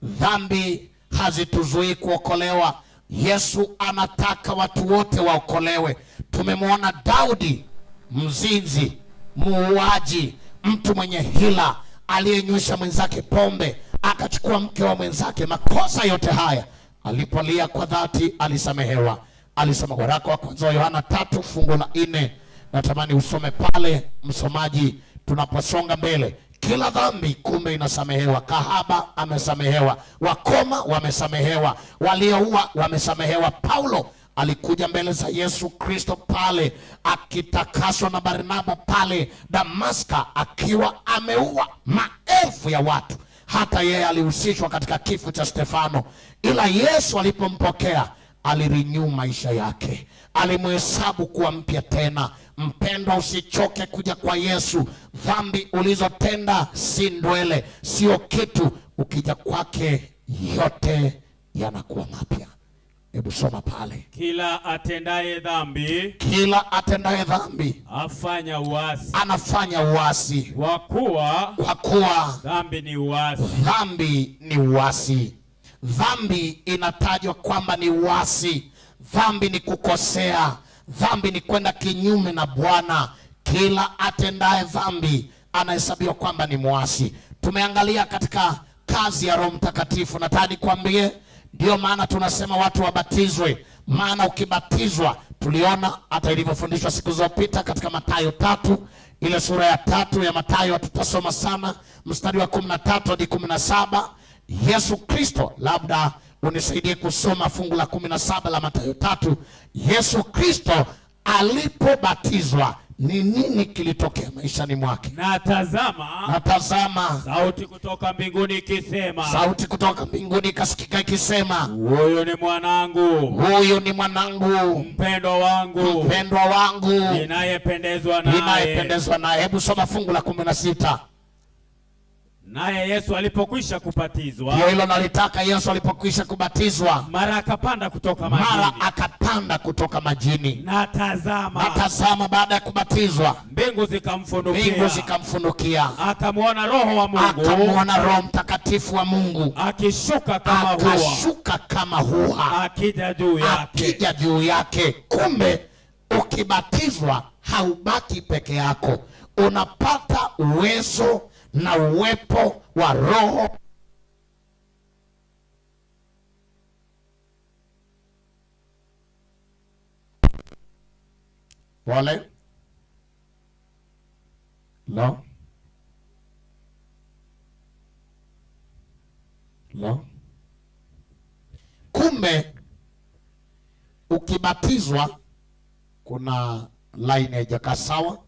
Dhambi hazituzuii kuokolewa. Yesu anataka watu wote waokolewe. Tumemwona Daudi, mzinzi, muuaji, mtu mwenye hila, aliyenywesha mwenzake pombe, akachukua mke wa mwenzake. Makosa yote haya, alipolia kwa dhati, alisamehewa. Alisoma waraka wa kwanza wa Yohana 3 fungu la 4. Natamani usome pale msomaji, tunaposonga mbele. Kila dhambi kumbe inasamehewa. Kahaba amesamehewa, wakoma wamesamehewa, walioua wamesamehewa. Paulo alikuja mbele za Yesu Kristo pale akitakaswa na Barnaba pale Damaska, akiwa ameua maelfu ya watu. Hata yeye alihusishwa katika kifo cha Stefano, ila Yesu alipompokea alirenew maisha yake, alimhesabu kuwa mpya tena. Mpendwa, usichoke kuja kwa Yesu. Dhambi ulizotenda si ndwele, sio kitu. Ukija kwake yote yanakuwa mapya. Hebu soma pale. Kila atendaye dhambi afanya uasi. Anafanya uasi. Kwa kuwa dhambi ni uasi. Dhambi ni uasi. Dhambi inatajwa kwamba ni uasi. Dhambi ni kukosea. Dhambi ni kwenda kinyume na Bwana. Kila atendaye dhambi anahesabiwa kwamba ni muasi. Tumeangalia katika kazi ya Roho Mtakatifu. Nataka nikwambie, ndio maana tunasema watu wabatizwe. Maana ukibatizwa, tuliona hata ilivyofundishwa siku zilizopita katika Mathayo 3, ile sura ya 3 ya Mathayo, tutasoma sana mstari wa 13 hadi 17. Yesu Kristo, labda unisaidie kusoma fungu la 17 la Mathayo 3. Yesu Kristo alipobatizwa, ni nini kilitokea maishani mwake? Na tazama, sauti kutoka mbinguni ikisema. Sauti kutoka mbinguni ikasikika ikisema, huyu ni mwanangu, mpendwa wangu, ninayependezwa naye. Hebu soma fungu la 16. Naye Yesu alipokwisha kubatizwa. Ndio hilo nalitaka. Yesu alipokwisha kubatizwa, mara akapanda kutoka majini. Na tazama, baada ya kubatizwa, mbingu zikamfunukia. Akamwona Roho Mtakatifu wa Mungu akishuka kama hua, akija juu yake. Kumbe ukibatizwa haubaki peke yako, unapata uwezo na uwepo wa Roho. Wale lo kumbe ukibatizwa, kuna line haijakaa sawa.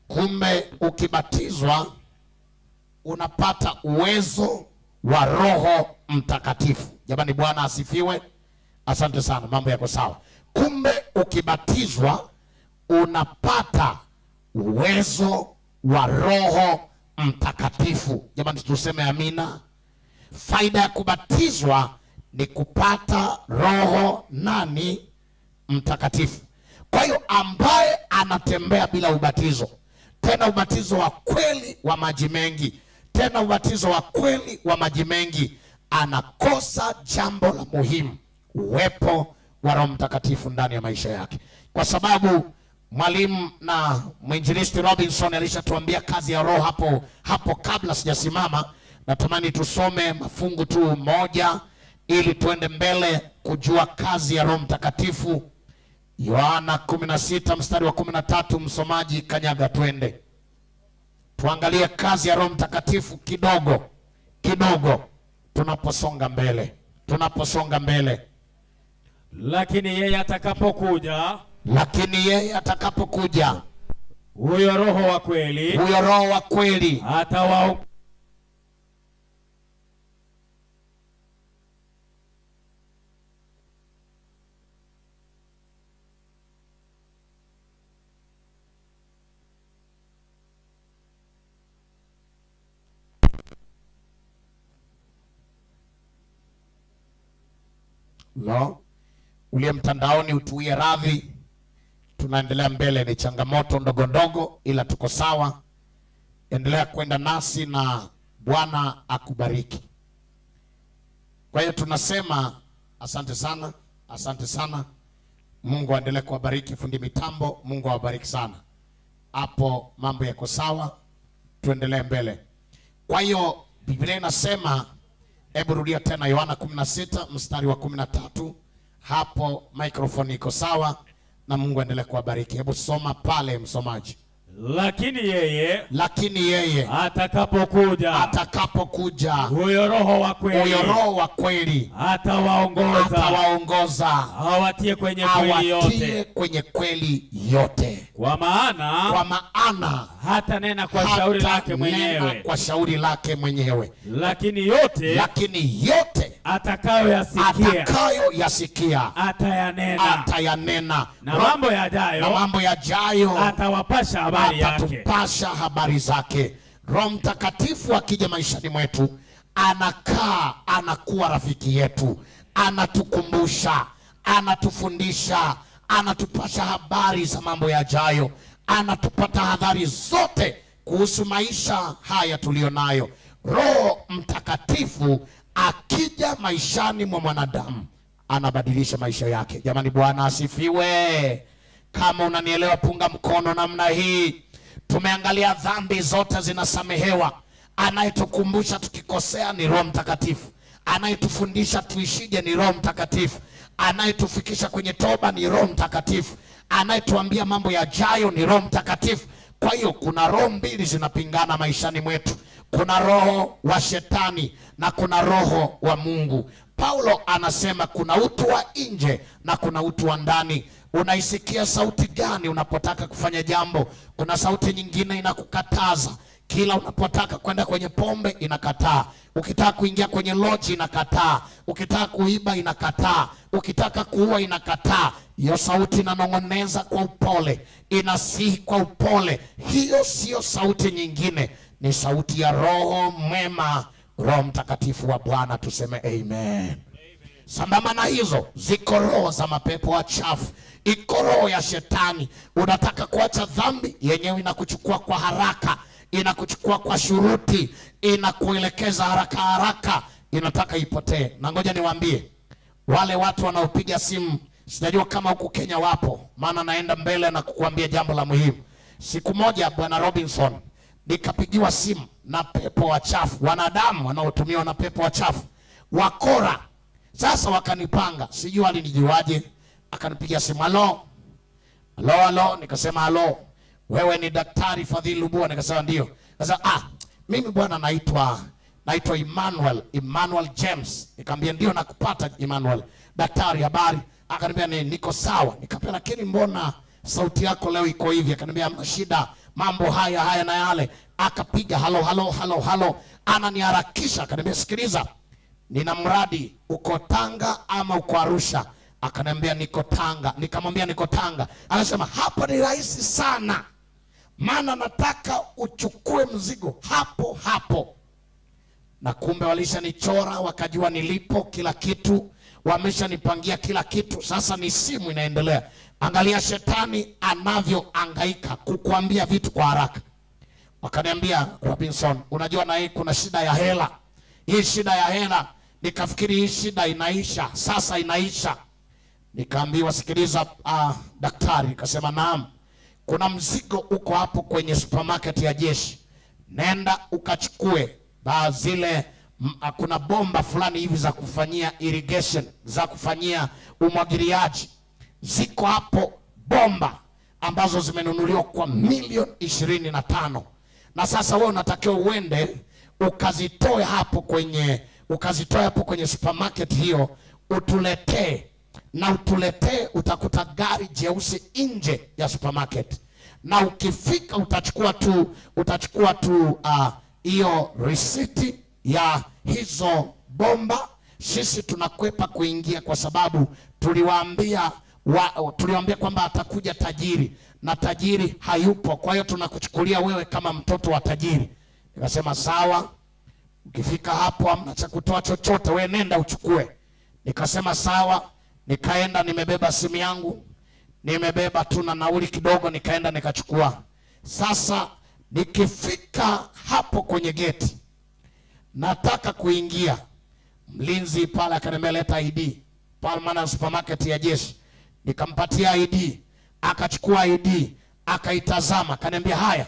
Kumbe ukibatizwa unapata uwezo wa Roho Mtakatifu. Jamani, Bwana asifiwe. Asante sana, mambo yako sawa. Kumbe ukibatizwa unapata uwezo wa Roho Mtakatifu. Jamani, tuseme amina. Faida ya kubatizwa ni kupata Roho Mtakatifu. Kwa hiyo ambaye anatembea bila ubatizo, tena ubatizo wa kweli wa maji mengi, anakosa jambo la muhimu, uwepo wa Roho Mtakatifu ndani ya maisha yake. Kwa sababu mwalimu na mwinjilisti Robinson alishatuambia kazi ya Roho hapo kabla sijasimama. Natamani tusome mafungu tu moja ili tuende mbele kujua kazi ya Roho Mtakatifu. Yohana 16 mstari wa 13. Msomaji kanyaga, twende tuangalie kazi ya Roho Mtakatifu kidogo tunaposonga mbele. Lakini yeye atakapokuja, huyo Roho wa kweli uliye mtandaoni utuie radhi, tunaendelea mbele, ni changamoto ndogo ila tuko sawa. Endelea kwenda nasi na Bwana akubariki. Kwa hiyo tunasema asante sana. Mungu aendelee kuwabariki. Fundi mitambo, Mungu awabariki sana. Hapo mambo yako sawa, tuendelee mbele. Kwa hiyo Biblia inasema, hebu rudia tena Yohana 16 mstari wa 13. Hapo microphone iko sawa na Mungu aendelee kuwabariki. Hebu soma pale msomaji. Lakini yeye atakapokuja, huyo Roho wa kweli atawaongoza awatie kwenye kweli yote. Kwa maana hata nena kwa shauri lake mwenyewe, lakini yote atakayoyasikia atayanena, na mambo yajayo atawapasha habari yake, atatupasha habari zake. Roho Mtakatifu akija maishani mwetu, anakuwa rafiki yetu, anatukumbusha, anatufundisha, anatupasha habari za mambo yajayo, anatupa tahadhari zote kuhusu maisha haya tulionayo. Roho Mtakatifu akija maishani mwa mwanadamu, anabadilisha maisha yake. Jamani, Bwana asifiwe. Kama unanielewa, punga mkono namna hii. Tumeangalia dhambi zote zinasamehewa. Anayetukumbusha tukikosea ni Roho Mtakatifu. Anayetufundisha tuishije ni Roho Mtakatifu. Anayetufikisha kwenye toba ni Roho Mtakatifu. Anayetuambia mambo yajayo ni Roho Mtakatifu. Kwa hiyo kuna roho mbili zinapingana maishani mwetu. Kuna roho wa shetani na kuna roho wa Mungu. Paulo anasema kuna utu wa nje na kuna utu wa ndani. Unaisikia sauti gani unapotaka kufanya jambo? Kuna sauti nyingine inakukataza. Kila unapotaka kwenda kwenye pombe inakataa. Ukitaka kuingia kwenye loji inakataa. Ukitaka kuiba inakataa. Ukitaka kuua inakataa. Hiyo sauti inanong'oneza kwa upole, inasihi kwa upole. Hiyo sio sauti nyingine, ni sauti ya Roho mwema, Roho Mtakatifu wa Bwana. Tuseme amen. Sambamba na hizo ziko roho za mapepo wachafu. Iko roho ya shetani. Unataka kuacha dhambi, yenyewe inakuchukua kwa haraka, inakuchukua kwa shuruti, inakuelekeza haraka haraka, inataka ipotee. Na ngoja niwaambie, wale watu wanaopiga simu, sijajua kama huku Kenya wapo, maana naenda mbele na kukuambia jambo la muhimu. Siku moja Bwana Robinson, nikapigiwa simu na pepo wachafu, wanadamu wanaotumiwa na pepo wachafu, wakora. Sasa wakanipanga, sijui alinijuaje, akanipigia simu, halo, nikasema halo, wewe ni Daktari Fadhili Lubua? Nikasema ndio. Sasa mimi bwana naitwa Emmanuel James. Nikamwambia ndio, nakupata Emmanuel. Daktari, habari? Akaniambia niko sawa. Nikamwambia lakini mbona sauti yako leo iko hivi? Akaniambia shida, mambo haya na yale. Akapiga halo, ananiharakisha. Akaniambia sikiliza, nina mradi, uko Tanga ama uko Arusha? Akaniambia niko Tanga. Nikamwambia niko Tanga. Akasema hapo ni rahisi sana, maana nataka uchukue mzigo hapo. Na kumbe walishanichora, wakajua nilipo, kila kitu wameshanipangia kila kitu. Sasa ni simu inaendelea. Angalia shetani anavyohangaika kukuambia vitu kwa haraka. Wakaniambia Robinson, unajua na hii kuna shida ya hela. Hii shida ya hela. Nikafikiri hii shida inaisha, sasa inaisha. Nikaambiwa sikiliza daktari. Nikasema naam. Kuna mzigo uko hapo kwenye supermarket ya jeshi. Nenda ukachukue zile kuna bomba fulani hivi za kufanyia irrigation, za kufanyia umwagiliaji. Ziko hapo bomba ambazo zimenunuliwa kwa milioni 25. Na sasa wewe unatakiwa uende ukazitoe hapo kwenye supermarket hiyo, utuletee. Na utuletee, utakuta gari jeusi nje ya supermarket. Na ukifika utachukua tu hiyo risiti ya hizo bomba. Sisi tunakwepa kuingia kwa sababu tuliwaambia kwamba atakuja tajiri, na tajiri hayupo. Kwa hiyo tunakuchukulia wewe kama mtoto wa tajiri. Nikasema sawa, ukifika hapo hamna cha kutoa chochote, wewe nenda uchukue. Nikasema sawa. Nikaenda, nimebeba simu yangu, nimebeba tu na nauli kidogo, nikaenda nikachukua. Sasa nikifika hapo kwenye geti, nataka kuingia, mlinzi pale akaniambia leta ID. Pale maana supermarket ya jeshi. Nikampatia ID, akachukua ID, akaitazama, akaniambia haya,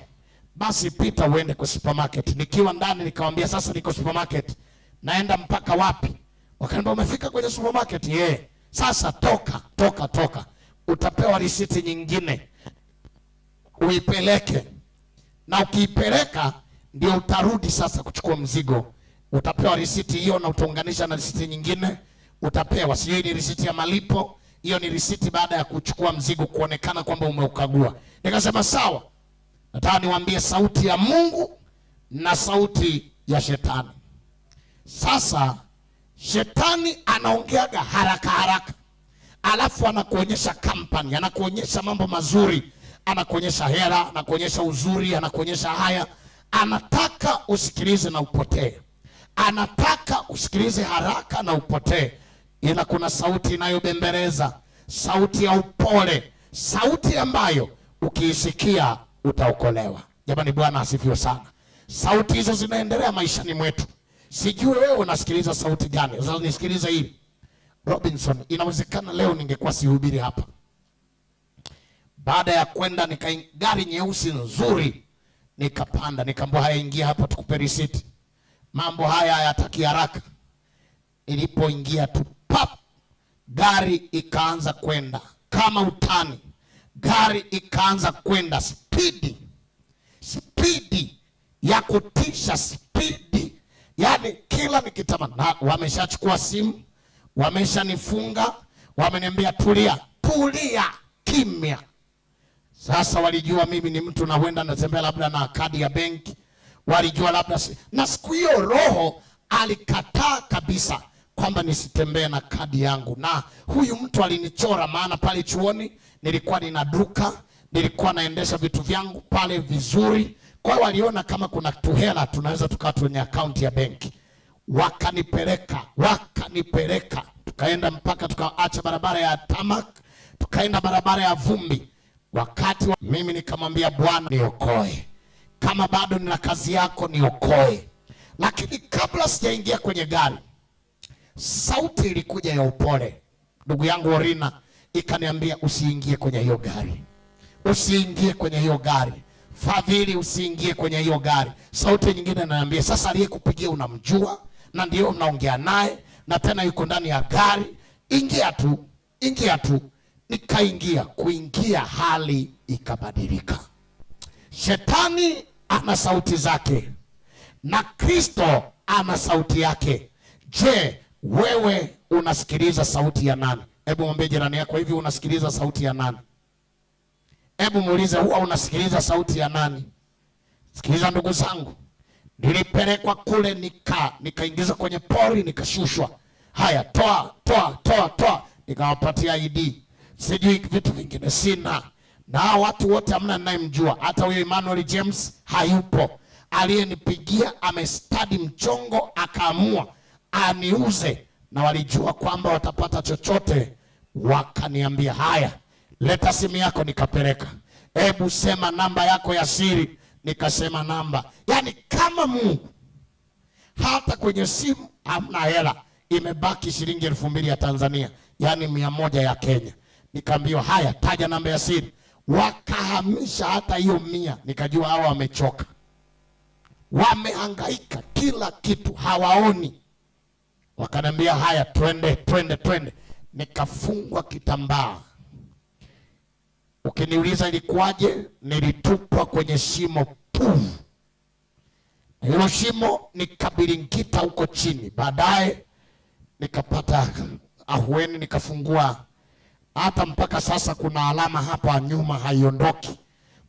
basi pita uende kwa supermarket. Nikiwa ndani nikamwambia sasa niko supermarket, naenda mpaka wapi? Wakaniambia umefika kwenye supermarket. Sasa toka. Utapewa risiti nyingine, uipeleke. Na ukiipeleka ndio utarudi sasa kuchukua mzigo. Utapewa risiti hiyo na utaunganisha na risiti nyingine utapewa. Sio ni risiti ya malipo, hiyo ni risiti baada ya kuchukua mzigo, kuonekana kwamba umeukagua. Nikasema sawa. Nataka niwaambie sauti ya Mungu na sauti ya shetani. Sasa Shetani anaongeaga haraka haraka, alafu anakuonyesha company, anakuonyesha mambo mazuri, anakuonyesha hela, anakuonyesha uzuri, anakuonyesha haya. Anataka usikilize na upotee, anataka usikilize haraka na upotee. Ila kuna sauti inayobembeleza, sauti ya upole, sauti ambayo ukiisikia utaokolewa. Jamani, Bwana asifiwe sana. Sauti hizo zinaendelea maishani mwetu. Sijui wewe unasikiliza sauti gani? Sasa nisikilize hili. Robinson, inawezekana leo ningekuwa sihubiri hapa. Baada ya kwenda gari nyeusi nzuri, nikapanda, nikaambiwa haya, ingia hapa tukupe risiti. Mambo haya hayataki haraka. Nilipoingia tu pap, gari ikaanza kwenda kama utani. Gari ikaanza kwenda spidi ya kutisha, spidi. Yaani kila nikitamani, na wameshachukua simu, wameshanifunga, wameniambia tulia kimya. Sasa walijua mimi ni mtu na huenda natembea labda na kadi ya benki. Walijua labda na siku hiyo Roho alikataa kabisa kwamba nisitembee na kadi yangu. Na huyu mtu alinichora, maana pale chuoni nilikuwa nina duka, nilikuwa naendesha vitu vyangu pale vizuri. Kwa hiyo waliona kama kuna tuhela tunaweza tukawa kwenye akaunti ya benki. Wakanipeleka, tukaenda mpaka tukaacha barabara ya tamak, tukaenda barabara ya vumbi. Mimi nikamwambia Bwana, niokoe. Kama bado nina kazi yako, niokoe. Lakini kabla sijaingia kwenye gari, sauti ilikuja ya upole. Ndugu yangu Orina ikaniambia usiingie kwenye hiyo gari. Usiingie kwenye hiyo gari. Fadhili, usiingie kwenye hiyo gari. Sauti nyingine inaniambia sasa aliyekupigia unamjua na ndio mnaongea naye na tena yuko ndani ya gari. Ingia tu. Nikaingia. Kuingia hali ikabadilika. Shetani ana sauti zake na Kristo ana sauti yake. Je, wewe unasikiliza sauti ya nani? Hebu mwambie jirani yako, hivi unasikiliza sauti ya nani? Hebu muulize, huwa unasikiliza sauti ya nani? Sikiliza ndugu zangu, nilipelekwa kule nikaingizwa kwenye pori, nikashushwa. Haya, toa. Nikawapatia ID. Sijui vitu vingine sina. Na watu wote hamna ninayemjua. Hata huyo Emmanuel James hayupo. Aliyenipigia amestadi mchongo, akaamua aniuze. Na walijua kwamba watapata chochote. Wakaniambia haya, leta simu yako. Nikapeleka. Hebu sema namba yako ya siri. Nikasema namba. Yaani kama Mungu. Hata kwenye simu hamna hela. Imebaki shilingi 2,000 ya Tanzania. Yaani 100 ya Kenya. Nikaambiwa haya, taja namba ya siri. Wakahamisha hata hiyo 100. Nikajua hawa wamechoka. Wamehangaika kila kitu hawaoni. Wakaniambia haya, twende. Nikafungwa kitambaa. Ukiniuliza ilikuwaje, nilitupwa kwenye shimo pufu. Hilo shimo nikabilingita huko chini. Baadaye nikapata ahueni, nikafungua. Hata mpaka sasa kuna alama hapa nyuma haiondoki.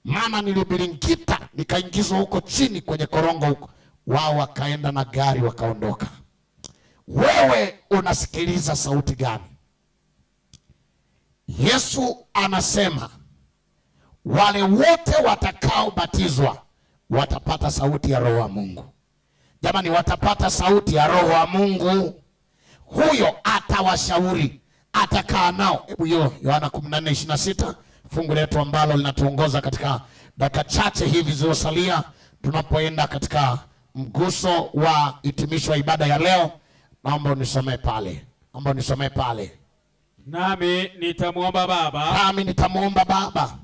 Maana nilibilingita, nikaingizwa huko chini kwenye korongo huko. Wao wakaenda na gari wakaondoka. Wewe unasikiliza sauti gani? Yesu anasema wale wote watakaobatizwa watapata sauti ya Roho wa Mungu. Jamani, watapata sauti ya Roho wa Mungu. Huyo atawashauri, atakaa nao. Hebu hiyo Yohana 14:26 fungu letu ambalo linatuongoza katika dakika chache hivi zilizosalia tunapoenda katika mguso wa hitimisho wa ibada ya leo. Naomba unisomee pale. Nami nitamuomba Baba.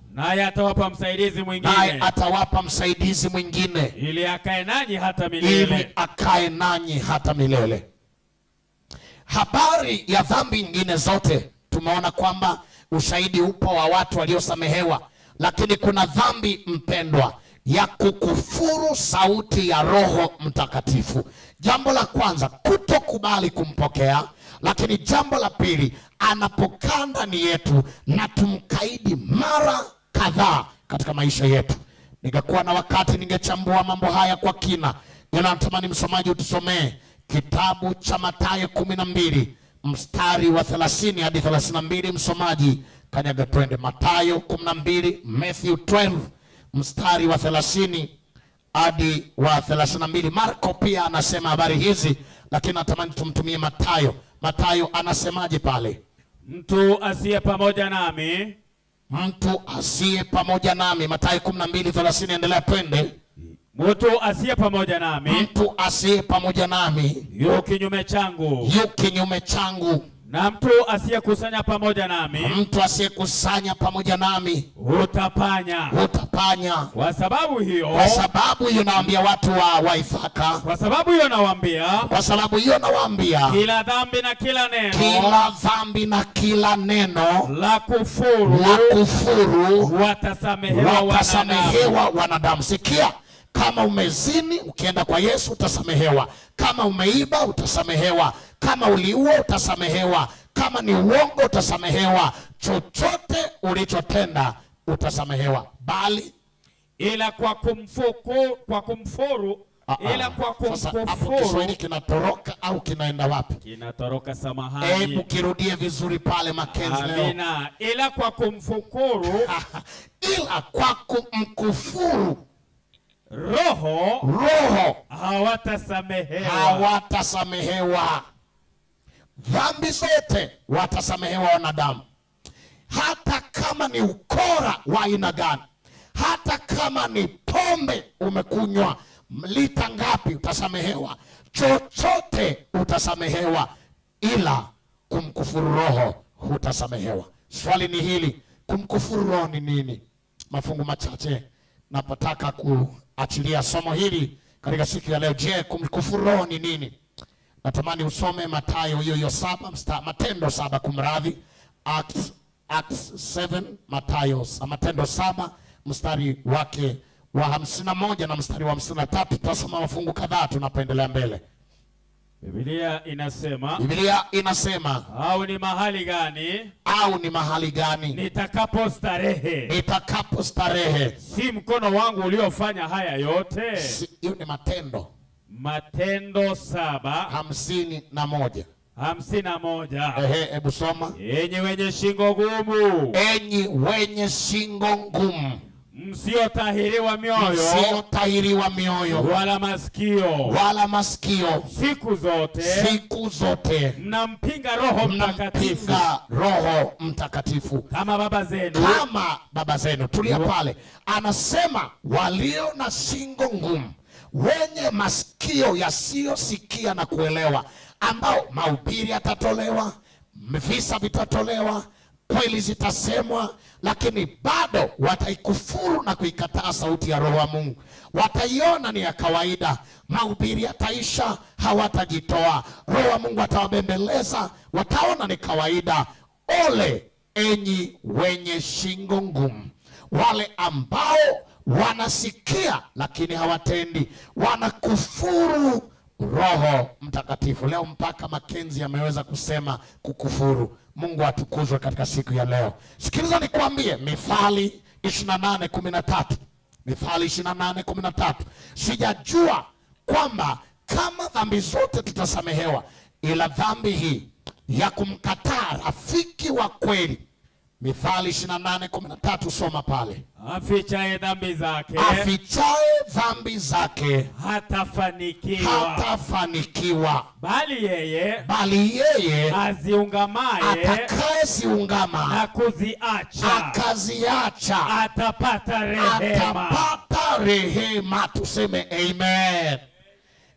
Naye atawapa msaidizi mwingine. Ili akae nanyi hata milele. Habari ya dhambi nyingine zote tumeona kwamba ushahidi upo wa watu waliosamehewa, lakini kuna dhambi mpendwa ya kukufuru sauti ya Roho Mtakatifu. Jambo la kwanza, kutokubali kumpokea. Lakini jambo la pili, anapokaa ndani yetu na tumkaidi mara kadhaa katika maisha yetu. Ningekuwa na wakati ningechambua mambo haya kwa kina. Ila natamani msomaji utusomee kitabu cha Mathayo 12 mstari wa 30 hadi 32. Msomaji kanyaga twende. Mathayo 12, Matthew 12 mstari wa 30 hadi wa 32. Marko pia anasema habari hizi, lakini natamani tumtumie Mathayo. Mathayo anasemaje pale? Mtu asiye pamoja nami, mtu asiye pamoja nami. Mathayo 12:30, endelea twende. Mtu asiye pamoja nami, mtu asiye pamoja nami yu kinyume changu, yu kinyume changu. Na mtu asiyekusanya pamoja nami, mtu asiyekusanya pamoja nami utapanya, utapanya. Kwa sababu hiyo nawaambia watu wa Waithaka, kwa sababu hiyo nawaambia, kila dhambi na kila neno la kufuru watasamehewa wanadamu. Sikia, kama umezini ukienda kwa Yesu utasamehewa. Kama umeiba utasamehewa. Kama uliua utasamehewa. Kama ni uongo utasamehewa. Chochote ulichotenda utasamehewa, bali ila kwa kumfuru. Hapo Kiswahili kinatoroka au kinaenda wapi? Kinatoroka, samahani. Hebu kirudie vizuri pale Makenzi leo. Amina. Ila kwa kumfukuru ila kwa kumkufuru roho hawatasamehewa. Dhambi zote watasamehewa wanadamu, hata kama ni ukora wa aina gani, hata kama ni pombe umekunywa lita ngapi utasamehewa. Chochote utasamehewa, ila kumkufuru roho hutasamehewa. Swali ni hili, kumkufuru roho ni nini? Mafungu machache napotaka kuachilia somo hili katika siku ya leo. Je, kumkufuru roho ni nini? Natamani usome Mathayo hiyo 7 Matendo 7 kumradhi, Acts 7, Matendo 7 mstari wake wa 51 na mstari wa 53. Tutasoma mafungu kadhaa tunapoendelea mbele. Biblia inasema au ni mahali gani nitakapostarehe, si mkono wangu uliofanya haya yote. Hiyo ni Matendo 7:51. Hebu soma. Enyi wenye shingo ngumu, msiotahiriwa mioyo wala masikio, siku zote mnampinga Roho Mtakatifu kama baba zenu. Tulia pale, anasema walio na shingo ngumu, wenye masikio yasiyosikia na kuelewa, ambao mahubiri yatatolewa, visa vitatolewa, kweli zitasemwa, lakini bado wataikufuru na kuikataa sauti ya Roho wa Mungu. Wataiona ni ya kawaida, mahubiri yataisha, hawatajitoa. Roho wa Mungu atawabembeleza, wataona ni kawaida. Ole enyi wenye shingo ngumu, wale ambao wanasikia lakini hawatendi, wanakufuru Roho Mtakatifu. Leo mpaka Makenzi ameweza kusema kukufuru. Mungu atukuzwe katika siku ya leo. Sikiliza nikwambie, Mithali 28:13. Mithali 28:13. Sijajua kwamba kama dhambi zote tutasamehewa, ila dhambi hii ya kumkataa rafiki wa kweli. Mithali 28:13, soma pale. Afichaye dhambi zake hatafanikiwa, bali yeye atakayeziungama na akaziacha atapata rehema. Tuseme amen.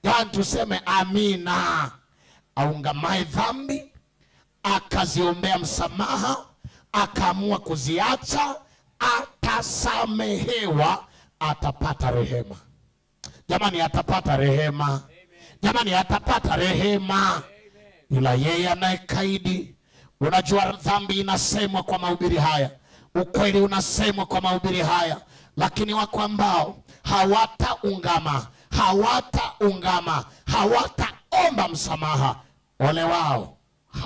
Yaani tuseme amina. Aungamaye dhambi akaziombea msamaha, akaamua kuziacha, atasamehewa, atapata rehema. Jamani, atapata rehema. Jamani, atapata rehema. Ila yeye anayekaidi. Unajua dhambi inasemwa kwa mahubiri haya, ukweli unasemwa kwa mahubiri haya, lakini wako ambao hawataungama, hawataomba msamaha. Ole wao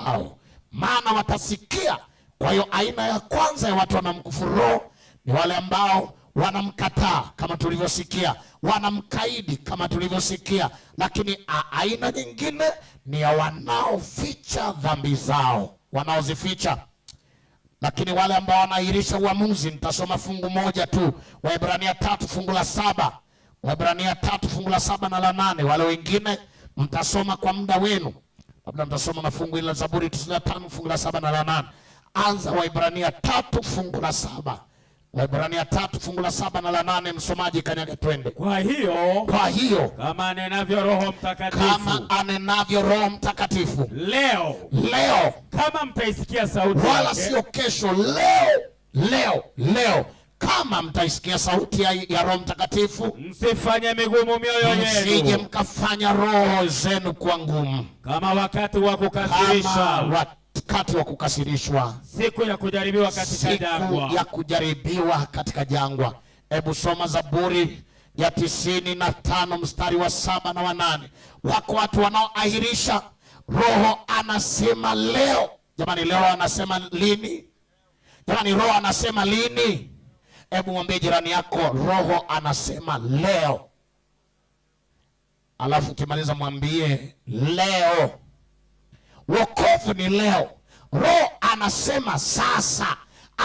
hao, maana watasikia. Kwa hiyo aina ya kwanza ya watu wanamkufuru Roho ni wale ambao wanamkataa kama tulivyosikia, wanamkaidi kama tulivyosikia, lakini aina nyingine ni ya wanaoficha dhambi zao, wanaozificha. Lakini wale ambao wanaahirisha uamuzi, nitasoma fungu moja tu, Waebrania 3 fungu la 7, Waebrania 3 fungu la 7 na la 8. Wale wengine mtasoma kwa muda wenu, labda mtasoma na fungu la Zaburi 95 fungu la 7 na la 8. Anza Waebrania 3 fungu la 7, Waebrania 3 fungu la 7 na la 8. Msomaji kanyaga twende. Kwa hiyo kama anenavyo Roho Mtakatifu, leo kama mtaisikia sauti wala yake, sio kesho, leo kama mtaisikia sauti ya Roho Mtakatifu, msifanye migumu mioyo yenu, msije mkafanya roho zenu kwa ngumu, kama wakati wa kukasirishwa, siku ya kujaribiwa katika jangwa. Hebu soma Zaburi ya 95 mstari wa 7 na wa 8. Wako watu wanaoahirisha. Roho anasema leo. Jamani, leo anasema lini? Jamani, Roho anasema lini? Hebu mwambie jirani yako, Roho anasema leo. Alafu ukimaliza mwambie leo. Wokovu ni leo. Roho anasema sasa,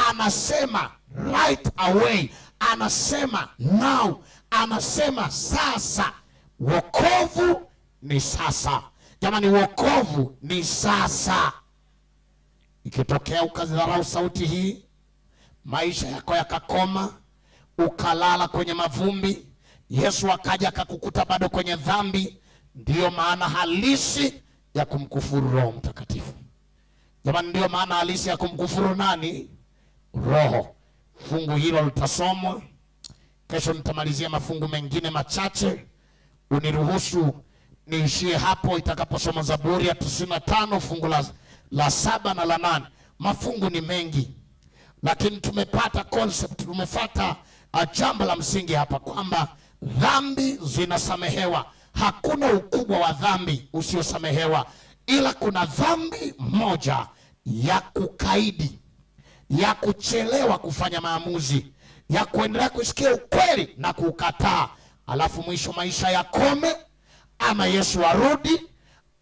anasema right away, anasema now, anasema sasa. Wokovu ni sasa. Jamani, wokovu ni sasa. Ikitokea ukazidharau sauti hii, maisha yako yakakoma, ukalala kwenye mavumbi, Yesu akaja akakukuta bado kwenye dhambi, ndiyo maana halisi ya kumkufuru Roho Mtakatifu. Jamani, ndiyo maana halisi ya kumkufuru nani? Roho. Fungu hilo litasomwa kesho. Nitamalizia mafungu mengine machache, uniruhusu niishie hapo itakaposoma Zaburi ya 95 fungu la 7 na la 8. Mafungu ni mengi, lakini tumepata concept, tumefuata jambo la msingi hapa kwamba dhambi zinasamehewa. Hakuna ukubwa wa dhambi usiosamehewa, ila kuna dhambi moja ya kukaidi, ya kuchelewa kufanya maamuzi, ya kuendelea kusikia ukweli na kukataa, alafu mwisho maisha yakome, ama Yesu arudi,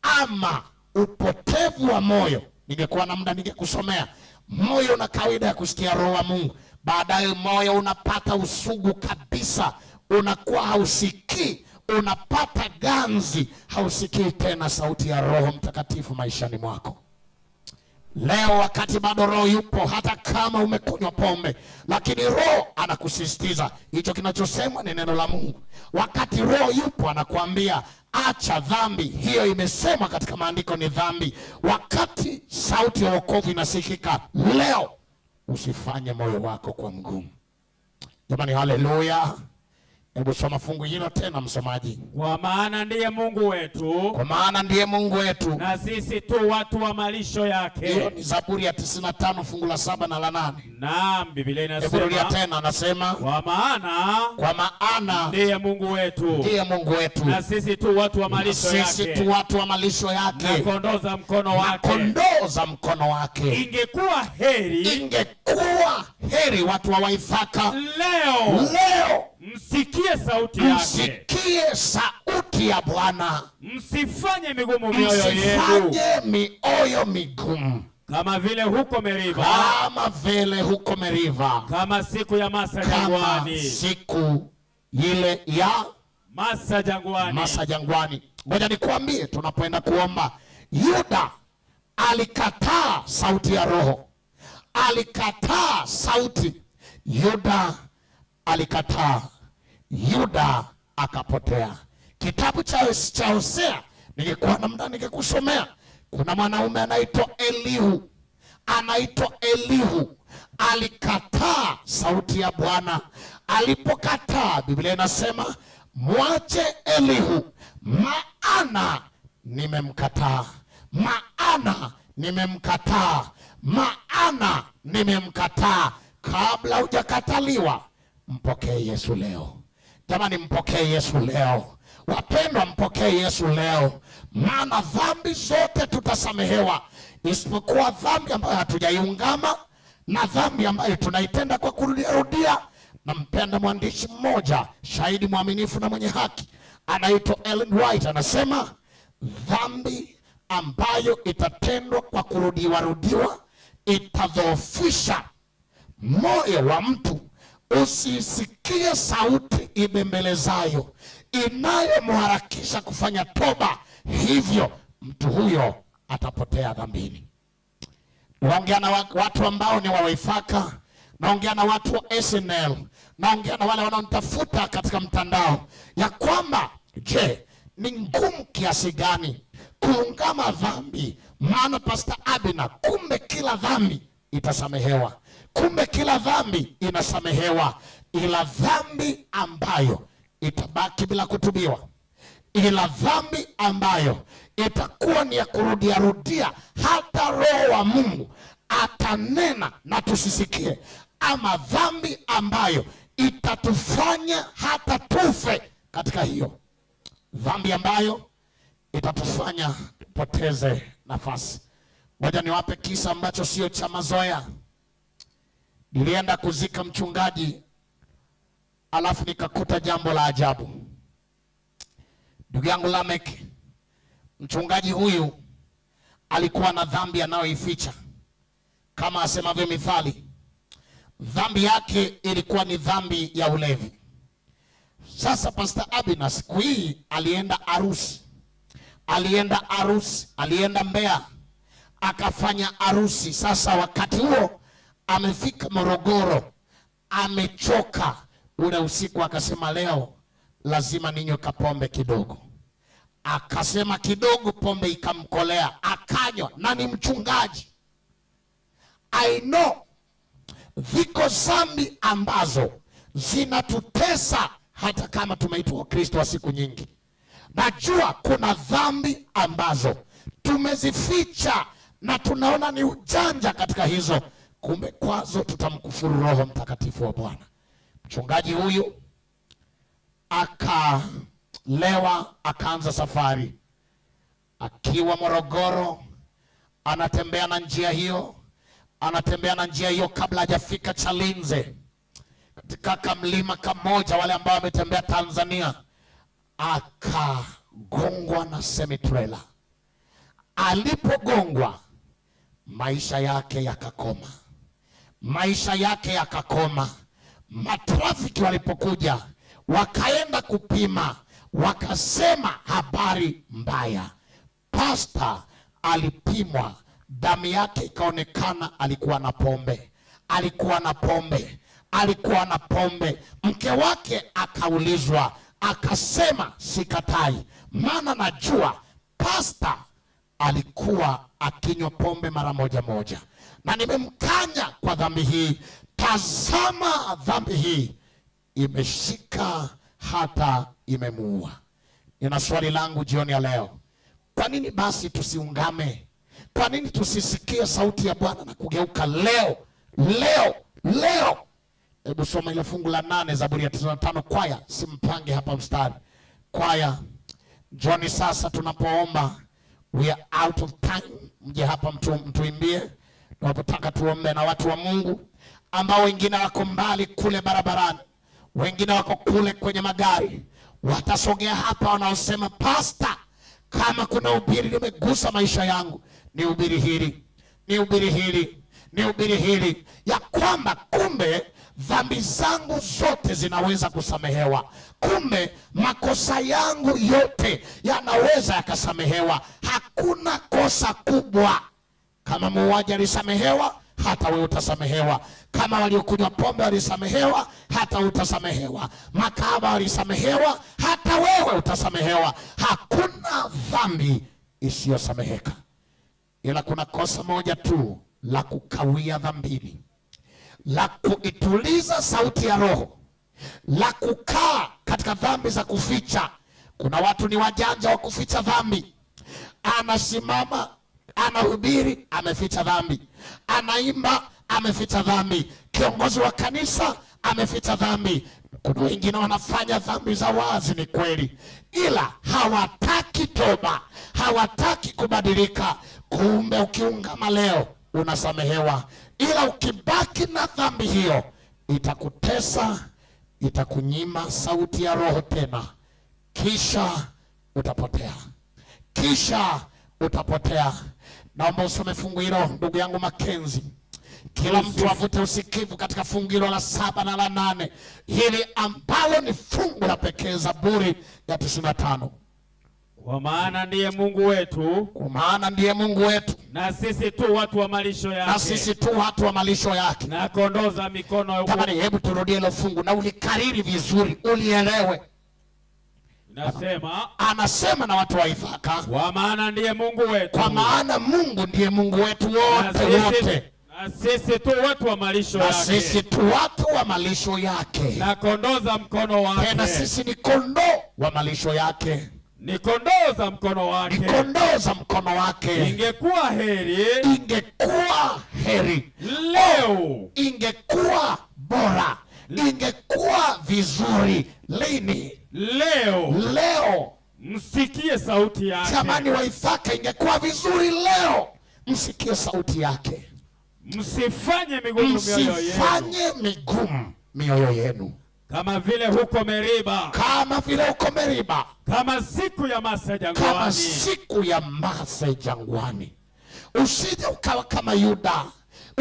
ama upotevu wa moyo. Ningekuwa na muda ningekusomea. Moyo una kawaida ya kusikia roho wa Mungu, baadaye moyo unapata usugu kabisa, unakuwa hausikii, unapata ganzi, hausikii tena sauti ya Roho Mtakatifu maishani mwako. Leo wakati bado Roho yupo, hata kama umekunywa pombe, lakini Roho anakusisitiza. Hicho kinachosemwa ni neno la Mungu. Wakati Roho yupo anakuambia acha dhambi, hiyo imesemwa katika maandiko ni dhambi. Wakati sauti ya wokovu inasikika leo, usifanye moyo wako kwa mgumu. Jamani, haleluya. Hebu soma fungu hilo tena msomaji. Kwa maana ndiye Mungu wetu. Kwa maana ndiye Mungu wetu, na sisi tu watu wa malisho yake. Hiyo ni Zaburi ya 95 fungu la 7 na la 8. Naam, Biblia inasema. Hebu rudia tena, anasema kwa maana ndiye Mungu wetu. Ndiye Mungu wetu. Na sisi tu watu wa malisho yake. Sisi tu watu wa malisho yake. Na kondoo za mkono wake. Na kondoo za mkono wake. Ingekuwa heri watu wa Waithaka leo msikie sauti yake. Msikie sauti ya Bwana. Msifanye migumu mioyo yenu. Msifanye mioyo migumu. Kama vile huko Meriba. Kama siku ya Masa jangwani. Siku ile ya Masa jangwani. Ngoja nikwambie, tunapoenda kuomba, Yuda alikataa sauti ya Roho. Alikataa sauti. Yuda alikataa. Yuda akapotea. Kitabu cha Hosea, ningekuwa na muda ningekusomea. Kuna mwanaume anaitwa Elihu. Alikataa sauti ya Bwana. Alipokataa, Biblia inasema mwache Elihu, maana nimemkataa. Kabla hujakataliwa, mpokee Yesu leo. Jamani, mpokee Yesu leo. Wapendwa, mpokee Yesu leo. Maana dhambi zote tutasamehewa, isipokuwa dhambi ambayo hatujaiungama na dhambi ambayo tunaitenda kwa kurudia, Nampenda mwandishi mmoja, shahidi mwaminifu na mwenye haki, anaitwa Ellen White. Anasema dhambi ambayo itatendwa kwa rudiwa itadhoofisha moyo wa mtu. Usisikie sauti ibembelezayo inayomharakisha kufanya toba, hivyo mtu huyo atapotea dhambini. Naongea na watu ambao ni wa Waithaka, naongea na watu wa SNL, naongea na wale wanaonitafuta katika mtandao, ya kwamba je, ni ngumu kiasi gani kuungama dhambi? Maana Pastor Abina, kumbe kila dhambi itasamehewa, kumbe kila dhambi inasamehewa, ila dhambi ambayo itabaki bila kutubiwa, ila dhambi ambayo itakuwa ni ya rudia, hata Roho wa Mungu atanena na tusisikie, ama dhambi ambayo itatufanya hata tufe katika hiyo dhambi, ambayo itatufanya tupoteze nafasi. Ngoja niwape kisa ambacho sio cha mazoea. Nilienda kuzika mchungaji, alafu nikakuta jambo la ajabu. Ndugu yangu Lamek, mchungaji huyu alikuwa na dhambi anayoificha. Kama asemavyo Mithali, dhambi yake ilikuwa ni dhambi ya ulevi. Sasa Pastor Abina siku hii alienda alienda Mbeya, akafanya harusi. Sasa wakati huo amefika Morogoro, amechoka. Ule usiku akasema leo lazima ninywe kapombe kidogo. Akasema kidogo, pombe ikamkolea, akanywa, na ni mchungaji. I know ziko dhambi ambazo zinatutesa hata kama tumeitwa Wakristo wa siku nyingi. Najua kuna dhambi ambazo tumezificha na tunaona ni ujanja katika hizo, kumbe kwazo tutamkufuru Roho Mtakatifu wa Bwana. Mchungaji huyu akalewa, akaanza safari akiwa Morogoro, anatembea na njia hiyo kabla hajafika Chalinze, katika kamlima kamoja, wale ambao wametembea Tanzania, akagongwa na semi-trailer. Alipogongwa, maisha yake yakakoma. Matrafiki walipokuja, wakaenda kupima, wakasema habari mbaya. Pastor alipimwa, damu yake ikaonekana alikuwa na pombe. Mke wake akaulizwa, akasema sikatai, maana najua pastor alikuwa akinywa pombe mara moja, na nimemkanya kwa dhambi hii. Tazama, dhambi hii imeshika hata imemuua. Nina swali langu jioni ya leo. Kwa nini basi tusiungame? Kwa nini tusisikie sauti ya Bwana na kugeuka leo? Hebu soma ile fungu la 8 Zaburi ya 95. Kwaya, simpange hapa mstari. Kwaya, Johnny, sasa tunapoomba, we are out of time. Mje hapa mtuimbie. Tunapotaka tuombe na watu wa Mungu ambao wengine wako mbali kule barabarani, wengine wako kule kwenye magari, watasogea hapa, wanaosema pastor, kama kuna ubiri limegusa maisha yangu, ni ubiri hili ya kwamba kumbe dhambi zangu zote zinaweza kusamehewa, kumbe makosa yangu yote yanaweza yakasamehewa. Hakuna kosa kubwa. Kama muuaji alisamehewa, hata wewe utasamehewa. Kama waliokunywa pombe walisamehewa, hata utasamehewa. Makahaba walisamehewa, hata wewe utasamehewa. Hakuna dhambi isiyosameheka, ila kuna kosa moja tu la kukawia dhambini, la kuituliza sauti ya Roho, la kukaa katika dhambi za kuficha. Kuna watu ni wajanja wa kuficha dhambi. Anasimama, anahubiri, ameficha dhambi. Anaimba, ameficha dhambi. Kiongozi wa kanisa, ameficha dhambi. Kuna wengine wanafanya dhambi za wazi, ni kweli, ila hawataki toba, hawataki kubadilika. Kumbe ukiungama leo unasamehewa, ila ukibaki na dhambi hiyo itakutesa itakunyima sauti ya roho tena, kisha utapotea, kisha utapotea. Naomba usome fungu hilo ndugu yangu Makenzi. Kila mtu avute usikivu katika fungu hilo la 7 na la 8, hili ambalo ni fungu la pekee, Zaburi ya 95. Kwa maana ndiye Mungu wetu, kwa maana ndiye Mungu wetu, na sisi tu watu wa malisho yake, na sisi tu watu wa malisho yake, na kondoo za mikono. Tamani, hebu turudie hilo fungu na ulikariri vizuri, ulielewe. Anasema na watu wa Waithaka, kwa maana ndiye Mungu wetu, kwa maana Mungu ndiye Mungu wetu wote, na sisi tu watu wa malisho yake, na sisi tu watu wa malisho yake, na kondoo za mkono wake. Tena sisi ni kondoo wa malisho yake, ni kondoo za mkono wake, ni kondoo za mkono wake. Ingekuwa heri, ingekuwa heri leo, ingekuwa bora, ingekuwa vizuri. Lini? Leo. Leo msikie sauti yake. Jamani Waithaka, ingekuwa vizuri leo msikie sauti yake. Msifanye migumu mioyo yenu, msifanye migumu mioyo yenu, kama vile huko Meriba, kama vile huko Meriba, kama siku ya Masa jangwani, kama siku ya Masa jangwani. Usije ukawa kama Yuda,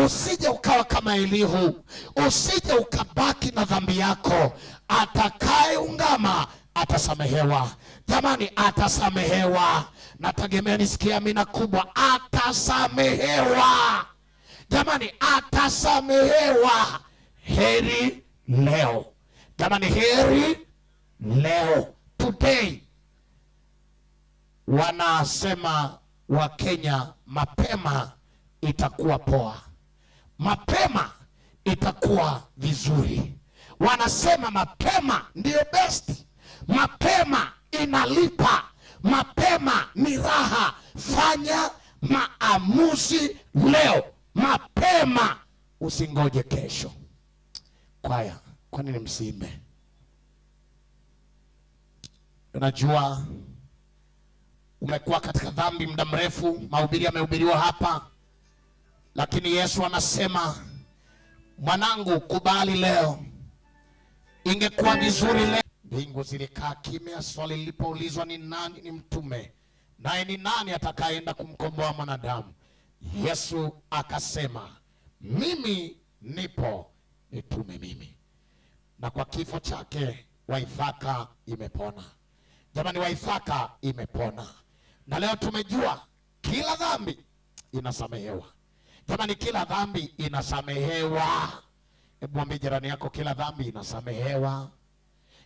usije ukawa kama Elihu, usije ukabaki na dhambi yako. Atakayeungama atasamehewa. Jamani, atasamehewa. Nategemea nisikie amina kubwa. Atasamehewa. Jamani, atasamehewa. Heri leo. Jamani, heri leo. Today. Wanasema wa Kenya, mapema itakuwa poa, mapema itakuwa vizuri. Wanasema mapema ndio best, mapema inalipa, mapema ni raha. Fanya maamuzi leo, mapema, usingoje kesho. Kwaya, kwa nini msiimbe? Unajua umekuwa katika dhambi muda mrefu, mahubiri yamehubiriwa hapa, lakini Yesu anasema, mwanangu, kubali leo. Ingekuwa vizuri leo. Mbingu zilikaa kimya, swali lilipoulizwa ni nani ni mtume, naye ni nani atakayeenda kumkomboa mwanadamu? Yesu akasema, mimi nipo, nitume mimi. Na kwa kifo chake Waithaka imepona. Jamani, Waithaka imepona. Na leo tumejua kila dhambi inasamehewa. Jamani, kila dhambi inasamehewa. Hebu mwambie jirani yako, kila dhambi inasamehewa.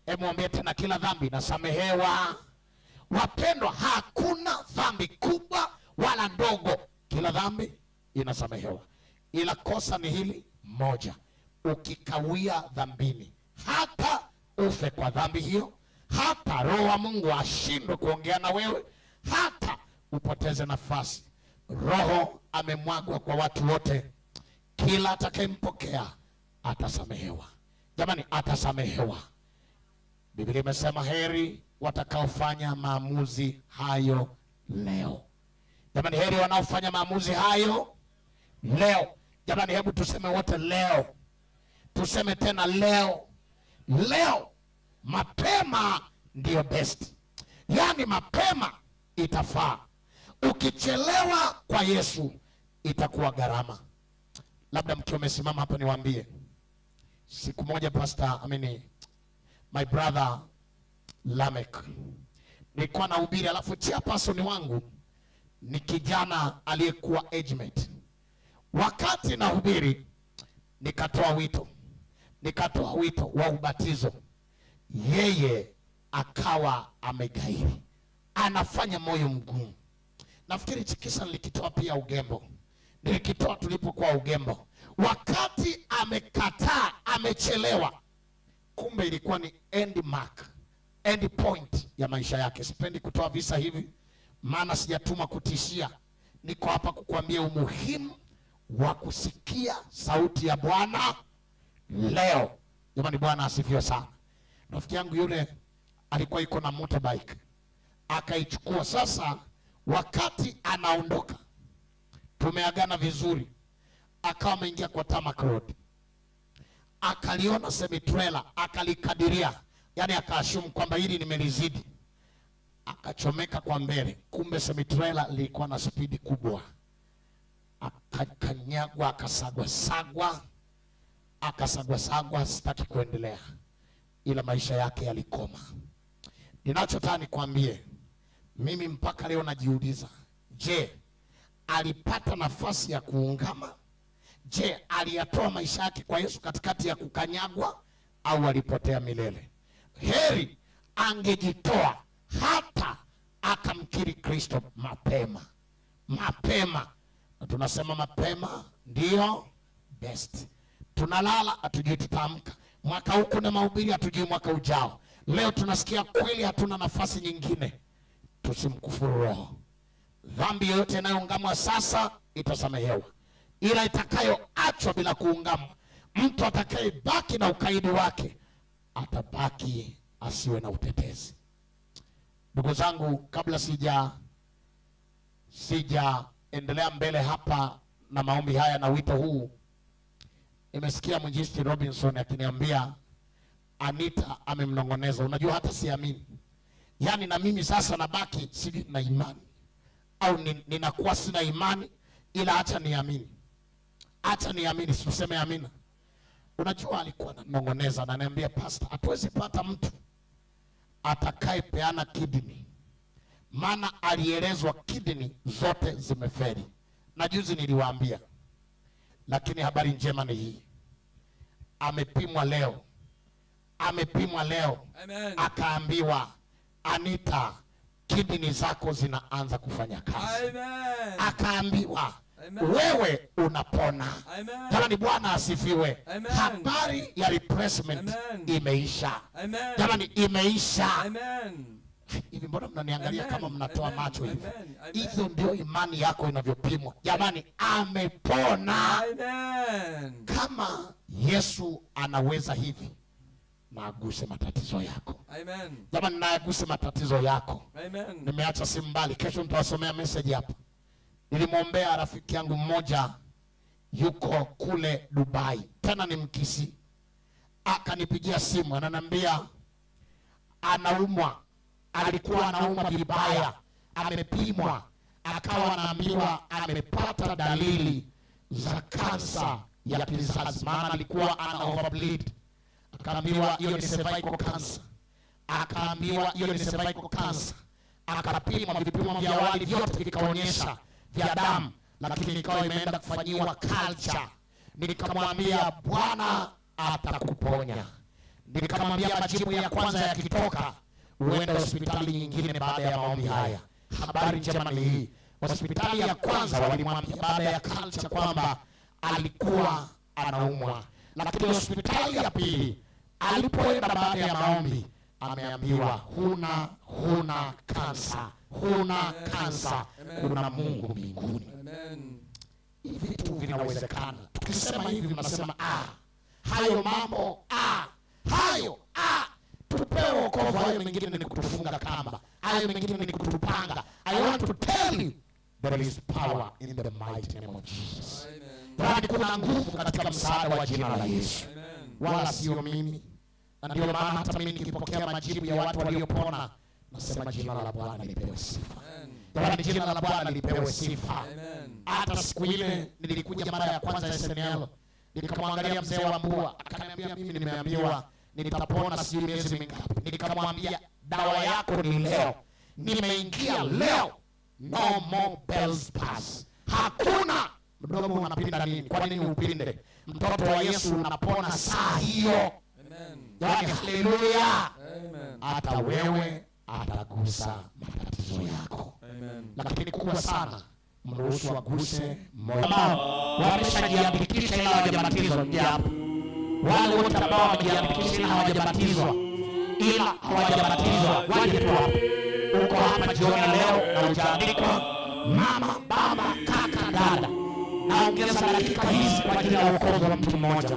Hebu mwambie tena, kila dhambi inasamehewa. Wapendwa, hakuna dhambi kubwa wala ndogo, kila dhambi inasamehewa. Ila kosa ni hili moja, ukikawia dhambini, hata ufe kwa dhambi hiyo, hata Roho wa Mungu ashindwe kuongea na wewe, hata upoteze nafasi, Roho amemwagwa kwa watu wote. Kila atakayempokea atasamehewa. Jamani, atasamehewa. Biblia imesema heri watakaofanya maamuzi hayo leo. Jamani, heri wanaofanya maamuzi hayo leo. Jamani, hebu tuseme wote leo. Tuseme tena leo. Leo. Mapema ndio best. Yaani mapema itafaa. Ukichelewa kwa Yesu itakuwa gharama. Labda mkiwa umesimama hapa niwaambie. Siku moja my brother Lamek, nilikuwa nahubiri, alafu chairperson wangu ni kijana aliyekuwa age mate. Wakati nahubiri nikatoa wito wa ubatizo. Yeye akawa amegairi, anafanya moyo mgumu. Nafikiri chikisa nilikitoa pia Ugembo. Nilikitoa tulipokuwa Ugembo. Wakati amekataa, amechelewa, kumbe ilikuwa ni end point ya maisha yake. Sipendi kutoa visa hivi, maana sijatuma kutishia. Niko hapa kukuambia umuhimu wa kusikia sauti ya Bwana leo. Jamani, Bwana asifiwe sana. Rafiki yangu yule alikuwa yuko na motorbike, akaichukua. Sasa wakati anaondoka, tumeagana vizuri, akawa ameingia kwa tarmac road, akaliona semi-trailer, akalikadiria, yani akaashumu kwamba hili nimelizidi, akachomeka kwa mbele. Kumbe semi-trailer lilikuwa na spidi kubwa, akakanyagwa, akasagwa, sitaki kuendelea, ila maisha yake yalikoma. Ninachotaka nikwambie, mimi mpaka leo najiuliza, je, alipata nafasi ya kuungama? Je, aliyatoa maisha yake kwa Yesu katikati ya kukanyagwa, au alipotea milele? Heri angejitoa hata akamkiri Kristo mapema. Na tunasema mapema ndio best. Tunalala hatujui tutaamka. Mwaka huu kuna mahubiri, hatujui mwaka ujao. Leo tunasikia kweli, hatuna nafasi nyingine. Tusimkufuru Roho. Dhambi yoyote inayoungamwa sasa itasamehewa, ila itakayoachwa bila kuungamwa, mtu atakayebaki na ukaidi wake atabaki asiwe na utetezi. Ndugu zangu, kabla sijaendelea mbele hapa na maombi haya na wito huu, nimesikia mwinjilisti Robinson akiniambia Anita amemnong'oneza. Unajua hata siamini. Yaani na mimi sasa nabaki sijui na imani au ninakuwa sina imani, ila acha niamini, tuseme amina. Unajua alikuwa ananong'oneza, ananiambia pastor, hatuwezi pata mtu atakayepeana kidney, maana alielezwa kidney zote zimeferi. Na juzi niliwaambia, lakini habari njema ni hii, amepimwa leo. Amen. Akaambiwa, Anita, kidney zako zinaanza kufanya kazi. Amen. Akaambiwa, amen, wewe unapona. Jamani, Bwana asifiwe. Amen. Habari ya replacement, amen, imeisha. Amen. Jamani, imeisha. Amen. Hivi mbona mnaniangalia kama mnatoa macho hivi? Hizo ndio imani yako inavyopimwa. Jamani, amepona. Amen. Kama Yesu anaweza hivi, na aguse matatizo yako. Amen. Jamani, na aguse matatizo yako. Amen. Nimeacha simu mbali, kesho nitawasomea message hapa. Nilimwombea rafiki yangu mmoja, yuko kule Dubai, tena ni Mkisi. Akanipigia simu, ananiambia anaumwa, alikuwa anaumwa vibaya, amepimwa, akawa anaambiwa amepata dalili za kansa ya kizazi, maana alikuwa ana overbleed. Akaambiwa hiyo ni cervical cancer. Akapimwa, vipimo vya awali vyote vikaonyesha vya damu, lakini ikawa imeenda kufanyiwa culture. Nikamwambia Bwana atakuponya. Nikamwambia majibu ya kwanza yakitoka, uende hospitali nyingine baada ya maombi haya. Habari njema ni hii, hospitali ya kwanza walimwambia baada ya culture kwamba alikuwa anaumwa, lakini hospitali ya pili alipoenda baada ya maombi ameambiwa huna kansa, kuna Mungu mbinguni. Amen. Hivi vitu vinawezekana. Tukisema hivi mnasema hayo mambo tupewe wokovu, hayo mengine ni kutufunga kamba, hayo mengine ni kutupanga. I want to tell you there is power in the mighty name of Jesus. Amen. Kuna nguvu katika msaada wa jina la Yesu. Amen. Wala sio mimi. Na ndio maana hata mimi nikipokea majibu ya watu waliopona, nasema jina la Bwana lipewe sifa. Amen. Jina la Bwana lipewe sifa. Amen. Hata siku ile nilikuja mara ya kwanza SNL, nikamwangalia mzee wa Mbua, akaniambia mimi nimeambiwa nitapona sijui miezi mingapi. Nikamwambia dawa yako ni leo. Nimeingia leo. No more bells pass. Hakuna mdomo unapinda nini? Kwa nini upinde? Mtoto wa Yesu unapona saa hiyo. Amen. Yaani haleluya. Amen. Hata wewe atagusa matatizo yako. Amen. Lakini kubwa sana, mruhusu aguse moyo. Wameshajiandikisha ila hawajabatizwa japo. Wale wote ambao wamejiandikisha ila hawajabatizwa waje tu hapa. Uko hapa jioni leo na hujaandikwa, mama, baba, kaka, dada, naongeza dakika hizi kwa ajili ya wokovu wa mtu mmoja.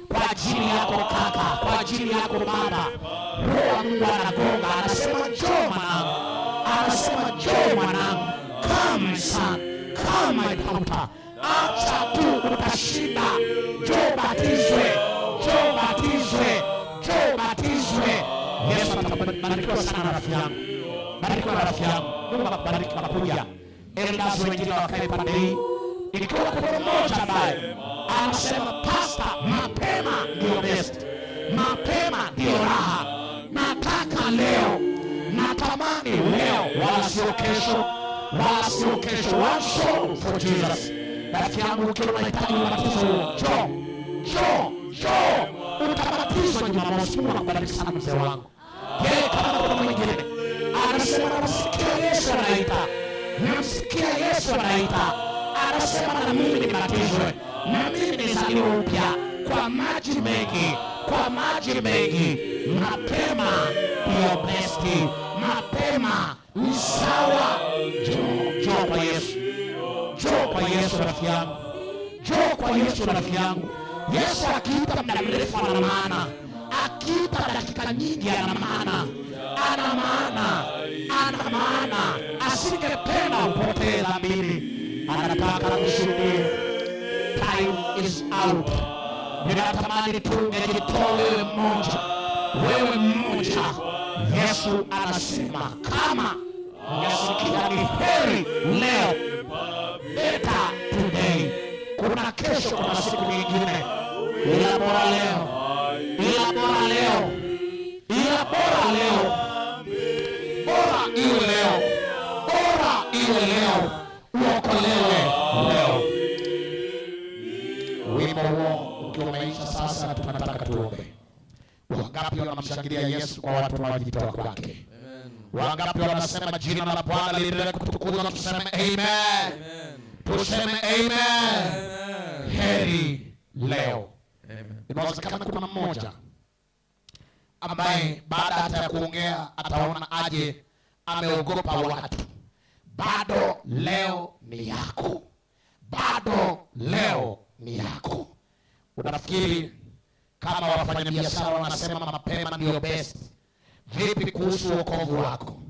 Kwa ajili yako kaka, kwa ajili yako baba, Roho wa Mungu anagonga, anasema njoo mwanangu, come son, come my daughter. Acha tu, utashinda. Njoo batizwe, njoo Barikiwa sana rafiki yangu. Barikiwa rafiki yangu. Mungu akubariki kwa kuja. Elders wengine wakae pande hii. Ikiwa kuna mmoja ambaye anasema pastor, mapema ndio best. Mapema ndio raha. Nataka leo. Natamani leo, wala sio kesho. Wala sio kesho. One soul for Jesus. Rafiki yangu ukiwa unahitaji ubatizo huo, njoo. Utabatizwa Jumamosi. Mungu akubariki sana mzee wangu. Yeye kama kuna mwingine anasema namsikia Yesu anaita. Namsikia Yesu anaita. Anasema na mimi nibatizwe. Na mimi nizaliwe upya kwa maji mengi. Kwa maji mengi. Mapema ndio besti. Mapema ni sawa. Njoo kwa Yesu. Njoo kwa Yesu rafiki yangu. Njoo kwa Yesu rafiki yangu. Yesu akiita muda mrefu ana maana. Akiita dakika nyingi ana maana. Ana maana. Ana maana. Asingependa upotee dhambini. Anataka kushuhudia. Time is out. Ninatamani tu ungejitoa wewe mmoja. Wewe mmoja. Yesu anasema kama ungesikia ni heri leo. Better today. Kuna kesho, kuna siku nyingine. Ila bora leo. Ila bora leo. Ila bora leo. Bora iwe leo. Bora iwe leo. Uokolewe leo. Wimbo huo ukiwa umeisha sasa, tunataka tuombe. Wangapi wanamshangilia Yesu kwa watu wanaojitoa kwake? Wangapi wanasema jina la Bwana liendelee kutukuzwa? Tuseme amen. Tuseme amen. Heri leo. Inawezekana kuna mmoja ambaye baada hata ya kuongea ataona aje ameogopa watu. Bado leo ni yako. Bado leo ni yako. Unafikiri kama wafanyabiashara wanasema mapema ndio best, vipi kuhusu wokovu wako?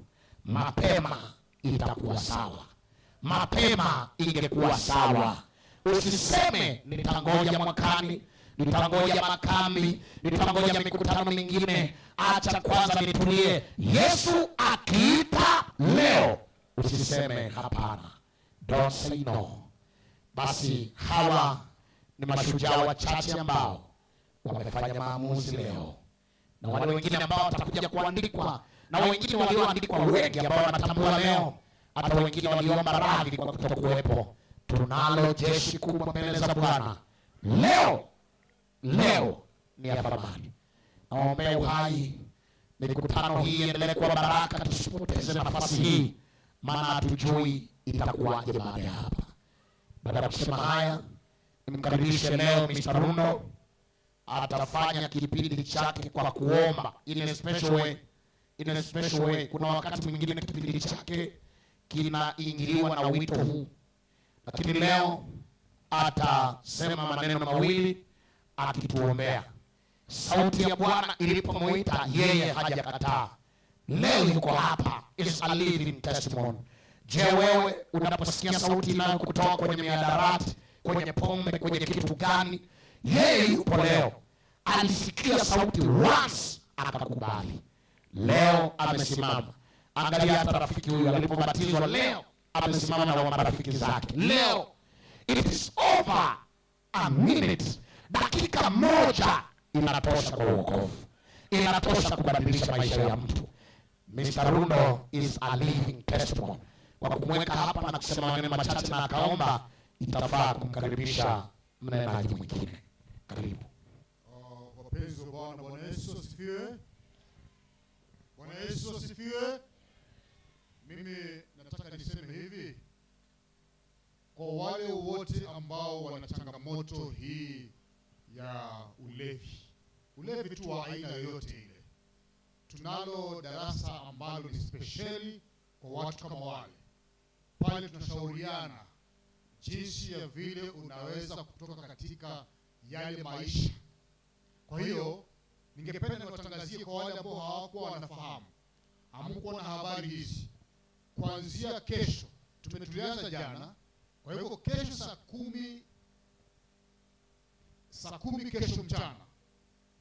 Mapema itakuwa sawa. Mapema ingekuwa sawa. Usiseme nitangoja mwakani, nitangoja makambi, nitangoja mikutano mingine. Acha kwanza nitulie. Yesu akiita leo, usiseme hapana. Don't say no. Basi hawa ni mashujaa wachache ambao wamefanya maamuzi leo, na wale wengine ambao watakuja kuandikwa, na wengine walioandikwa wengi ambao wanatambua leo, hata wengine waliomba radhi kwa kutokuwepo. Tunalo jeshi kubwa mbele za Bwana leo. Leo ni ya thamani. Naombea uhai, mikutano hii endelee kuwa baraka. Tusipoteze nafasi hii, maana hatujui itakuwaje baada ya hapa. Baada ya kusema haya, nimkaribishe leo Mr. Rundo. Atafanya kipindi chake kwa kuomba in a special way. In a special way. Kuna wakati mwingine kipindi chake kinaingiliwa na wito huu, lakini leo atasema maneno mawili akituombea. Sauti ya Bwana ilipomuita yeye hajakataa. Leo yuko hapa, is a living testimony. Je, wewe unaposikia sauti inayokutoka kwenye mihadarati, kwenye pombe, kwenye kitu gani? Yeye yupo leo. Alisikia sauti once akakubali. Leo amesimama. Angalia hata rafiki huyu alipobatizwa leo amesimama na marafiki zake. Leo it is over a minute. Dakika moja inatosha kwa wokovu. Inatosha kubadilisha maisha ya mtu. Mr. Rundo is a living testimony. Kwa kumweka hapa na kusema maneno machache na akaomba, itafaa kumkaribisha mnenaji mwingine. Karibu. Wapenzi wa Bwana, Bwana Yesu asifiwe. Bwana Yesu asifiwe. Mimi nataka niseme hivi, kwa wale wote ambao wana changamoto hii ya ulevi tu wa aina yoyote ile, tunalo darasa ambalo ni speciali kwa watu kama wale. Pale tunashauriana jinsi ya vile unaweza kutoka katika yale maisha. Kwa hiyo ningependa niwatangazie kwa wale ambao hawakuwa wanafahamu, hamkuwa na habari hizi. Kuanzia kesho, tulianza jana. Kwa hiyo kesho saa kumi kesho mchana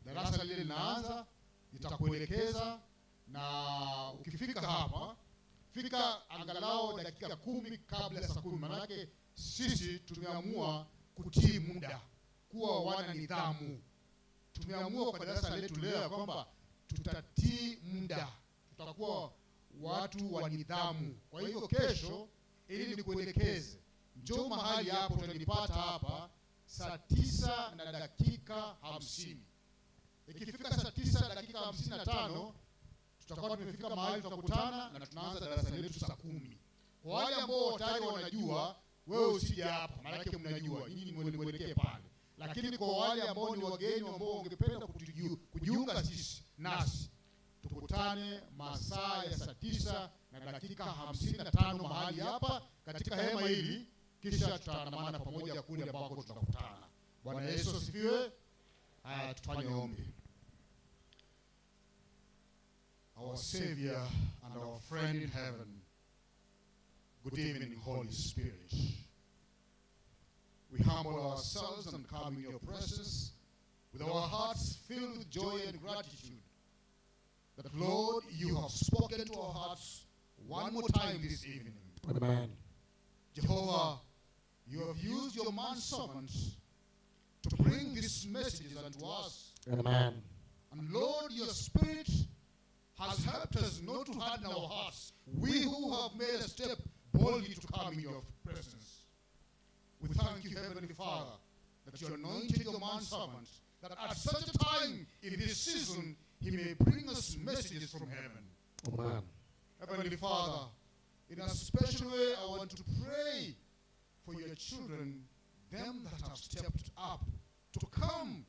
darasa lile linaanza. Nitakuelekeza na ukifika hapa, fika angalau dakika 10 kabla ya saa 10. Manake sisi tumeamua kutii muda, kuwa wana nidhamu. Tumeamua kwa darasa letu leo kwamba tutatii muda, tutakuwa watu wa nidhamu. Kwa hivyo kesho, ili nikuelekeze, njoo mahali hapo utanipata hapa saa 9:50. Ikifika saa 9:55 tutakuwa tumefika mahali tutakutana na tunaanza darasa letu saa 10. Kwa wale ambao tayari wanajua, wewe usije hapa, maana yake mnajua nyinyi mwelekee pale. Lakini kwa wale ambao ni wageni ambao wangependa kujiunga nasi, tukutane masaa ya saa 9:55 mahali hapa katika hema hili, kisha tutaandamana pamoja kule ambako tutakutana. Bwana Yesu asifiwe. Haya, tufanye ombi. Our Savior and our friend in heaven, good evening, Holy Spirit. We humble ourselves and come in your presence with our hearts filled with joy and gratitude that, Lord, you have spoken to our hearts one more time this evening. Amen. Jehovah, you have used your manservants to bring these messages unto us. Amen. And Lord, your Spirit has helped us not to harden our hearts, we who have made a step boldly to come in your presence. We thank you, Heavenly Father, that you anointed your manservant, that at such a time in this season he may bring us messages from heaven. Amen. Heavenly Father, in a special way I want to pray for your children, them that have stepped up to come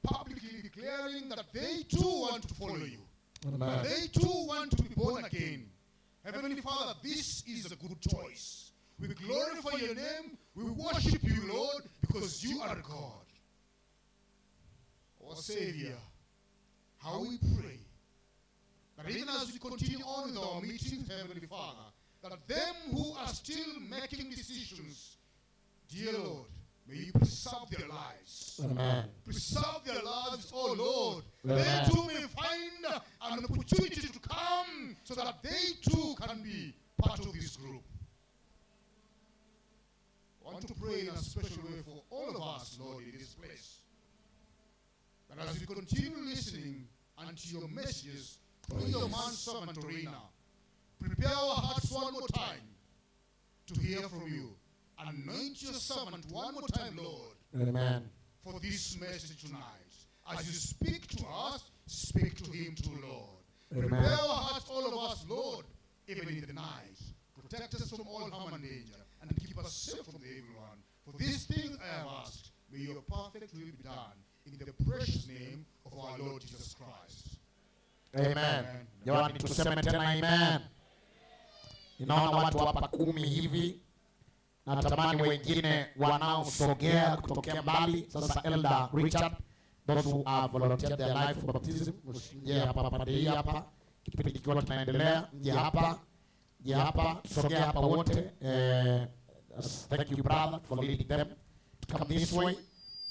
publicly declaring that they too want to follow you. Amen. They too want to be born again. Heavenly Father, this is a good choice. We glorify your name. We worship you, Lord, because you are God. Our Savior, how we pray that even as we continue on with our meetings, Heavenly Father, that them who are still making decisions, dear Lord, may you preserve their lives. Amen. Preserve their lives, oh Lord. Amen. They too may find an opportunity to come so that they too can be part of this group. I want to pray in a special way for all of us, Lord, in this place. That as we continue listening unto your messages through your manservant Torina, prepare our hearts one more time to hear from you. Anoint your servant one more time, Lord. Amen. For this message tonight. As you speak to us, speak to him too, Lord. Amen. Prepare our hearts, all of us, Lord, even in the night. Protect us from all harm and danger, and keep us safe from the evil one. For these things I have asked, may your perfect will be done, in the precious name of our Lord Jesus Christ. Amen. Jamani, tuseme tena amen. Ninaona watu hapa 10 hivi. Natamani wengine wanaosogea kutokea mbali. Sasa Elder Richard, those who have volunteered their life for baptism, msije hapa pande hii hapa. Kipindi kikiwa kinaendelea, mje hapa. Je hapa, tusogea hapa wote. Thank you brother for leading them to come this way.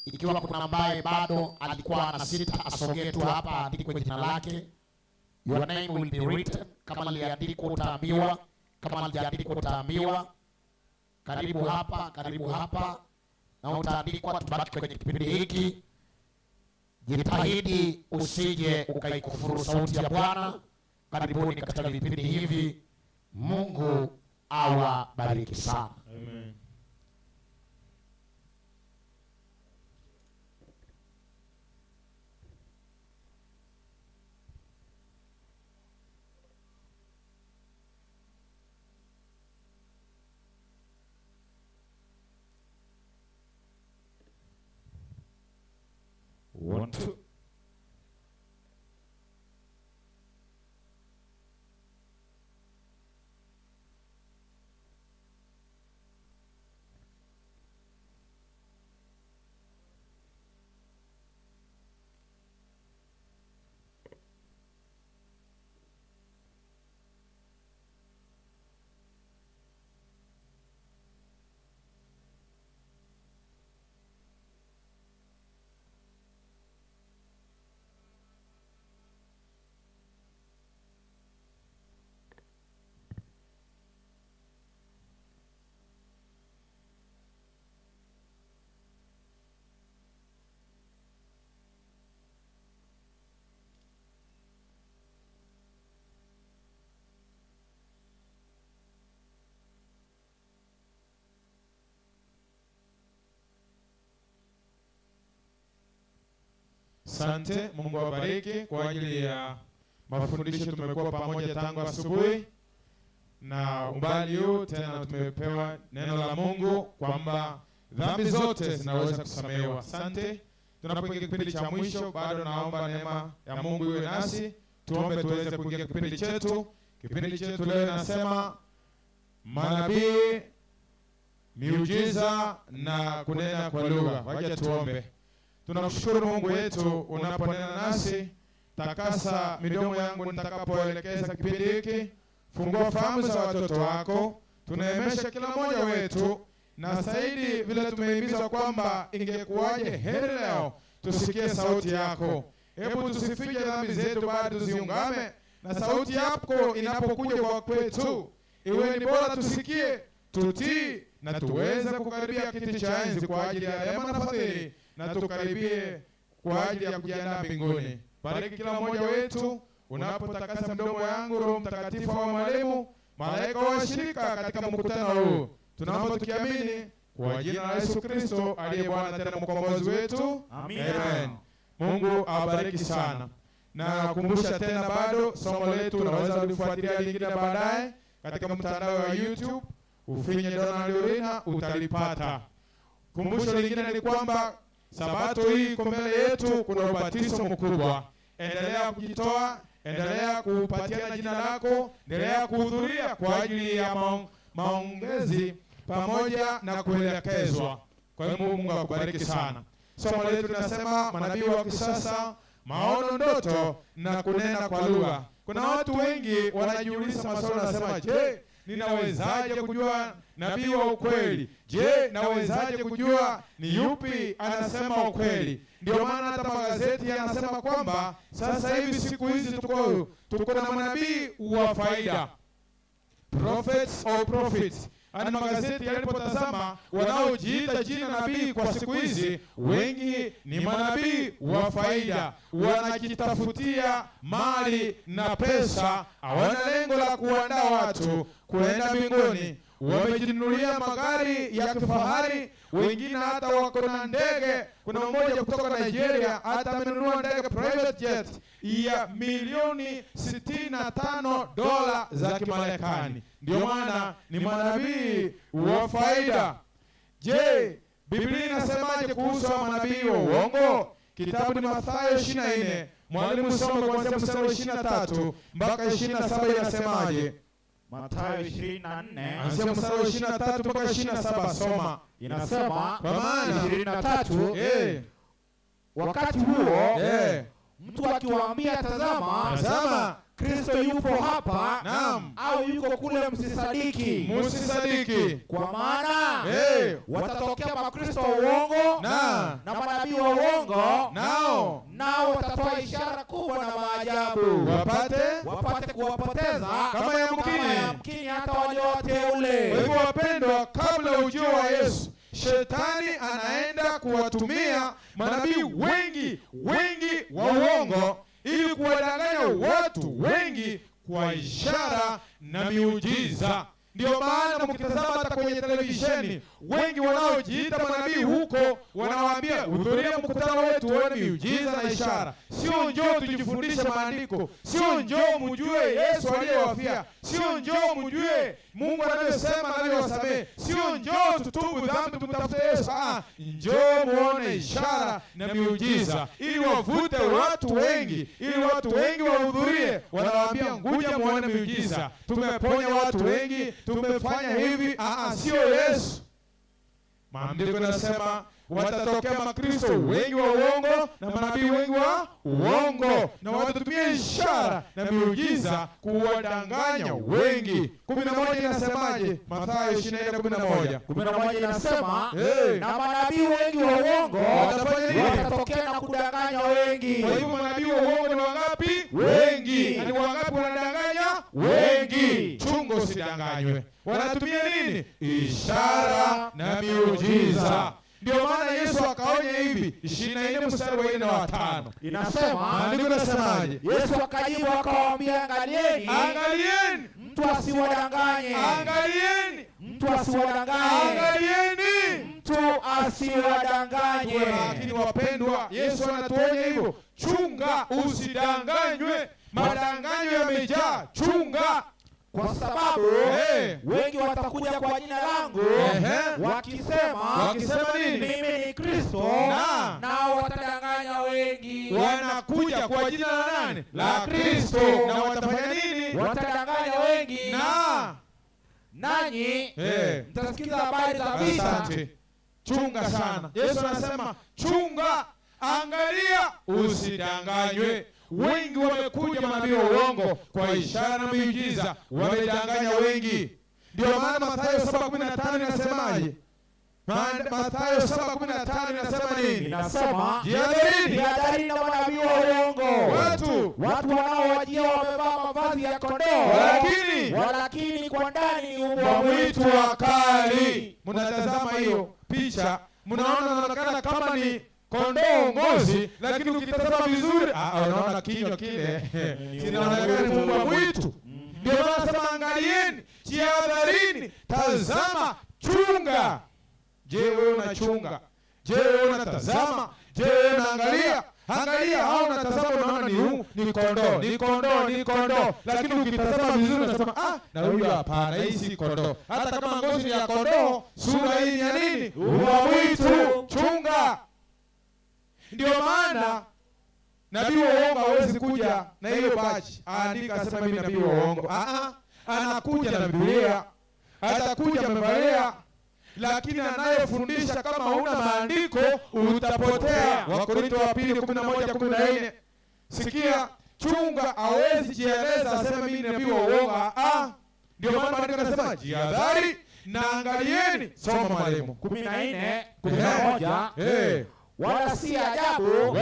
Ikiwa kuna ambaye bado alikuwa anasita, asogee tu hapa, andikwe jina lake. Your name will be written. Kama liandikwa utaambiwa, kama liandikwa utaambiwa. Karibu hapa, na utaandikwa. Tubaki kwenye kipindi hiki. Jitahidi usije ukaikufuru sauti ya Bwana. Karibuni katika vipindi hivi. Mungu awabariki sana. Amen. One, two. Asante, Mungu awabariki kwa ajili ya mafundisho. Tumekuwa pamoja tangu asubuhi na umbali huu, tena tumepewa neno la Mungu kwamba dhambi zote zinaweza kusamehewa. Asante. Tunapoingia kipindi cha mwisho, bado naomba neema ya Mungu iwe nasi. Tuombe tuweze kuingia kipindi chetu. Kipindi chetu leo nasema manabii, miujiza na kunena kwa lugha. Wacha tuombe. Tunakushukuru Mungu wetu unaponena nasi. Takasa midomo yangu nitakapoelekeza kipindi hiki. Fungua fahamu za watoto wako. Tunaemesha kila mmoja wetu, na zaidi vile tumehimizwa kwamba ingekuwaje heri leo tusikie sauti yako. Hebu tusifiche dhambi zetu, bado tuziungame, na sauti yako inapokuja kwa kwetu iwe ni bora tusikie, tutii, na tuweze kukaribia kiti cha enzi kwa ajili ya rehema na fadhili, na tukaribie kwa ajili ya kujiandaa mbinguni. Bariki kila mmoja wetu unapotakasa mdomo yangu. Roho Mtakatifu wa mwalimu, malaika wa shirika katika mkutano huu, tunaomba tukiamini kwa jina la Yesu Kristo aliye Bwana tena mkombozi wetu. Amen. Mungu awabariki sana. Na kukumbusha tena, bado somo letu unaweza kulifuatilia lingine baadaye katika mtandao wa YouTube. Ufinye Donald Urina utalipata. Kumbusho lingine ni kwamba Sabato hii kwa mbele yetu kuna ubatizo mkubwa. Endelea kujitoa, endelea kupatiana jina lako, endelea kuhudhuria kwa ajili ya maongezi pamoja na kuelekezwa. Kwa hiyo Mungu akubariki sana. Somo letu linasema manabii wa kisasa, maono, ndoto na kunena kwa lugha. Kuna watu wengi wanajiuliza maswali, wanasema, je, ninawezaje kujua nabii wa ukweli? Je, nawezaje kujua ni yupi anasema ukweli? Ndio maana hata magazeti yanasema kwamba sasa hivi siku hizi tuko na manabii wa faida, prophets or prophets. Ana magazeti yalipotazama wanaojiita jina nabii kwa siku hizi, wengi ni manabii wa faida, wanajitafutia mali na pesa, hawana lengo la kuandaa watu kuenda mbinguni. Wamejinunulia magari ya kifahari, wengine hata wako na ndege. Kuna mmoja kutoka Nigeria hata amenunua ndege private jet ya milioni $65 za Kimarekani. Ndio maana ni manabii wa faida. Je, Biblia inasemaje kuhusu manabii wa uongo? Kitabu ni Mathayo 24. Mwalimu soma kuanzia mstari wa 23 mpaka 27. Inasemaje? Mathayo 24 anzia mstari wa 23 mpaka 27. Soma. Inasema kwa maana 23, wakati huo mtu akiwaambia, tazama Kristo yupo hapa, naam, au yuko kule, msisadiki. Kwa maana watatokea makristo wa uongo na manabii wa uongo, nao watatoa ishara kubwa na maajabu, wapate kuwapoteza kama yamkini hata walio wateule. Kwa hivyo wapendwa, kabla ujio wa Yesu, Shetani anaenda kuwatumia manabii wengi wa uongo ili kuwadanganya watu wengi kwa ishara na miujiza. Ndio maana mkitazama hata kwenye televisheni, wengi wanaojiita manabii huko wanawaambia, hudhuria mkutano wetu uone miujiza na ishara. Sio njoo tujifundishe maandiko, sio njoo mjue Yesu aliyewafia, sio njoo mjue Mungu anayosema anavyowasamehe, sio njoo tutubu dhambi tumtafute Yesu. Njoo muone ishara na miujiza ili wavute watu wengi, ili watu wengi wahudhurie. Wanawaambia, nguja muone miujiza, tumeponya watu wengi, tumefanya hivi. Sio Yesu. Maandiko yanasema watatokea makristo wengi wa uongo na manabii wengi wa uongo, na watatumia ishara na miujiza kuwadanganya wengi. 11 inasemaje? Mathayo 24:11 inasema, na manabii wengi wa uongo watatokea na kudanganya wengi. Kwa hivyo manabii wa uongo ni wangapi? Wengi. Na ni wangapi wanadanganya? Wengi. Chungo usidanganywe. Wanatumia nini? Ishara na miujiza. Ndio maana Yesu akaonya hivi, 24 mstari wa 4 na 5. Inasema, maandiko yanasemaje? Yesu akajibu akawaambia, angalieni mtu asiwadanganye. Angalieni mtu asiwadanganye. Angalieni mtu asiwadanganye. Lakini wapendwa, Yesu anatuonya hivyo, chunga, usidanganywe. Madanganyo yamejaa, chunga. Kwa sababu wengi watakuja kwa jina langu wakisema nini? Mimi ni Kristo, nao watadanganya wengi. Wanakuja kwa jina la nani? La Kristo. Na watafanya nini? Watadanganya wengi. Nanyi mtasikiza habari za vita. Asante. Chunga sana. Yesu anasema chunga, angalia usidanganywe. Wengi wamekuja manabii wa uongo kwa ishara na miujiza, wamedanganya wengi. Ndio maana Mathayo 7:15 inasemaje? Mathayo 7:15 inasema nini? Inasema jihadharini na manabii wa uongo. Watu wanaowajia wamevaa mavazi ya kondoo, lakini kwa ndani ni mbwa mwitu wakali. Mnatazama hiyo picha, mnaona anaonekana kama ni kondoo ngozi, lakini ukitazama vizuri unaona kinywa kile kinaonekana ni mbwa mwitu. Ndio maana sema angalieni, jihadharini, tazama, chunga. Je, wewe unachunga? Je, wewe unatazama? Je, wewe unaangalia? Angalia, au unatazama unaona ni kondoo. Lakini ukitazama vizuri unasema na huyu hapana, hii si kondoo. Hata kama ngozi ni ya kondoo, sura hii ni ya nini? Mbwa mwitu. Chunga. Ndio maana nabii wa uongo hawezi kuja na hiyo baji aandika asema mimi nabii wa uongo. Anakuja na Biblia, atakuja amevalia, lakini anayefundisha kama huna maandiko utapotea. Wakorintho wa 2:11-14. Sikia, chunga, hawezi jieleza asema mimi nabii wa uongo. Ndio maana maandiko yanasema jihadhari na angalieni. Soma mwalimu. 14:11. Wala si ajabu,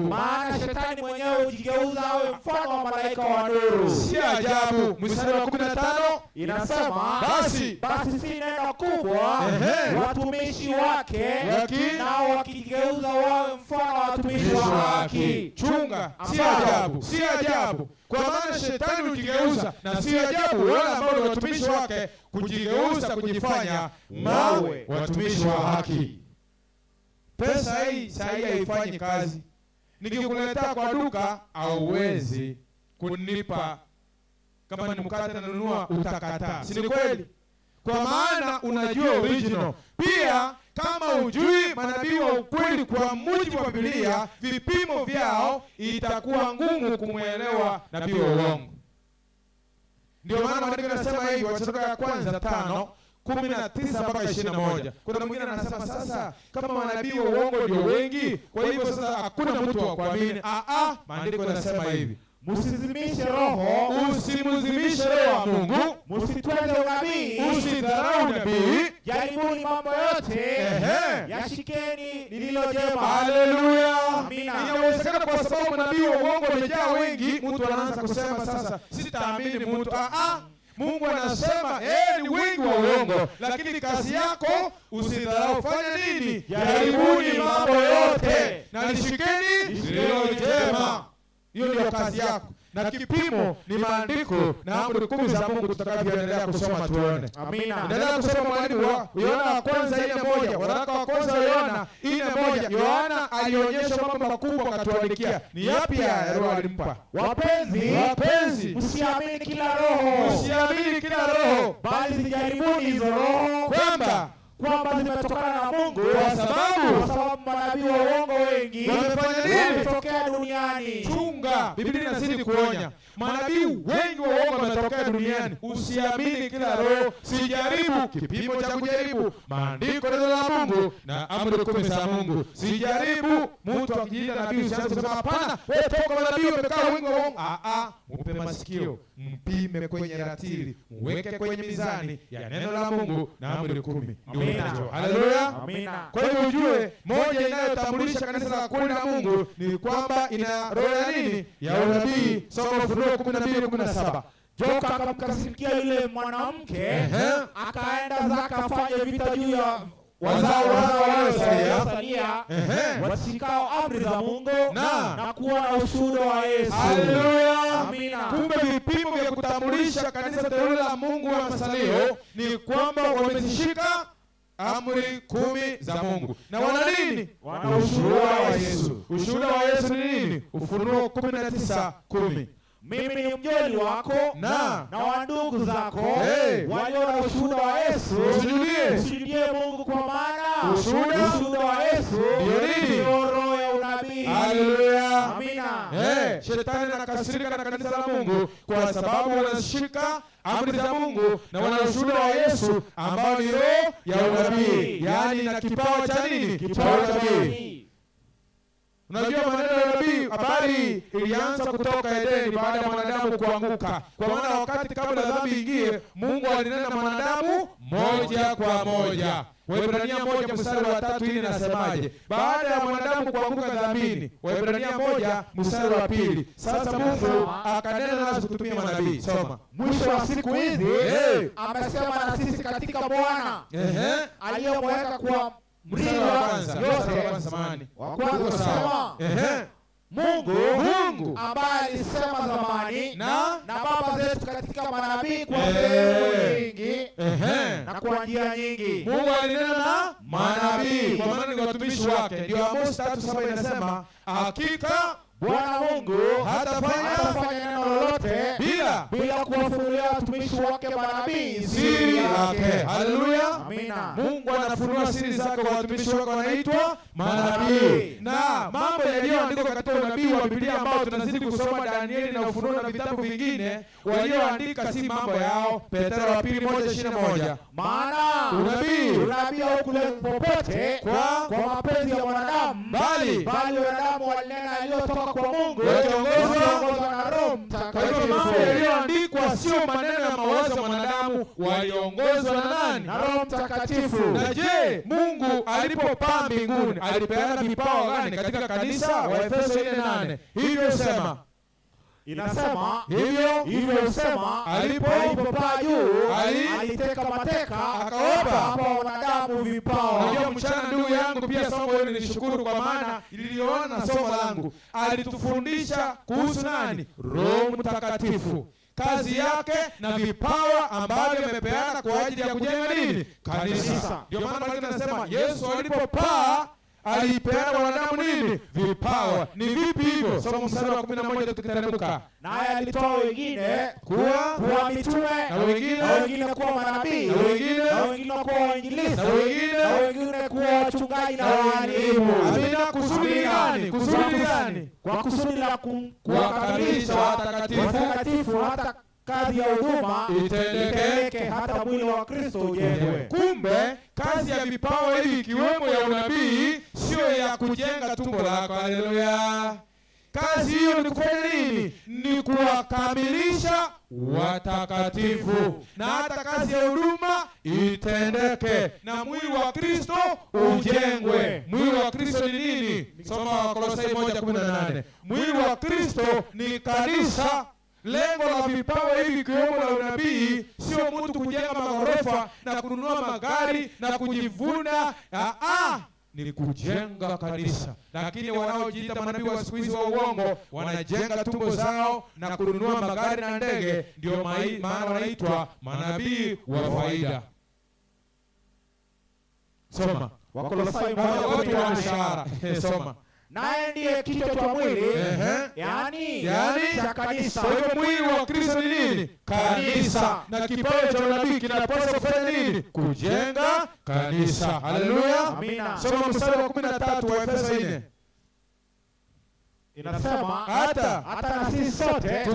maana shetani mwenyewe hujigeuza awe mfano wa malaika wa nuru. Si ajabu. Mstari wa 15 inasema basi si neno kubwa watumishi wake nao wakigeuza wawe mfano wa watumishi wa haki. Chunga, si ajabu. Kwa maana shetani hujigeuza, na si ajabu wale ambao ni watumishi wake kujigeuza kujifanya mawe watumishi wa haki. Pesa hii sahi haifanyi kazi. Nikikuletea kwa duka hauwezi kunipa. Kama ni mkate nanunua utakataa. Si ni kweli? Kwa maana unajua original. Pia kama ujui manabii wa ukweli kwa mujibu wa Biblia, vipimo vyao itakuwa ngumu kumuelewa nabii wa uongo. Ndio maana maandiko yanasema hivi, Wathesalonike ya kwanza 5:19-21. Kuna mwingine anasema sasa kama manabii wa uongo ndio wengi, kwa hivyo sasa hakuna mtu wa kuamini. Maandiko yanasema hivi, msizimishe roho, usimuzimishe roho wa Mungu, msitweze unabii, usidharau nabii, jaribuni mambo yote, yashikeni lililo jema. Haleluya. Amina. Inawezekana kwa sababu nabii wa uongo wamejaa wengi, mtu anaanza kusema sasa sitaamini mtu. Mungu anasema ni wengi wa uongo, lakini kazi yako usidharau. Fanya nini? Jaribuni mambo yote na lishikeni lililo jema. Hiyo ndio kazi yako. Na kipimo ni maandiko na amri 10 za Mungu tutakavyoendelea kusoma tuone. Amina. Endelea kusoma mwalimu wa Yohana wa kwanza 4:1. Waraka wa kwanza Yohana 4:1. Yohana alionyesha mambo makubwa akatuandikia. Ni yapi ya Roho alimpa? Wapenzi, msiamini kila roho, bali zijaribuni hizo roho kwamba zimetokana na Mungu, kwa sababu manabii wa uongo wengi wametokea duniani. Chunga, Biblia inazidi kuonya. Manabii wengi wa uongo wametokea duniani. Usiamini kila roho, sijaribu. Kipimo cha kujaribu maandiko neno la Mungu na amri 10 za Mungu. Sijaribu. Mtu akijiita nabii usianze kusema hapana, wewe toka manabii wamekaa wengi wa uongo. Mpe masikio, mpime kwenye ratili, mweke kwenye mizani ya neno la Mungu na amri 10. Haleluya. Amina. Kwa hiyo ujue moja inayotambulisha kanisa la kweli la Mungu ni kwamba ina roho ya nini? Ya unabii. Soma Ufunuo 12:17. Joka akamkasirikia yule mwanamke, akaenda zake afanye vita juu ya wazao waliosalia wasikao amri za Mungu na kuwa na ushuhuda wa Yesu. Haleluya. Amina. Kumbe vipimo vya kutambulisha kanisa teule la Mungu wa masalio ni kwamba wamezishika amri 10 za Mungu. Na wana nini? Wana ushuhuda wa Yesu. Ushuhuda wa Yesu ni nini? Ufunuo 19:10. Mimi ni mjoli wako na wa ndugu zako walio na ushuhuda wa Yesu. Usujudie Mungu, kwa maana ushuhuda wa Yesu ndio roho ya unabii. Haleluya. Amina. Shetani anakasirika na kanisa la Mungu kwa sababu wanashika amri za Mungu na wana ushuhuda wa Yesu ambao ni roho ya unabii, yaani na kipawa cha nini? Kipawa cha unabii. Unajua maneno ya nabii, habari ilianza kutoka Edeni baada ya mwanadamu kuanguka. Kwa maana wakati kabla dhambi ingie, Mungu alinena na mwanadamu moja kwa moja. Waebrania 1:3 hili nasemaje? Baada ya mwanadamu kuanguka dhambini, Waebrania 1:2. Sasa Mungu akanena nasi kutumia manabii. Soma. Mwisho wa siku hizi amesema na sisi katika Bwana aliyemweka kwa mlinzi wa kwanza. Wa kwanza sema Mungu ambaye alisema zamani na baba zetu katika manabii kwa sehemu nyingi na kwa njia nyingi. Mungu alinena na manabii kwa maana ni watumishi wake. Ndio Amos 3:7 inasema hakika Bwana Mungu hatafanya neno lolote bila kuwafunulia watumishi wake manabii siri yake. Haleluya. Amina. Mungu anafunua siri zake kwa watumishi wake wanaitwa manabii. Na mambo yaliyoandikwa katika unabii wa Biblia ambao tunazidi kusoma Danieli na Ufunuo na vitabu vingine, walioandika si mambo yao. Petro wa pili 1:21. Maana unabii haukuletwa popote kwa mapenzi ya wanadamu, bali wanadamu walinena yaliyotoka kwa Mungu wakiongozwa na Roho Mtakatifu. Mambo yaliyoandikwa sio maneno ya mawazo ya mwanadamu, waliongozwa na nani? Na Roho Mtakatifu. Na je, Mungu alipopaa mbinguni alipeana vipawa gani katika kanisa? Waefeso 4:8. Hivyo sema inasema hivyo usema alipopaa juu aliteka mateka akawapa wanadamu vipawa. Unajua mchana ndugu yangu, pia somo hili nilishukuru kwa maana niliona na somo langu alitufundisha kuhusu nani? Roho Mtakatifu, kazi yake na vipawa ambavyo amepeana kwa ajili ya kujenga nini? Kanisa. Ndio maana Biblia inasema Yesu alipopaa alipeana wanadamu nini? Vipawa. Ni vipi hivyo? Soma mstari wa 11 tukiteremka. Naye alitoa wengine kuwa mitume, na wengine kuwa manabii, na wengine kuwa wainjilisti, na wengine kuwa wachungaji na walimu. Amina. Kusudi gani? Kwa kusudi la kuwakamilisha watakatifu hata kazi ya huduma itendeke, hata mwili wa Kristo ujengwe. Kumbe kazi ya vipawa hivi ikiwemo ya unabii sio ya kujenga tumbo lako. Haleluya. Kazi hiyo ni kufanya nini? Ni kuwakamilisha watakatifu, na hata kazi ya huduma itendeke, na mwili wa Kristo ujengwe. Mwili wa Kristo ni nini? Soma Wakolosai 1:18. Mwili wa Kristo ni kanisa. Lengo la vipawa hivi ikiwemo la unabii sio mtu kujenga magorofa na kununua magari na kujivuna. Ni kujenga kanisa. Lakini wanaojiita manabii wa siku hizi wa uongo wanajenga tumbo zao na kununua magari na ndege. Ndio maana wanaitwa manabii wa faida. Soma Wakolosai 1:18. Soma. Naye ndiye kichwa cha mwili, yaani cha kanisa. Kwa hivyo mwili wa Kristo ni nini? Kanisa. Na kipawa cha unabii kinapaswa kufanya nini? Kujenga kanisa. Haleluya. Amina. Soma mstari wa 13 wa Efeso 4. Inasema hata na sisi sote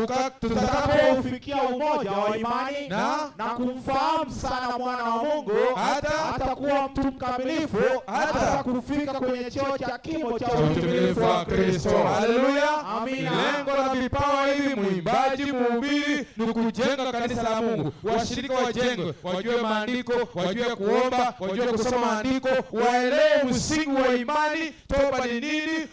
tutakapofikia umoja wa imani na kumfahamu sana mwana wa Mungu, hata kuwa mtu mkamilifu, hata kufika kwenye cheo cha kimo cha utimilifu wa Kristo. Haleluya. Amina. Lengo la vipawa hivi, mwimbaji, mhubiri, ni kujenga kanisa la Mungu. Washirika wajengwe, wajue maandiko, wajue kuomba, wajue kusoma maandiko, waelewe msingi wa imani, toba ni nini,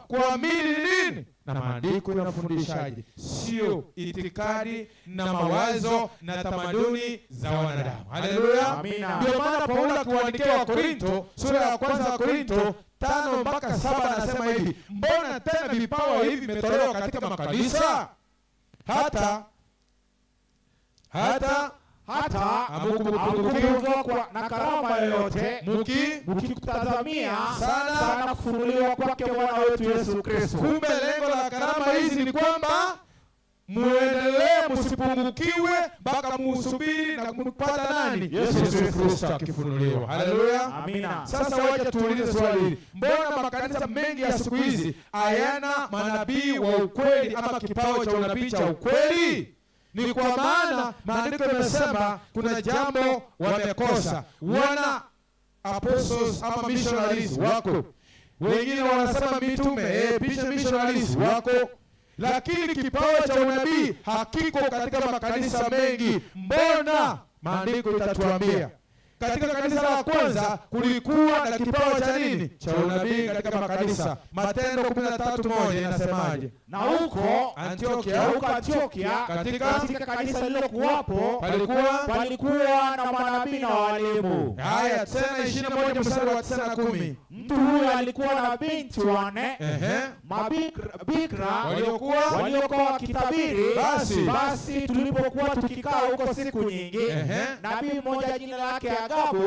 kuamini nini, na maandiko yanafundishaje, sio itikadi na mawazo na tamaduni za wanadamu. Haleluya. Amina. Ndio maana Paulo akiwaandikia wa Korinto, sura ya kwanza wa Korinto 5-7 anasema hivi: mbona tena vipawa hivi vimetolewa katika makanisa? hata hamkupungukiwa na karama yoyote, mkikutazamia sana kufunuliwa kwake Bwana wetu Yesu Kristo. Kumbe lengo la karama hizi ni kwamba muendelee, msipungukiwe mpaka musubiri na kumpata nani? Yesu Kristo akifunuliwa. Haleluya. Amina. Sasa wacha tuulize swali hili. Mbona makanisa mengi ya siku hizi hayana manabii wa ukweli ama kipawa cha unabii cha ukweli? Ni kwa maana maandiko yanasema kuna jambo wamekosa. Wana apostles ama missionaries wako. Wengine wanasema mitume, missionaries wako. Lakini kipawa cha unabii hakiko katika makanisa mengi. Mbona? Maandiko itatuambia. Katika kanisa la kwanza kulikuwa na kipawa cha nini? Cha unabii katika makanisa. Matendo 13:1 inasemaje? Na huko Antiokia katika kanisa lilokuwapo palikuwa na manabii na walimu. Haya, tena 21 mstari wa 9 na 10. Mtu huyo alikuwa na binti wane, mabikra waliokuwa wakitabiri. Basi tulipokuwa tukikaa huko siku nyingi, nabii mmoja jina lake Agabu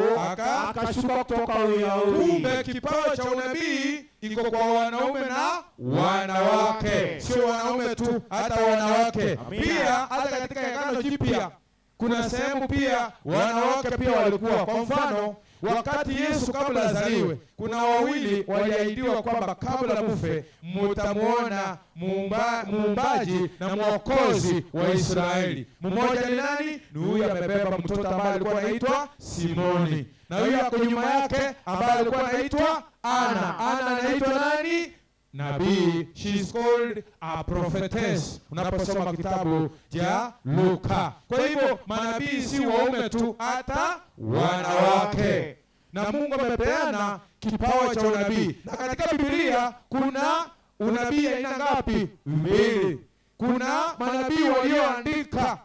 akashuka kutoka Uyahudi. Kumbe kipawa cha unabii iko kwa wanaume na wanawake. Sio wanaume tu, hata wanawake. Pia hata katika Agano Jipya kuna sehemu pia wanawake pia walikuwa. Kwa mfano, wakati Yesu kabla azaliwe, kuna wawili waliahidiwa kwamba kabla mufe mtamuona muumbaji na mwokozi wa Israeli. Mmoja ni nani? Ni huyu amebeba mtoto ambaye alikuwa anaitwa Simoni. Na huyu ako nyuma yake ambaye alikuwa anaitwa Ana. Ana anaitwa nani? Nabii. She is called a prophetess. Unaposoma kitabu cha Luka. Kwa hivyo manabii si waume tu, hata wanawake. Na Mungu amepeana kipawa cha unabii. Na katika Biblia kuna unabii aina ngapi? 2. Kuna manabii walioandika,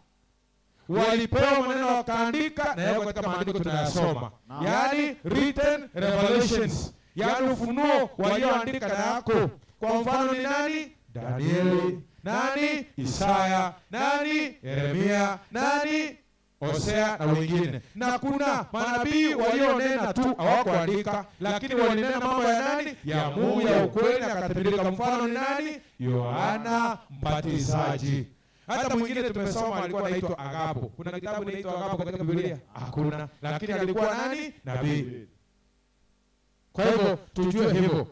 walipewa maneno wakaandika, na yako katika maandiko tunayasoma. Yaani written revelations, yaani ufunuo walioandika na yako. Kwa mfano ni nani? Danieli, nani? Isaya, nani? Yeremia, nani? Hosea na wengine. Na kuna manabii walionena tu, hawakuandika, lakini walinena mambo ya nani? Ya Mungu ya ukweli, akatabirika. Mfano ni nani? Yohana Mbatizaji. Hata mwingine tumesoma alikuwa anaitwa Agapo. Kuna kitabu kinaitwa Agapo katika Biblia? Hakuna. Lakini alikuwa nani? Nabii. Kwa hivyo tujue hivyo.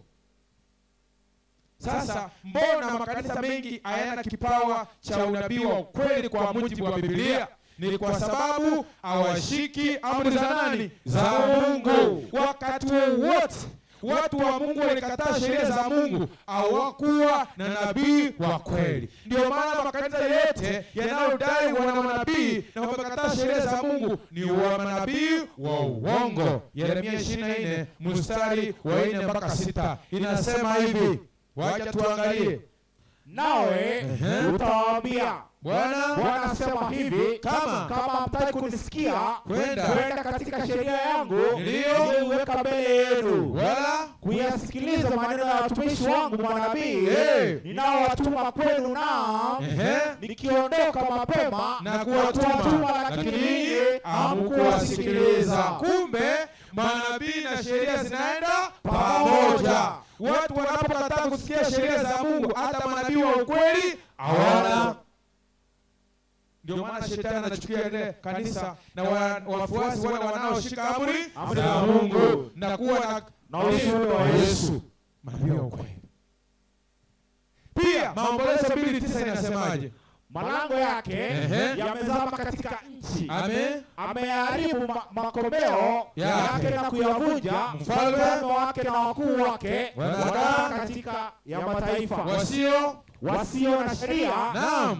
Sasa mbona makanisa mengi hayana kipawa cha unabii wa ukweli kwa mujibu wa Biblia? Ni kwa sababu hawashiki amri za nani? Za Mungu. Wakati wote watu wa Mungu walikataa sheria za Mungu, hawakuwa na nabii wa kweli. Ndio maana makanisa yote yanayodai wana manabii na wamekataa sheria za Mungu ni wa manabii wa uongo. Yeremia 24 mstari wa 4 mpaka 6 inasema hivi. Wacha tuangalie. Nawe utawaambia, Bwana asema hivi, kama hamtaki kunisikia, kwenda katika sheria yangu niliyoiweka mbele yenu, wala kuyasikiliza maneno ya watumishi wangu manabii ninaowatuma kwenu, na nikiondoka mapema na kuwatuma, lakini ninyi hamkuwasikiliza. Kumbe manabii na sheria zinaenda pamoja. Watu wanapokataa kusikia sheria za Mungu, hata manabii wa ukweli hawana. Ndio maana shetani anachukia ile kanisa na wafuasi wale wanaoshika amri za Mungu na kuwa na ushuhuda wa Yesu. Manabii wa ukweli. Pia Maombolezo 2:9 inasemaje? Malango yake yamezama katika nchi. Amen. Ameharibu makomeo yake na kuyavunja. Mfalme wake na wakuu wake wanakaa katika ya mataifa. Wasio na sheria,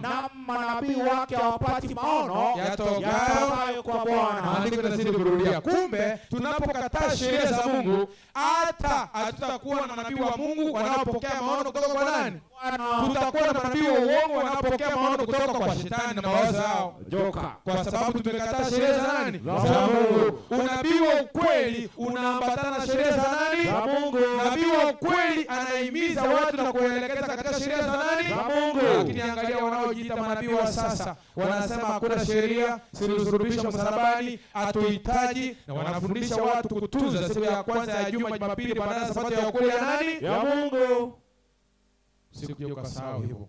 na manabii wake hawapati maono yatokayo kwa Bwana. Maandiko yanazidi kurudia. Kumbe tunapokataa sheria za Mungu, hata hatutakuwa na manabii wa Mungu wanaopokea maono kutoka kwa nani? Tutakuwa na manabii wa uongo wanaopokea maono kutoka kwa shetani na mawazo yao joka, kwa sababu tumekataa sheria za nani? Za Mungu. Unabii wa ukweli unaambatana na sheria za nani? Za Mungu. Nabii wa ukweli anahimiza watu na kuelekeza katika sheria za nani? nani? Za Mungu. Lakini angalia wanaojiita manabii wa sasa, wanasema hakuna sheria, zilizosulubishwa msalabani, hatuhitaji, na wanafundisha watu kutunza siku ya kwanza ya juma, Jumapili, badala ya Sabato ya kweli ya nani? Ya Mungu. Sikuje ukasahau hivyo.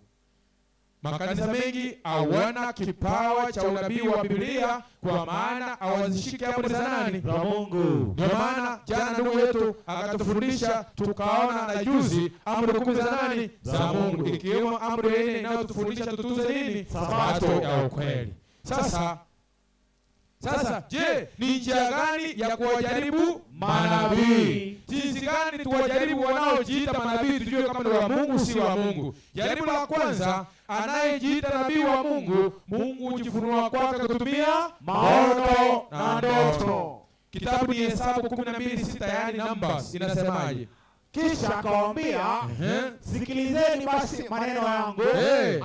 Makanisa mengi hawana kipawa cha unabii wa Biblia, kwa maana hawazishiki amri za nani? Za Mungu. Ndio maana jana ndugu yetu akatufundisha, tukaona na juzi amri 10 za nani? Za Mungu, ikiwemo amri 4 inayotufundisha tutunze nini? Sabato ya ukweli. Sasa je, ni njia gani ya kuwajaribu manabii? Jinsi gani tuwajaribu wanaojiita manabii tujue kama ni wa Mungu si wa Mungu? Jaribu la kwanza, anayejiita nabii wa Mungu, Mungu hujifunua kwake kutumia maono na ndoto. Kitabu ni Hesabu 12:6, yani Numbers, inasemaje? Kisha akawaambia, sikilizeni basi maneno yangu,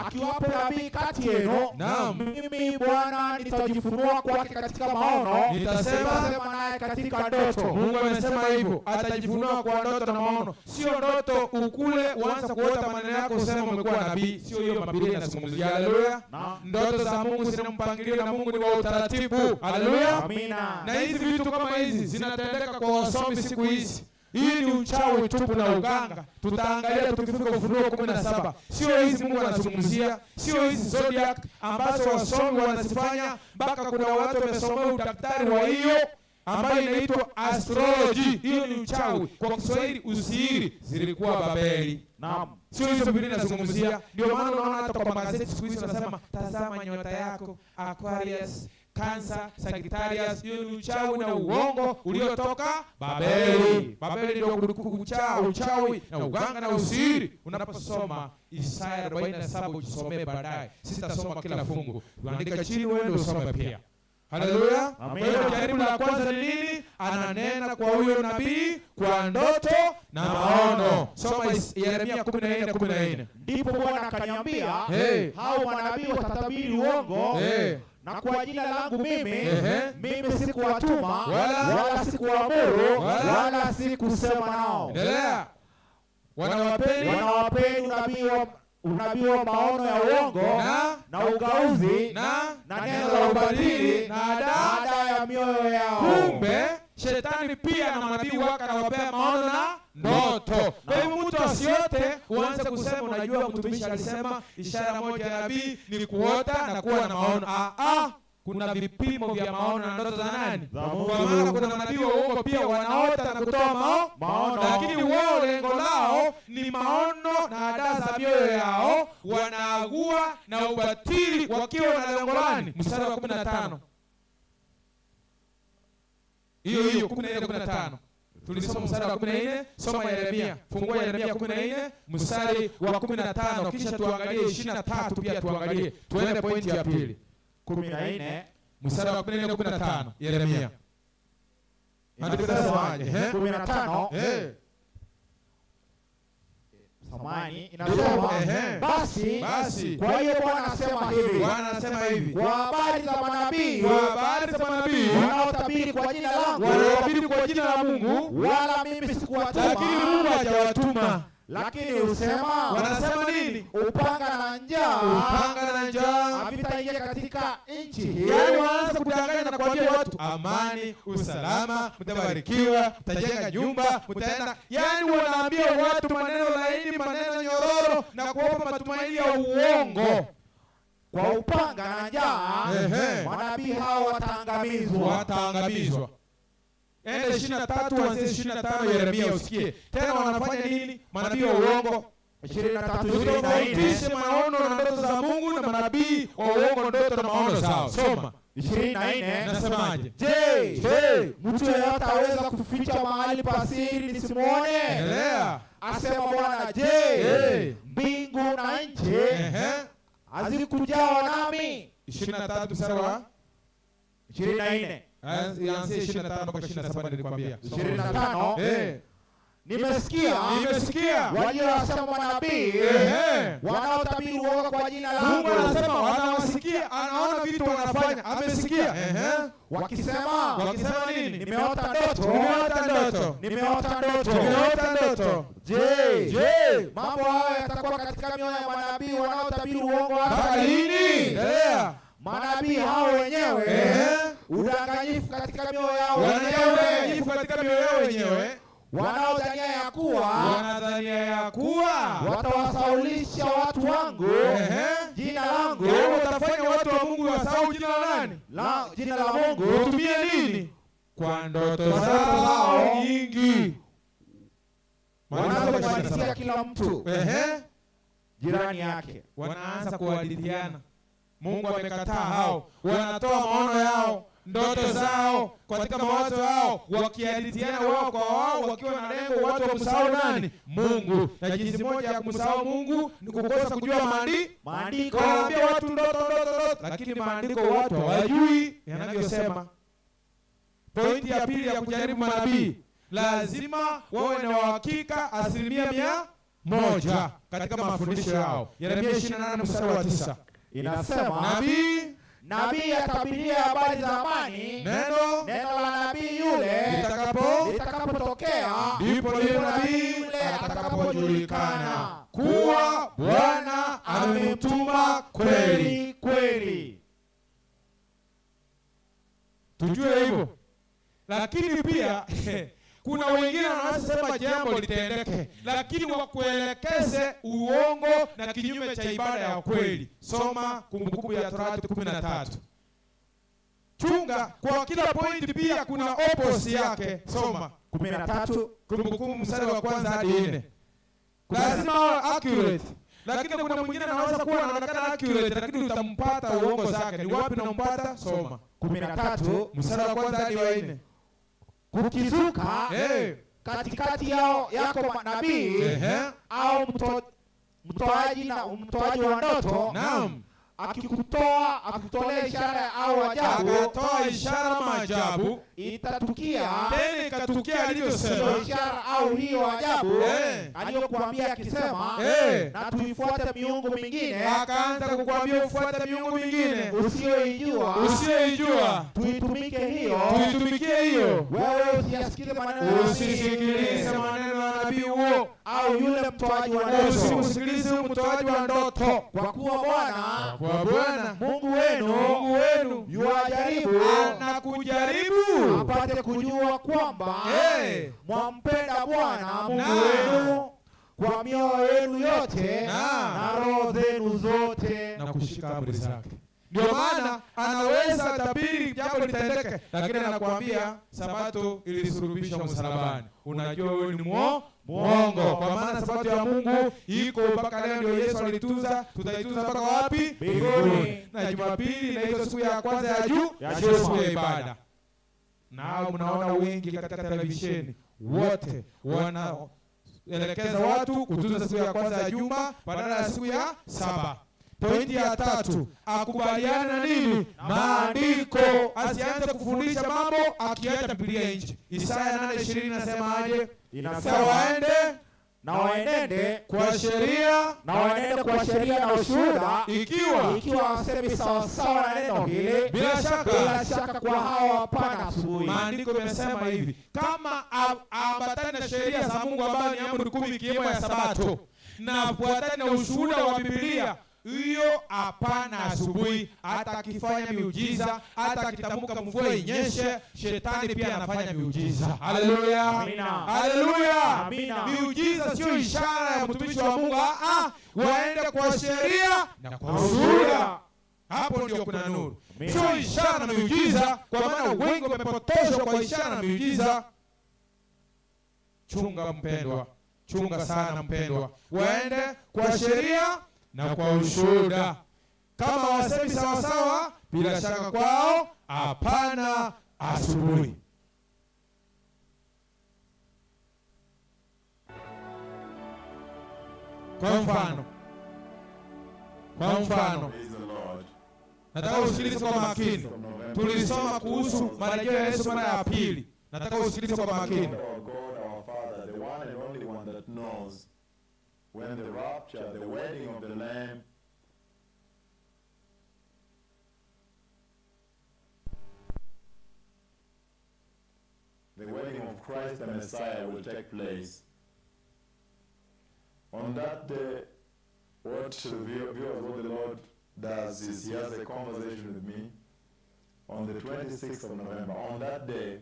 akiwapo nabii kati yenu, mimi Bwana nitajifunua kwake katika maono, nitasema naye katika ndoto. Mungu amesema hivyo, atajifunua kwa ndoto na maono. Sio ndoto ukule uanze kuota maneno yako useme umekuwa nabii. Sio hiyo Biblia inazungumzia. Haleluya. Ndoto za Mungu zina mpangilio na Mungu ni wa utaratibu. Haleluya. Amina. Na hizi vitu kama hizi zinatendeka kwa wasomi siku hizi. Hii ni uchawi tupu na uganga. Tutaangalia tukifika Ufunuo 17. Sio hizi Mungu anazungumzia, sio hizi zodiac ambazo wasomi wanazifanya, mpaka kuna watu wamesomea udaktari wa hiyo ambayo inaitwa astrology. Hiyo ni uchawi, kwa Kiswahili usihiri, zilikuwa Babeli. Naam. Sio hizo Biblia inazungumzia. Ndio maana unaona hata kwa magazeti siku hizi wanasema, tazama nyota yako Aquarius, Cancer, Sagittarius. Hiyo ni uchawi na uongo uliotoka Babeli. Babeli ndio uchawi na uganga na usiri. Unaposoma Isaya 47 usisomee baadaye. Sitasoma kila fungu. Unaandika chini wewe ndio usome pia. Haleluya. Amen. Kwa hiyo jaribu la kwanza ni nini? Ananena kwa huyo nabii kwa ndoto na maono. Soma Yeremia 14:14. Ndipo Bwana akaniambia, hao manabii watatabiri uongo, na kwa jina langu mimi sikuwatuma wala sikuamuru wala sikusema nao. Endelea. Wanawapeni unabii wa maono ya uongo na ugauzi na neno la ubatili na ada ya mioyo yao. Kumbe shetani pia na manabii wake anawapea maono na ndoto. Kwa hivyo mtu asiote uanze kusema unajua mtumishi alisema ishara moja ya nabii ni kuota na kuwa na maono. Kuna vipimo vya maono na ndoto za nani? Kwa maana kuna manabii wa uongo pia wanaota na kutoa maono, lakini wao lengo lao ni maono na ada za mioyo yao, wanaagua na ubatili wakiwa na lengo gani? Mstari wa 15. Hiyo 14:15. Tulisoma mstari wa 14, soma Yeremia. Fungua Yeremia 14 mstari wa 15, kisha tuangalie 23 pia tuangalie. Tuende pointi ya pili. 14 mstari wa 14-15 Yeremia. Inasemaje? 15 samani inasema basi kwa hiyo Bwana anasema hivi, kwa habari za manabii wanaotabiri kwa jina la Mungu, wala mimi sikuwatuma, lakini Mungu hajawatuma. Lakini usema, wanasema nini? Upanga na njaa havitaingia katika nchi hii. Yaani wanaanza kudanganya na kuambia watu amani, usalama, mtabarikiwa, mtajenga nyumba, mtaenda. Yaani wanaambia watu maneno laini, maneno nyororo na kuwapa matumaini ya uongo. Kwa upanga na njaa manabii hao wataangamizwa. Enda 23 kuanzia 25 Yeremia usikie. Tena wanafanya nini? Manabii wa uongo. 23:24 maono na ndoto za Mungu na manabii wa uongo ndoto na maono zao. Soma. 24 nasemaje? Je, mtu yeyote aweza kuficha mahali pa siri nisimuone? Endelea. Asema Bwana, je, mbingu na nchi hazikujawa nami? 23 sawa? 24 Yaanze 25 mpaka 27 nilikwambia. 25 Nimesikia waliosema manabii wanaotabiri uongo kwa jina langu. Mungu anasema wanawasikia, anaona vitu wanafanya, amesikia. Wakisema nini? Nimeota ndoto. Nimeota ndoto. Nimeota ndoto. Je, mambo haya yatakuwa katika mioyo ya manabii wanaotabiri uongo hata lini? Endelea. Manabii hao wenyewe udanganyifu katika mioyo yao Udanganyifu katika mioyo yao wenyewe. Wanaodhania ya kuwa watawasaulisha watu wangu jina langu. Watafanya watu wa Mungu wasahau jina la nani? Jina la Mungu. Utumie nini? Kwa ndoto zao nyingi. Wanazokuhadithia kila mtu jirani yake. Wanaanza kuhadithiana. Mungu amekataa hao. Wanatoa maono yao, ndoto zao, katika mawazo yao, wakihadithiana wao kwa wao, wakiwa na lengo watu wamsahau nani? Mungu. Na jinsi moja ya kumsahau Mungu ni kukosa kujua maandiko. Wanaambia watu ndoto, lakini maandiko watu hawajui yanavyosema. Pointi ya pili ya kujaribu manabii, lazima wawe na uhakika 100% katika mafundisho yao. Yeremia 28:9 inasema, nabii atabiria habari za amani. Neno la nabii yule litakapotokea, ndipo nabii yule atakapojulikana kuwa Bwana amemtuma kweli. Tujue hivyo. Lakini pia kuna wengine wanasema jambo litendeke, lakini wakuelekeze uongo na kinyume cha ibada ya kweli. Soma Kumbukumbu ya Torati 13. Chunga kwa kila point, pia kuna opposite yake. Soma 13 Kumbukumbu mstari wa 1 hadi 4. Lazima awe accurate. Lakini kuna mwingine anaweza kuwa anaonekana accurate, lakini utampata uongo zake. Ni wapi unampata? Soma 13 mstari wa 1 hadi 4. Kukizuka katikati yako nabii au mtoaji wa ndoto, akikutolea ishara au ajabu, akatoa ishara maajabu, itatukia tena ikatukia alivyosema, ishara au hiyo ajabu aliyokuambia akisema, na tuifuate miungu mingine. Akaanza kukuambia ufuate miungu mingine usiyoijua, tuitumikie hiyo. Wewe usisikilize maneno ya nabii huo au yule mtoaji wa ndoto, usisikilize mtoaji wa ndoto, kwa kuwa Bwana Mungu wenu yuwajaribu, anakujaribu apate kujua kwamba mwampenda Bwana Mungu wenu kwa mioyo yenu yote na roho zenu zote, na kushika amri zake. Ndio maana anaweza tabiri jambo litendeke, lakini anakuambia Sabato ilisulubishwa msalabani. Unajua wewe ni muongo, kwa maana Sabato ya Mungu iko mpaka leo, ndio Yesu alitunza. Tutaitunza mpaka wapi? Mbinguni. Na Jumapili inaitwa siku ya kwanza ya siku ya ibada. Nao mnaona wengi katika televisheni wote wanaelekeza watu kutunza siku ya kwanza ya juma badala ya siku ya saba. Pointi ya 3, akubaliana nini? Maandiko. Asianze kufundisha mambo akiacha Biblia nje. Isaya 8:20 inasemaje? Inasema, waenende kwa sheria na ushuhuda, ikiwa wasemi sawa na neno hili, bila shaka kwa hao hapana asubuhi. Maandiko yamesema hivi, kama ambatane na sheria za Mungu ambayo ni amri 10 ikiwemo ya Sabato, na fuatane na ushuhuda wa Biblia, hiyo hapana asubuhi. Hata akifanya miujiza, hata akitamka mvua inyeshe, shetani pia anafanya miujiza. Haleluya, amina, haleluya, amina. Miujiza sio ishara ya mtumishi wa Mungu. Waende kwa sheria na kwa ushuhuda. Hapo ndio kuna nuru. Sio ishara na miujiza, kwa maana wengi wamepotoshwa kwa ishara na miujiza. Chunga mpendwa, chunga sana mpendwa. Waende kwa sheria na kwa ushuhuda. Kama wasemi sawa, bila shaka kwao hapana asubuhi. Kwa mfano, nataka usikilize kwa makini. Tulisoma kuhusu marejeo ya Yesu mara ya pili. Nataka usikilize kwa makini. When the rapture, the wedding of the Lamb, the wedding of Christ the Messiah will take place. On that day, what the Lord does is he has a conversation with me on the 26th of November. On that day,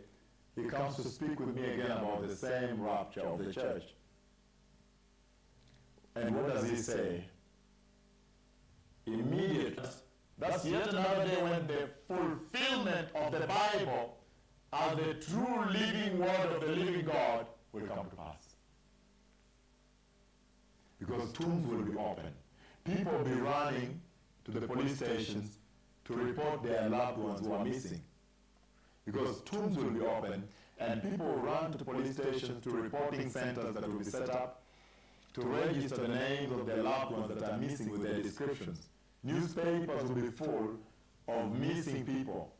he comes to speak with me again about the same rapture of the church. And what does he say? Immediately. That's yet another day when the fulfillment of the Bible as the true living word of the living God will come to pass. Because tombs will be open. People will be running to the police stations to report their loved ones who are missing. Because tombs will be open, and people will run to the police stations, to reporting centers that will be set up to register the names of their loved ones that are missing with their descriptions. Newspapers will be full of missing people.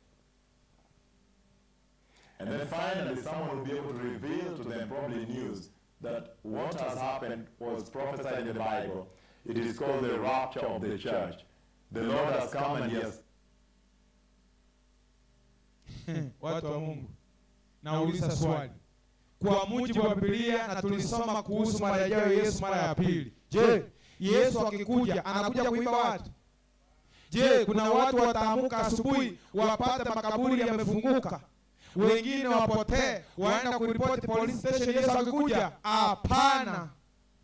And then finally, someone will be able to reveal to them, probably news, that what has happened was prophesied in the Bible. It is called the rapture of the church. The Lord has come and he has... Watu wa Mungu, nauliza swali. Kwa mujibu wa Biblia na tulisoma kuhusu marejeo ya Yesu mara ya pili. Je, Yesu akikuja anakuja kuiba watu? Je, kuna watu wataamuka asubuhi wapate makaburi yamefunguka? Wengine wapotee, waenda kuripoti police station Yesu akikuja? Hapana.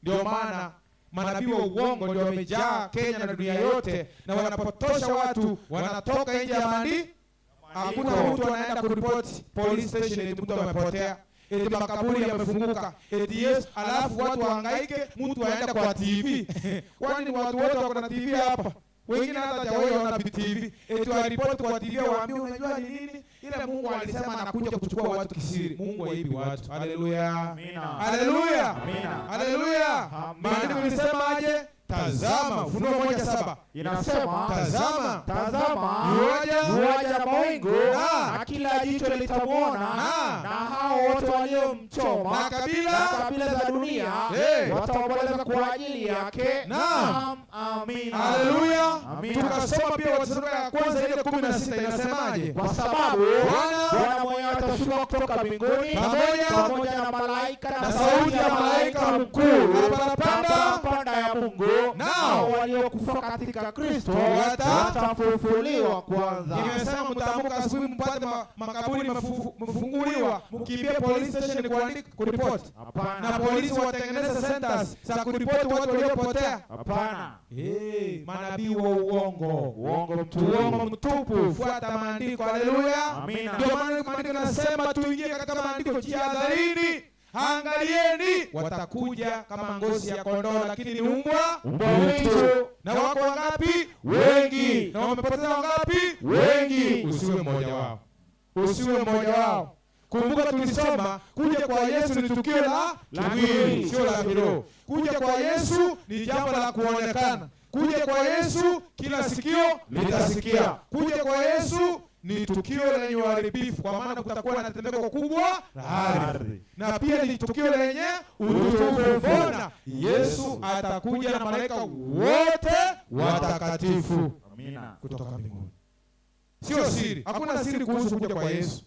Ndio maana manabii wa uongo ndio wamejaa Kenya na dunia yote, na wanapotosha watu, wanatoka nje ya maandiko. Hakuna mtu anaenda kuripoti police station eti mtu amepotea, eti makaburi yamefunguka, eti Yesu, alafu watu wahangaike, mtu aenda kwa TV. Kwani watu wote wako na TV hapa? Wengine hata hawajawahi ona TV. Eti waripoti kwa TV waambie unajua ni nini? Ile Mungu alisema anakuja kuchukua watu kisiri. Mungu haibi watu. Haleluya. Amina. Haleluya. Amina. Haleluya. Maandiko yanasemaje? Tazama, Ufunuo 1:7 inasema, tazama yuaja na mawingu, na kila jicho litamwona, na hao wote waliomchoma, na kabila za dunia wataomboleza kwa ajili yake. Naam. Amina. Haleluya. Amina. Tukasoma pia Wathesalonike ya kwanza ile 16 inasemaje? Kwa sababu Bwana mwenyewe atashuka kutoka mbinguni pamoja na malaika na sauti ya malaika mkuu na parapanda ya Mungu, nao waliokufa katika Kristo watafufuliwa kwanza. Nimesema mtaamka asubuhi mpate makaburi mfunguliwa, mkimbie police station kuandika kuripoti. Hapana. Na polisi watengeneze centers za kuripoti watu waliopotea. Hapana. Manabii wa uongo mtupu. Fuata maandiko. Haleluya. Amina. Ndio maana maandiko yanasema tuingie katika maandiko, jihadharini. Angalieni, watakuja kama ngozi ya kondoo, lakini ni mbwa mwitu. Na wako wangapi? Wengi. Na wamepoteza wangapi? Wengi. Usiwe mmoja wao. Kumbuka tulisoma kuja kwa Yesu ni tukio la mwili, sio la kiroho. Kuja kwa Yesu ni jambo la kuonekana. Kuja kwa Yesu kila sikio litasikia. Kuja kwa Yesu ni tukio lenye uharibifu, kwa maana kutakuwa na tetemeko kubwa la ardhi. Na pia ni tukio lenye utukufu. Mbona Yesu atakuja na malaika wote watakatifu. Amina. Kutoka mbinguni. Sio siri. Hakuna siri kuhusu kuja kwa Yesu.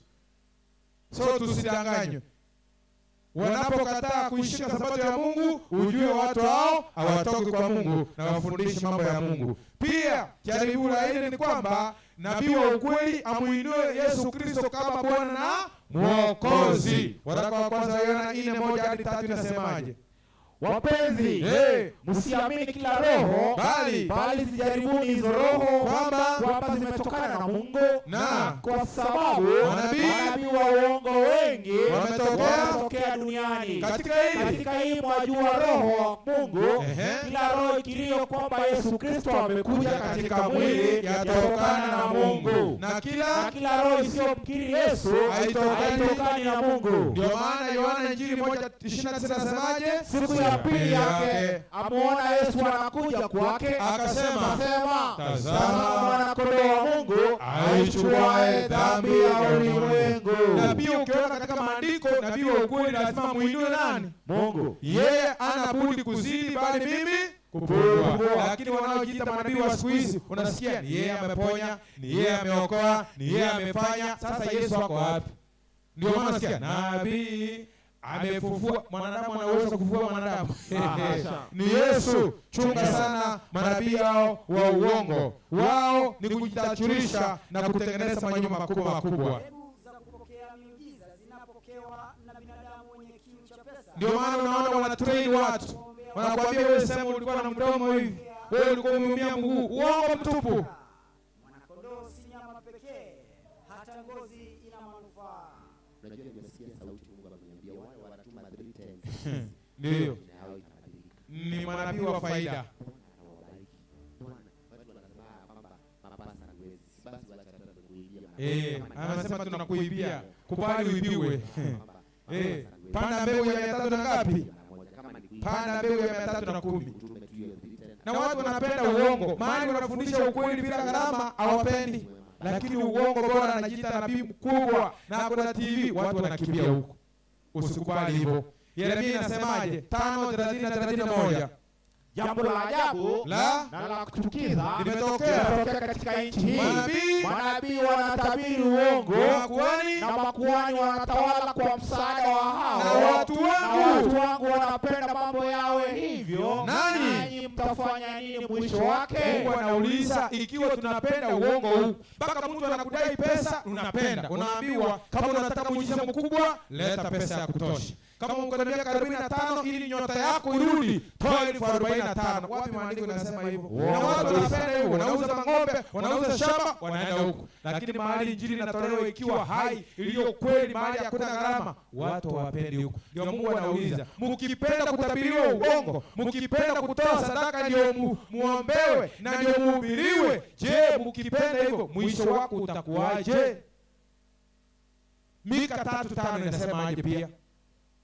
So tusidanganywe. Wanapokataa kuishika sabato ya Mungu, ujue watu hao hawatoki kwa Mungu na wafundishe mambo ya Mungu. Pia jaribu la hili ni kwamba nabii wa ukweli amuinue Yesu Kristo kama Bwana na Mwokozi. Waraka wa kwanza Yohana 4:1-3 inasemaje? Wapenzi, msiamini kila roho, bali zijaribuni hizo roho kwamba zimetokana na Mungu, na kwa sababu manabii wa uongo wengi wametokea duniani. Katika hii mwajua roho wa Mungu, kila roho ikirio kwamba Yesu Kristo amekuja katika mwili yatokana na Mungu, na kila roho isiyomkiri Yesu haitokani na Mungu. Ndio maana Yohana Injili 1:29 inasemaje? Siku ya pili yake amuona Yesu anakuja kwake, akasema, tazama mwana kondoo wa Mungu aichukuaye dhambi ya ulimwengu. Na pia ukiona katika maandiko, nabii wa ukweli lazima muinue nani? Mungu. Yeye hana budi kuzidi, bali mimi kupungua. Lakini wanaojiita manabii wa siku hizi, unasikia ni yeye ameponya, ni yeye ameokoa, ni yeye amefanya. Sasa Yesu wako wapi? Ndio maana nasikia nabii amefufua mwanadamu, anaweza kufufua mwanadamu. Ni Yesu. Chunga sana manabii hao wa uongo. Wao ni kujitachurisha na kutengeneza manyumba makubwa makubwa. Za kupokea miujiza zinapokewa na binadamu wenye kiu cha pesa. Ndio maana unaona wanatrain watu. Wanakuambia wewe sema ulikuwa na mdomo hivi, wewe ulikuwa umeumia mguu. Uongo mtupu. Mwanakondoo si nyama pekee, hata ngozi ina manufaa. Unajua nimesikia sauti Mungu akiniambia wale wanatuma 3 times. Ndio. Ni manabii wa faida. Anasema tunakuibia. Kubali uibiwe. Panda mbegu ya 300 na ngapi? Panda mbegu ya 310. Na watu wanapenda uongo. Maana wanafundisha ukweli bila gharama hawapendi. Lakini uongo bora anajiita nabii mkubwa na kuna TV, watu wanakimbia huko. Usikubali hivyo. Yeremia inasemaje? 5:30-31. Jambo la ajabu na la kuchukiza limetokea katika nchi hii. Manabii wanatabiri uongo, na makuhani wanatawala kwa msaada wa hao. Na watu wangu wanapenda mambo yawe hivyo. Nanyi mtafanya nini mwisho wake? Mungu anauliza, ikiwa tunapenda uongo huu, mpaka mtu anakudai pesa, unapenda. Unaambiwa kama unataka muujiza mkubwa, leta pesa ya kutosha. Kama uko na miaka 45 ili nyota yako irudi, toa 45. Wapi maandiko yanasema hivyo? Na watu wanapenda hivyo, wanauza ng'ombe, wanauza shamba, wanaenda huko. Lakini mahali injili inatolewa ikiwa hai, iliyo kweli, mahali hakuna gharama, watu hawapendi huko. Ndio Mungu anauliza, mkipenda kutabiriwa uongo, mkipenda kutoa sadaka ndio muombewe na ndio muhubiriwe, je, mkipenda hivyo mwisho wako utakuwaje? Mika 3:5 inasema aje pia?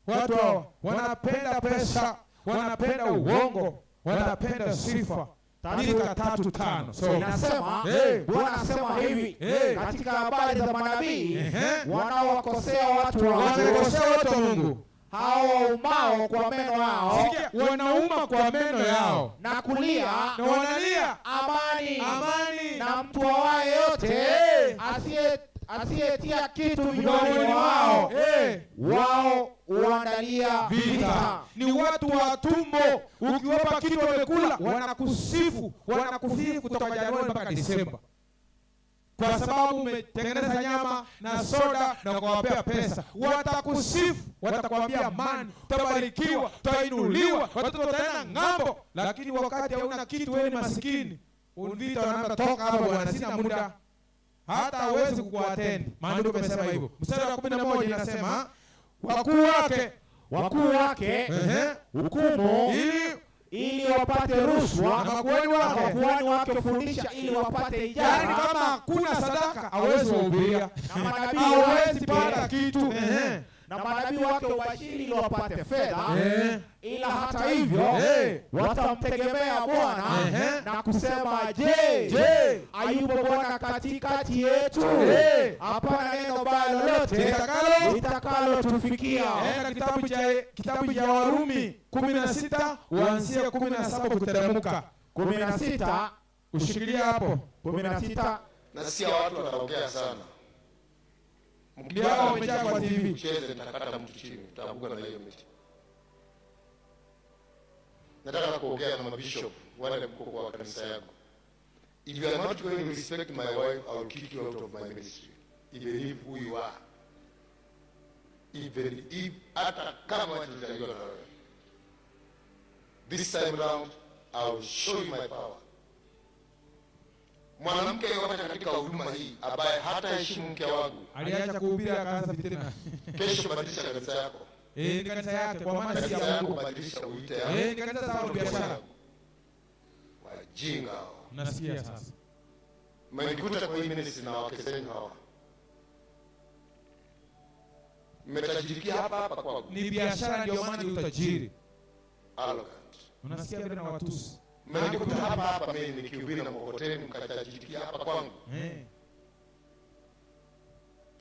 Watu hao wanapenda pesa, wanapenda uongo, wanapenda sifa. Mika 3:5. So inasema Bwana anasema hivi katika habari za manabii wanaowakosea watu wa Mungu. Hao waumao kwa meno yao. Sikia, wanauma kwa meno yao. Na kulia na wanalia amani. Na mtu awaye yote asiyetia kitu midomoni wao. Wao uandalia vita. Ni watu wa tumbo. Ukiwapa kitu wamekula, wanakusifu, wanakufiri kutoka Januari mpaka Disemba. Kwa sababu umetengeneza nyama na soda na kuwapea pesa. Watakusifu, watakwambia amani, utabarikiwa, utainuliwa, watoto wataenda ng'ambo. Lakini wakati hauna kitu, wewe ni maskini, unvita wanaambia toka hapa bwana, sina muda. Hata hawezi kukuattend. Maandiko yamesema hivyo. Mstari wa 11 inasema wakuu wake hukumu ili wapate rushwa, na makuhani wake kufundisha ili wapate ijara. Yaani kama hakuna sadaka hawezi kuhubiria, na manabii hawezi pata kitu. Na manabii wake ubashiri ili wapate fedha. Ila hata hivyo watamtegemea Bwana na kusema, je, ayupo Bwana katikati yetu? Hapana neno baya lolote litakalo tufikia. Kitabu cha Warumi 16 kuanzia 17 kuteremka. 16 ushikilia hapo. 16 nasikia watu wanaongea sana. Ndio wamejaa kwa TV. Cheze nitakata mtu chini, utaanguka na hiyo miti. Nataka kuongea na mabishop wale mkuu kwa kanisa yangu. If you are not going to respect my wife, I will kick you out of my ministry. Even if who you are. Even if hata kama tutajua na wewe. This time round, I will show you my power. Mwanamke yote katika huduma hii ambaye hata heshimu mke wangu aliacha kuhubiri akaanza fitina. Kesho badilisha kanisa yako. Ni kanisa yake kwa maana si ya Mungu. Badilisha uite yako. Ni kanisa sawa biashara. Wajinga. Nasikia sasa. Mmenikuta kwa hii ministry na wake zenu hawa. Mmetajirikia hapa kwangu. Ni biashara ndio maana ni utajiri. Arrogant. Unasikia vile na watusi. Mmenikuta hapa mimi nikihubiri na mkokoteni mkatajirikia hapa kwangu.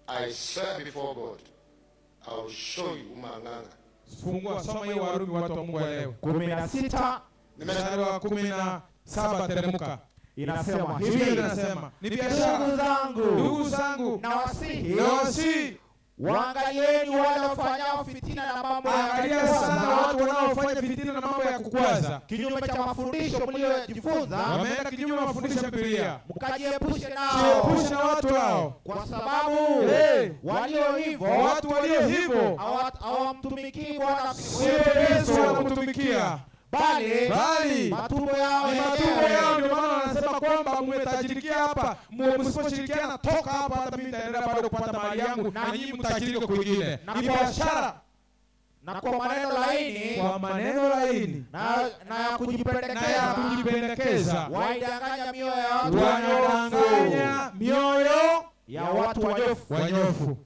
I swear before God, I will show you umanganga. Fungua soma hiyo Warumi watu wa Mungu leo. 16 mstari wa 17 teremka. Inasema hivi, ni biashara. Ndugu zangu na wasihi Waangalieni wale wafanyao fitina na mambo ya Angalia sana watu wanaofanya fitina na mambo ya kukwaza. Kinyume cha mafundisho mliojifunza. Wameenda kinyume na mafundisho ya Biblia. Mkajiepushe nao. Jiepushe na watu hao. Kwa sababu walio hivyo, watu walio hivyo hawamtumikii Bwana Yesu, wanamtumikia. Bali matumbo yao ndio maana anasema kwamba mmetajirikia hapa, msiposhirikiana toka hapa, hata mimi nitaendelea bado kupata mali yangu na nyinyi mtajirike kwingine. Ni biashara. Na kwa maneno laini na ya kujipendekeza waidanganya mioyo ya watu wanyofu.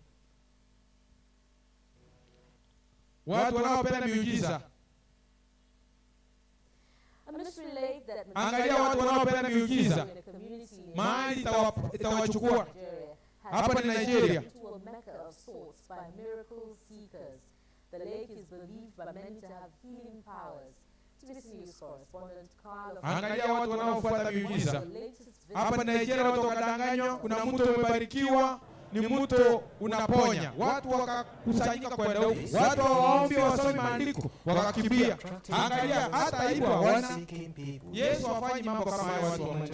Watu wanaopenda miujiza. Angalia watu wanaopenda miujiza. Mali itawachukua. Hapa ni Nigeria. The lake is believed by many to have healing powers. TBC News correspondent Carl. Angalia watu wanaofuata miujiza. Hapa Nigeria watu wakadanganywa, kuna mto umebarikiwa, ni mto unaponya. Watu wakakusanyika kwenda huko. Watu waombi wasome maandiko, wakakimbia. Angalia hata hivyo wana Yesu afanye mambo kama hayo watu wa Mungu.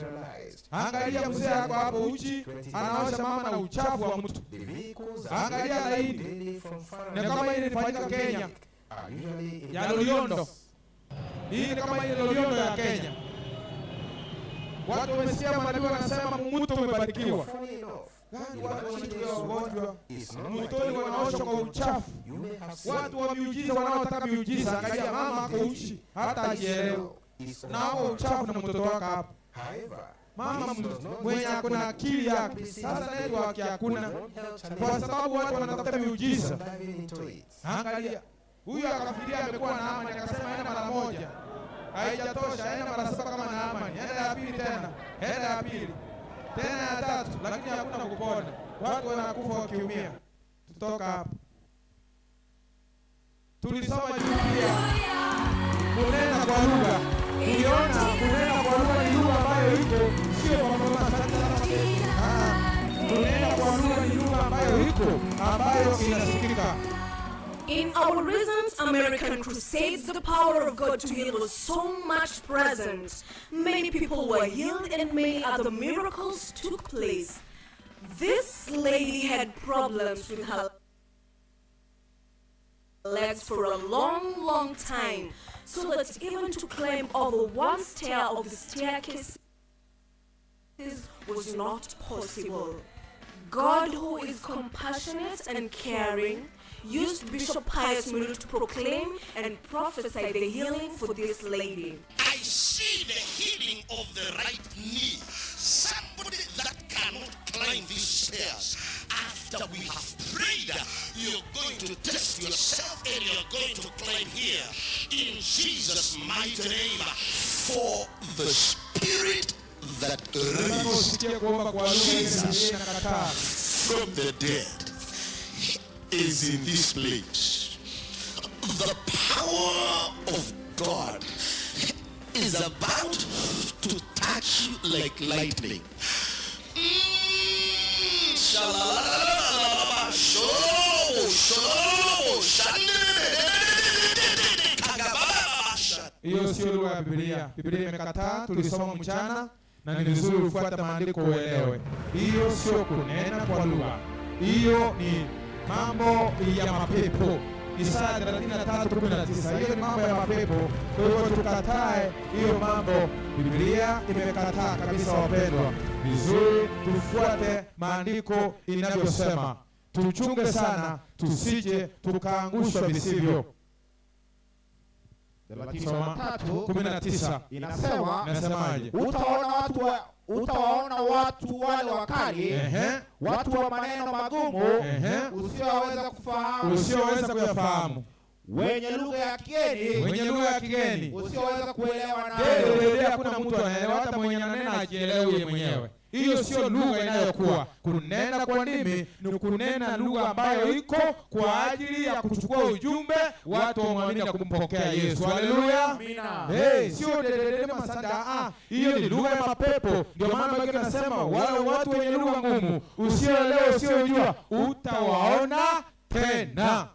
Angalia mzee yako hapo uchi, anaosha mama na uchafu wa mtu. Angalia laini. Na kama ile ilifanyika Kenya. Ya Loliondo. Hii kama ile Loliondo ya Kenya. Watu wamesikia maandiko wanasema mtu umebarikiwa. Watu wagonjwa mtoni wanaosha kwa uchafu. Watu wa miujiza wanaotaka miujiza. Angalia mama ako uchi hata ajielewe. Na hao uchafu na mtoto wake hapo. Mama mwenye akona akili yake. Sasa network hakuna. Kwa sababu watu wanatafuta miujiza. Angalia. Huyu akafikiria amekuwa na amani, akasema aenda mara moja. Haijatosha, aenda mara 7 kama na amani. Aenda ya pili tena. Aenda ya pili. Tena ya tatu, lakini hakuna kupona. Watu wanakufa wakiumia. Tutoka hapa. Tulisoma Biblia. Kunena kwa lugha. Uliona kunena kwa lugha ni lugha ambayo iko sio kwa mama sana. Kunena kwa lugha ni lugha ambayo iko ambayo inasikika. In our recent American crusades, the power of God to heal was so much present. Many people were healed and many other miracles took place. This lady had problems with her legs for a long time, so that even to climb over one stair of the staircase was not possible. God, who is compassionate and caring, used Bishop Pius Mulu to proclaim and prophesy the healing for this lady. I see the healing of the right knee. Somebody that cannot climb these stairs. After we have prayed, you're going to test yourself and you're going to climb here. In Jesus' mighty name. For the spirit that raised Jesus from the dead is in this place. The power of God is about to touch you like lightning. Hiyo sio lugha ya Biblia. Biblia imekataa, tulisoma mchana na ni vizuri ufuate maandiko uelewe. Hiyo sio kunena kwa lugha. Hiyo ni mambo ya mapepo. Isaya 33:19. Hiyo ni mambo ya mapepo. Kwa hivyo tukatae hiyo mambo. Biblia imekataa kabisa wapendwa. Vizuri tufuate maandiko inavyosema. Tuchunge sana tusije tukaangushwa visivyo. 19 inasemaje? Utawaona watu wale wakali, watu wa maneno magumu, usioweza kuyafahamu, wenye lugha ya kigeni, usioweza kuelewa nao. Hakuna mtu anaelewa, hata mwenye ananena ajielewe yeye mwenyewe. hiyo sio lugha inayokuwa. Kunena kwa ndimi ni kunena lugha ambayo iko kwa ajili ya kuchukua ujumbe watu waamini na kumpokea Yesu. Haleluya. Amina. Sio dedede masanda. Hiyo ni lugha ya mapepo. Ndio maana Biblia inasema wale watu wenye lugha ngumu usioelewa usiojua utawaona tena.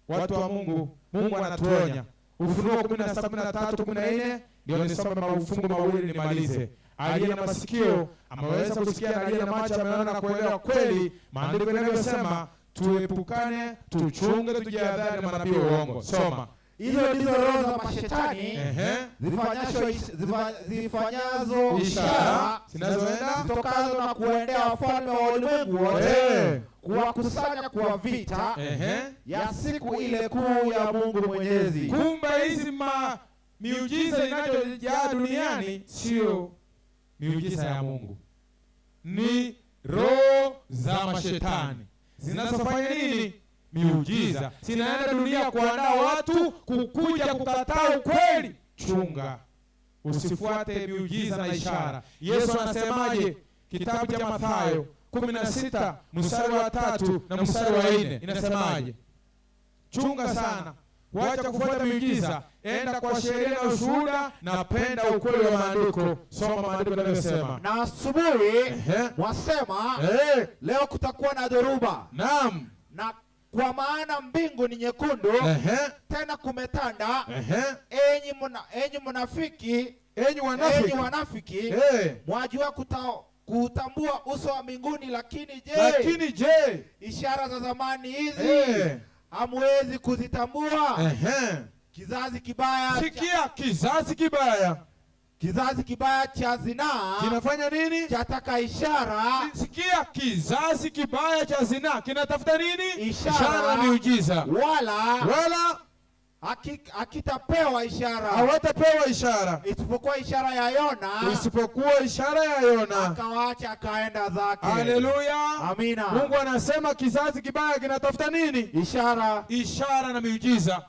Watu wa Mungu, Mungu anatuonya. Ufunuo 17:13-14 ndio nisome mafungu mawili nimalize. Aliye na masikio ameweza kusikia, na aliye na macho ameona na kuelewa kweli maandiko yanavyosema, tuepukane, tuchunge, tujihadhari na manabii wa uongo. Soma. Hizo ndizo roho za mashetani zifanyazo ishara zinazoenda zitokazo na kuendea wafalme wa ulimwengu wote, kuwakusanya kwa vita ya siku ile kuu ya Mungu Mwenyezi. Kumbe hizi miujiza inayojaa duniani sio miujiza ya Mungu, ni roho za mashetani zinazofanya nini? Miujiza. Sinaenda dunia kuandaa watu kukuja kukataa ukweli. Chunga usifuate miujiza na ishara. Yesu anasemaje? Kitabu cha Mathayo 16:3 na 4 inasemaje? Chunga sana, wacha kufuata miujiza, enda kwa sheria na ushuhuda, na penda ukweli wa maandiko. Soma maandiko yanayosema. Na asubuhi wasema leo kutakuwa na dhoruba. Naam. Na kwa maana mbingu ni nyekundu, tena kumetanda. Enyi wanafiki, mwajua kutambua uso wa mbinguni, lakini je, ishara za zamani hizi hamwezi kuzitambua? Kizazi kibaya, sikia, kizazi kibaya cha zinaa kinafanya nini? Chataka ishara. Sikia, kizazi kibaya cha zinaa kinatafuta nini? Ishara na miujiza. Wala hakitapewa ishara. Hawatapewa ishara isipokuwa ishara ya Yona. Akawaacha akaenda zake. Haleluya. Amina. Mungu anasema kizazi kibaya kinatafuta nini? Ishara na miujiza.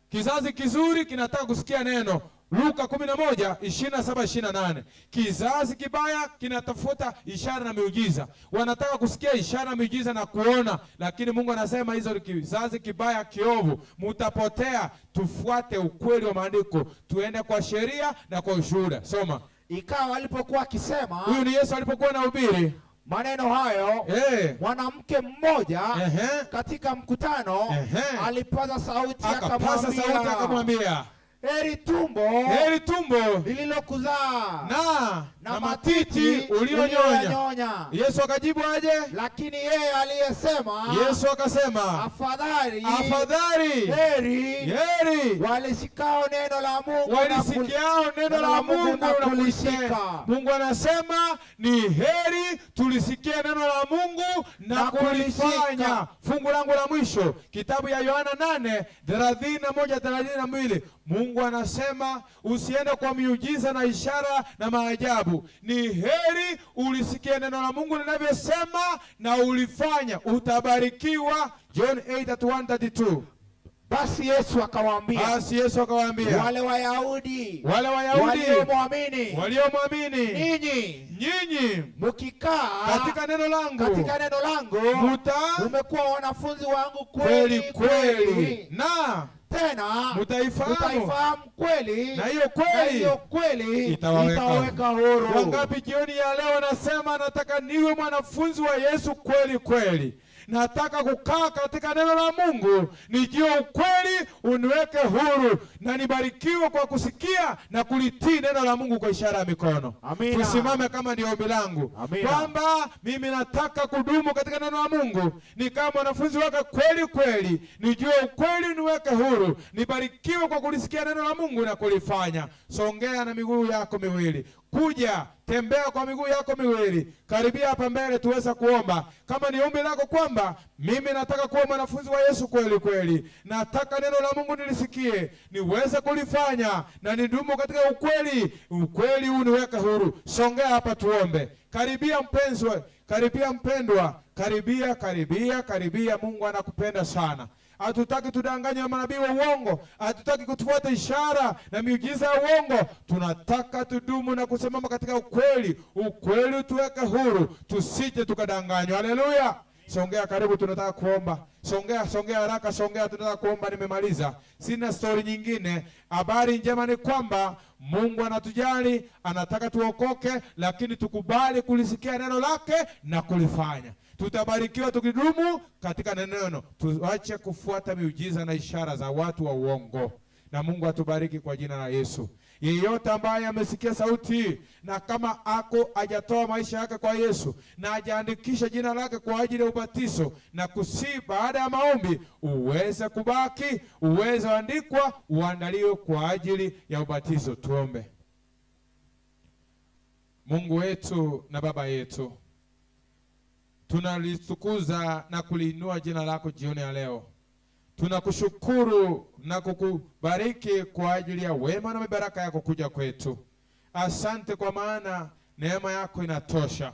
Kizazi kizuri kinataka kusikia neno. Luka 11:27-28. Kizazi kibaya kinatafuta ishara na miujiza. Wanataka kusikia ishara na miujiza na kuona, lakini Mungu anasema hizo kizazi kibaya kiovu, mutapotea. Tufuate ukweli wa maandiko, tuende kwa sheria na kwa ushuhuda. Soma. Ikawa alipokuwa akisema, huyu ni Yesu alipokuwa anahubiri maneno hayo, mwanamke mmoja katika mkutano alipaza sauti akamwambia, heri tumbo lililokuzaa na matiti ulionyonya. Yesu akajibu aje? Lakini yeye aliyesema, Yesu akasema, afadhali heri walisikiao neno la Mungu na kulishika. Mungu anasema ni heri tulisikie neno la Mungu na kulifanya. Fungu langu la mwisho, kitabu ya Yohana 8:31-32. Mungu anasema usiende kwa miujiza na ishara na maajabu. Ni heri ulisikie neno la Mungu linavyosema na ulifanya, utabarikiwa. John 8:1-32. Basi Yesu akawaambia, wale Wayahudi waliomwamini, nyinyi mkikaa katika neno langu mmekuwa wanafunzi wangu kweli, na tena mtaifahamu kweli, na hiyo kweli itawaweka huru. Wangapi jioni ya leo nasema nataka niwe mwanafunzi wa Yesu kweli? Nataka kukaa katika neno la Mungu, nijue ukweli, uniweke huru, na nibarikiwe kwa kusikia na kulitii neno la Mungu kwa ishara ya mikono. Amina. Tusimame kama ndio ombi langu, kwamba mimi nataka kudumu katika neno la Mungu, ni kama mwanafunzi wake kweli, nijue ukweli, niweke huru, nibarikiwe kwa kulisikia neno la Mungu na kulifanya. Songea na miguu yako miwili. Kuja, tembea kwa miguu yako miwili. Karibia hapa mbele tuweza kuomba. Kama ni ombi lako kwamba mimi nataka kuwa mwanafunzi wa Yesu kweli, nataka neno la Mungu nilisikie, niweze kulifanya na nidumu katika ukweli huu niweke huru. Songea hapa tuombe. Karibia mpendwa, karibia. Mungu anakupenda sana. Hatutaki tudanganywe na manabii wa uongo. Hatutaki kutufuata ishara na miujiza ya uongo. Tunataka tudumu na kusimama katika ukweli. Ukweli utuweke huru, tusije tukadanganywa. Haleluya. Songea karibu, tunataka kuomba. Songea haraka, tunataka kuomba. Nimemaliza. Sina story nyingine. Habari njema ni kwamba Mungu anatujali, anataka tuokoke, lakini tukubali kulisikia neno lake na kulifanya. Tutabarikiwa tukidumu katika neno. Tuache kufuata miujiza na ishara za watu wa uongo. Na Mungu atubariki kwa jina la Yesu. Yeyote ambaye amesikia sauti na kama hajatoa maisha yake kwa Yesu na hajaandikisha jina lake kwa ajili ya ubatizo, na baada ya maombi uweze kubaki, uweze andikwa, uandaliwe kwa ajili ya ubatizo. Tuombe. Mungu wetu na Baba yetu, tunalitukuza na kuliinua jina lako jioni ya leo. Tunakushukuru na kukubariki kwa ajili ya wema na mibaraka yako kuja kwetu. Asante kwa maana neema yako inatosha.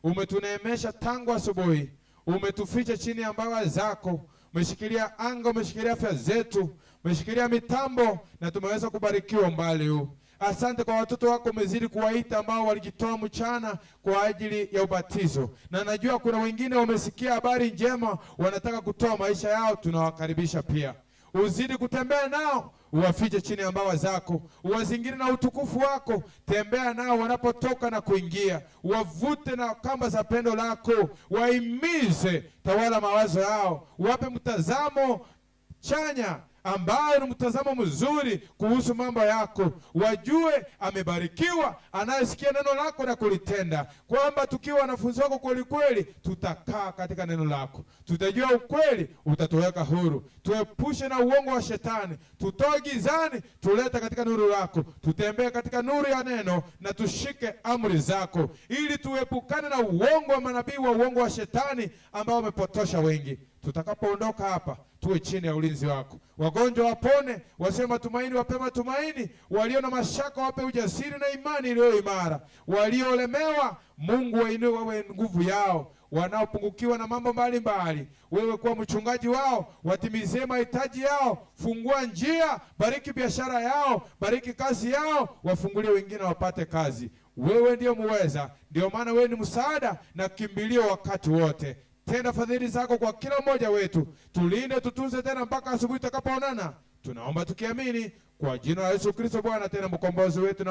Umetuneemesha tangu asubuhi. Umetuficha chini ya mbawa zako. Umeshikilia anga, umeshikilia afya zetu, umeshikilia mitambo, na tumeweza kubarikiwa mbali huu. Asante kwa watoto wako umezidi kuwaita ambao walijitoa mchana kwa ajili ya ubatizo. Na najua kuna wengine wamesikia habari njema, wanataka kutoa maisha yao. Tunawakaribisha pia. Uzidi kutembea nao, uwafiche chini ya mbawa zako, uwazingire na utukufu wako. Tembea nao wanapotoka na kuingia, wavute na kamba za pendo lako, waimize, tawala mawazo yao, wape mtazamo chanya ambayo ni mtazamo mzuri kuhusu mambo yako. Wajue amebarikiwa anayesikia neno lako na kulitenda, kwamba tukiwa wanafunzi wako kweli kweli tutakaa katika neno lako, tutajua ukweli, utatuweka huru. Tuepushe na uongo wa shetani, tutoe gizani, tulete katika nuru lako. Tutembee katika nuru ya neno na tushike amri zako, ili tuepukane na uongo wa manabii wa uongo wa shetani ambao wamepotosha wengi. Tutakapoondoka hapa tuwe chini ya ulinzi wako. Wagonjwa wapone, wasio matumaini wape matumaini, walio na mashaka wape ujasiri na imani iliyo imara. Waliolemewa Mungu wainue, wawe nguvu yao. Wanaopungukiwa na mambo mbalimbali, wewe kuwa mchungaji wao, watimizie mahitaji yao. Fungua njia, bariki biashara yao, bariki kazi yao, wafungulie wengine wapate kazi. Wewe ndio muweza, ndio maana wewe ni msaada na kimbilio wakati wote. Tenda fadhili zako kwa kila mmoja wetu. Tulinde, tutunze tena mpaka asubuhi tutakapoonana. Tunaomba tukiamini kwa jina la Yesu Kristo Bwana tena mkombozi wetu.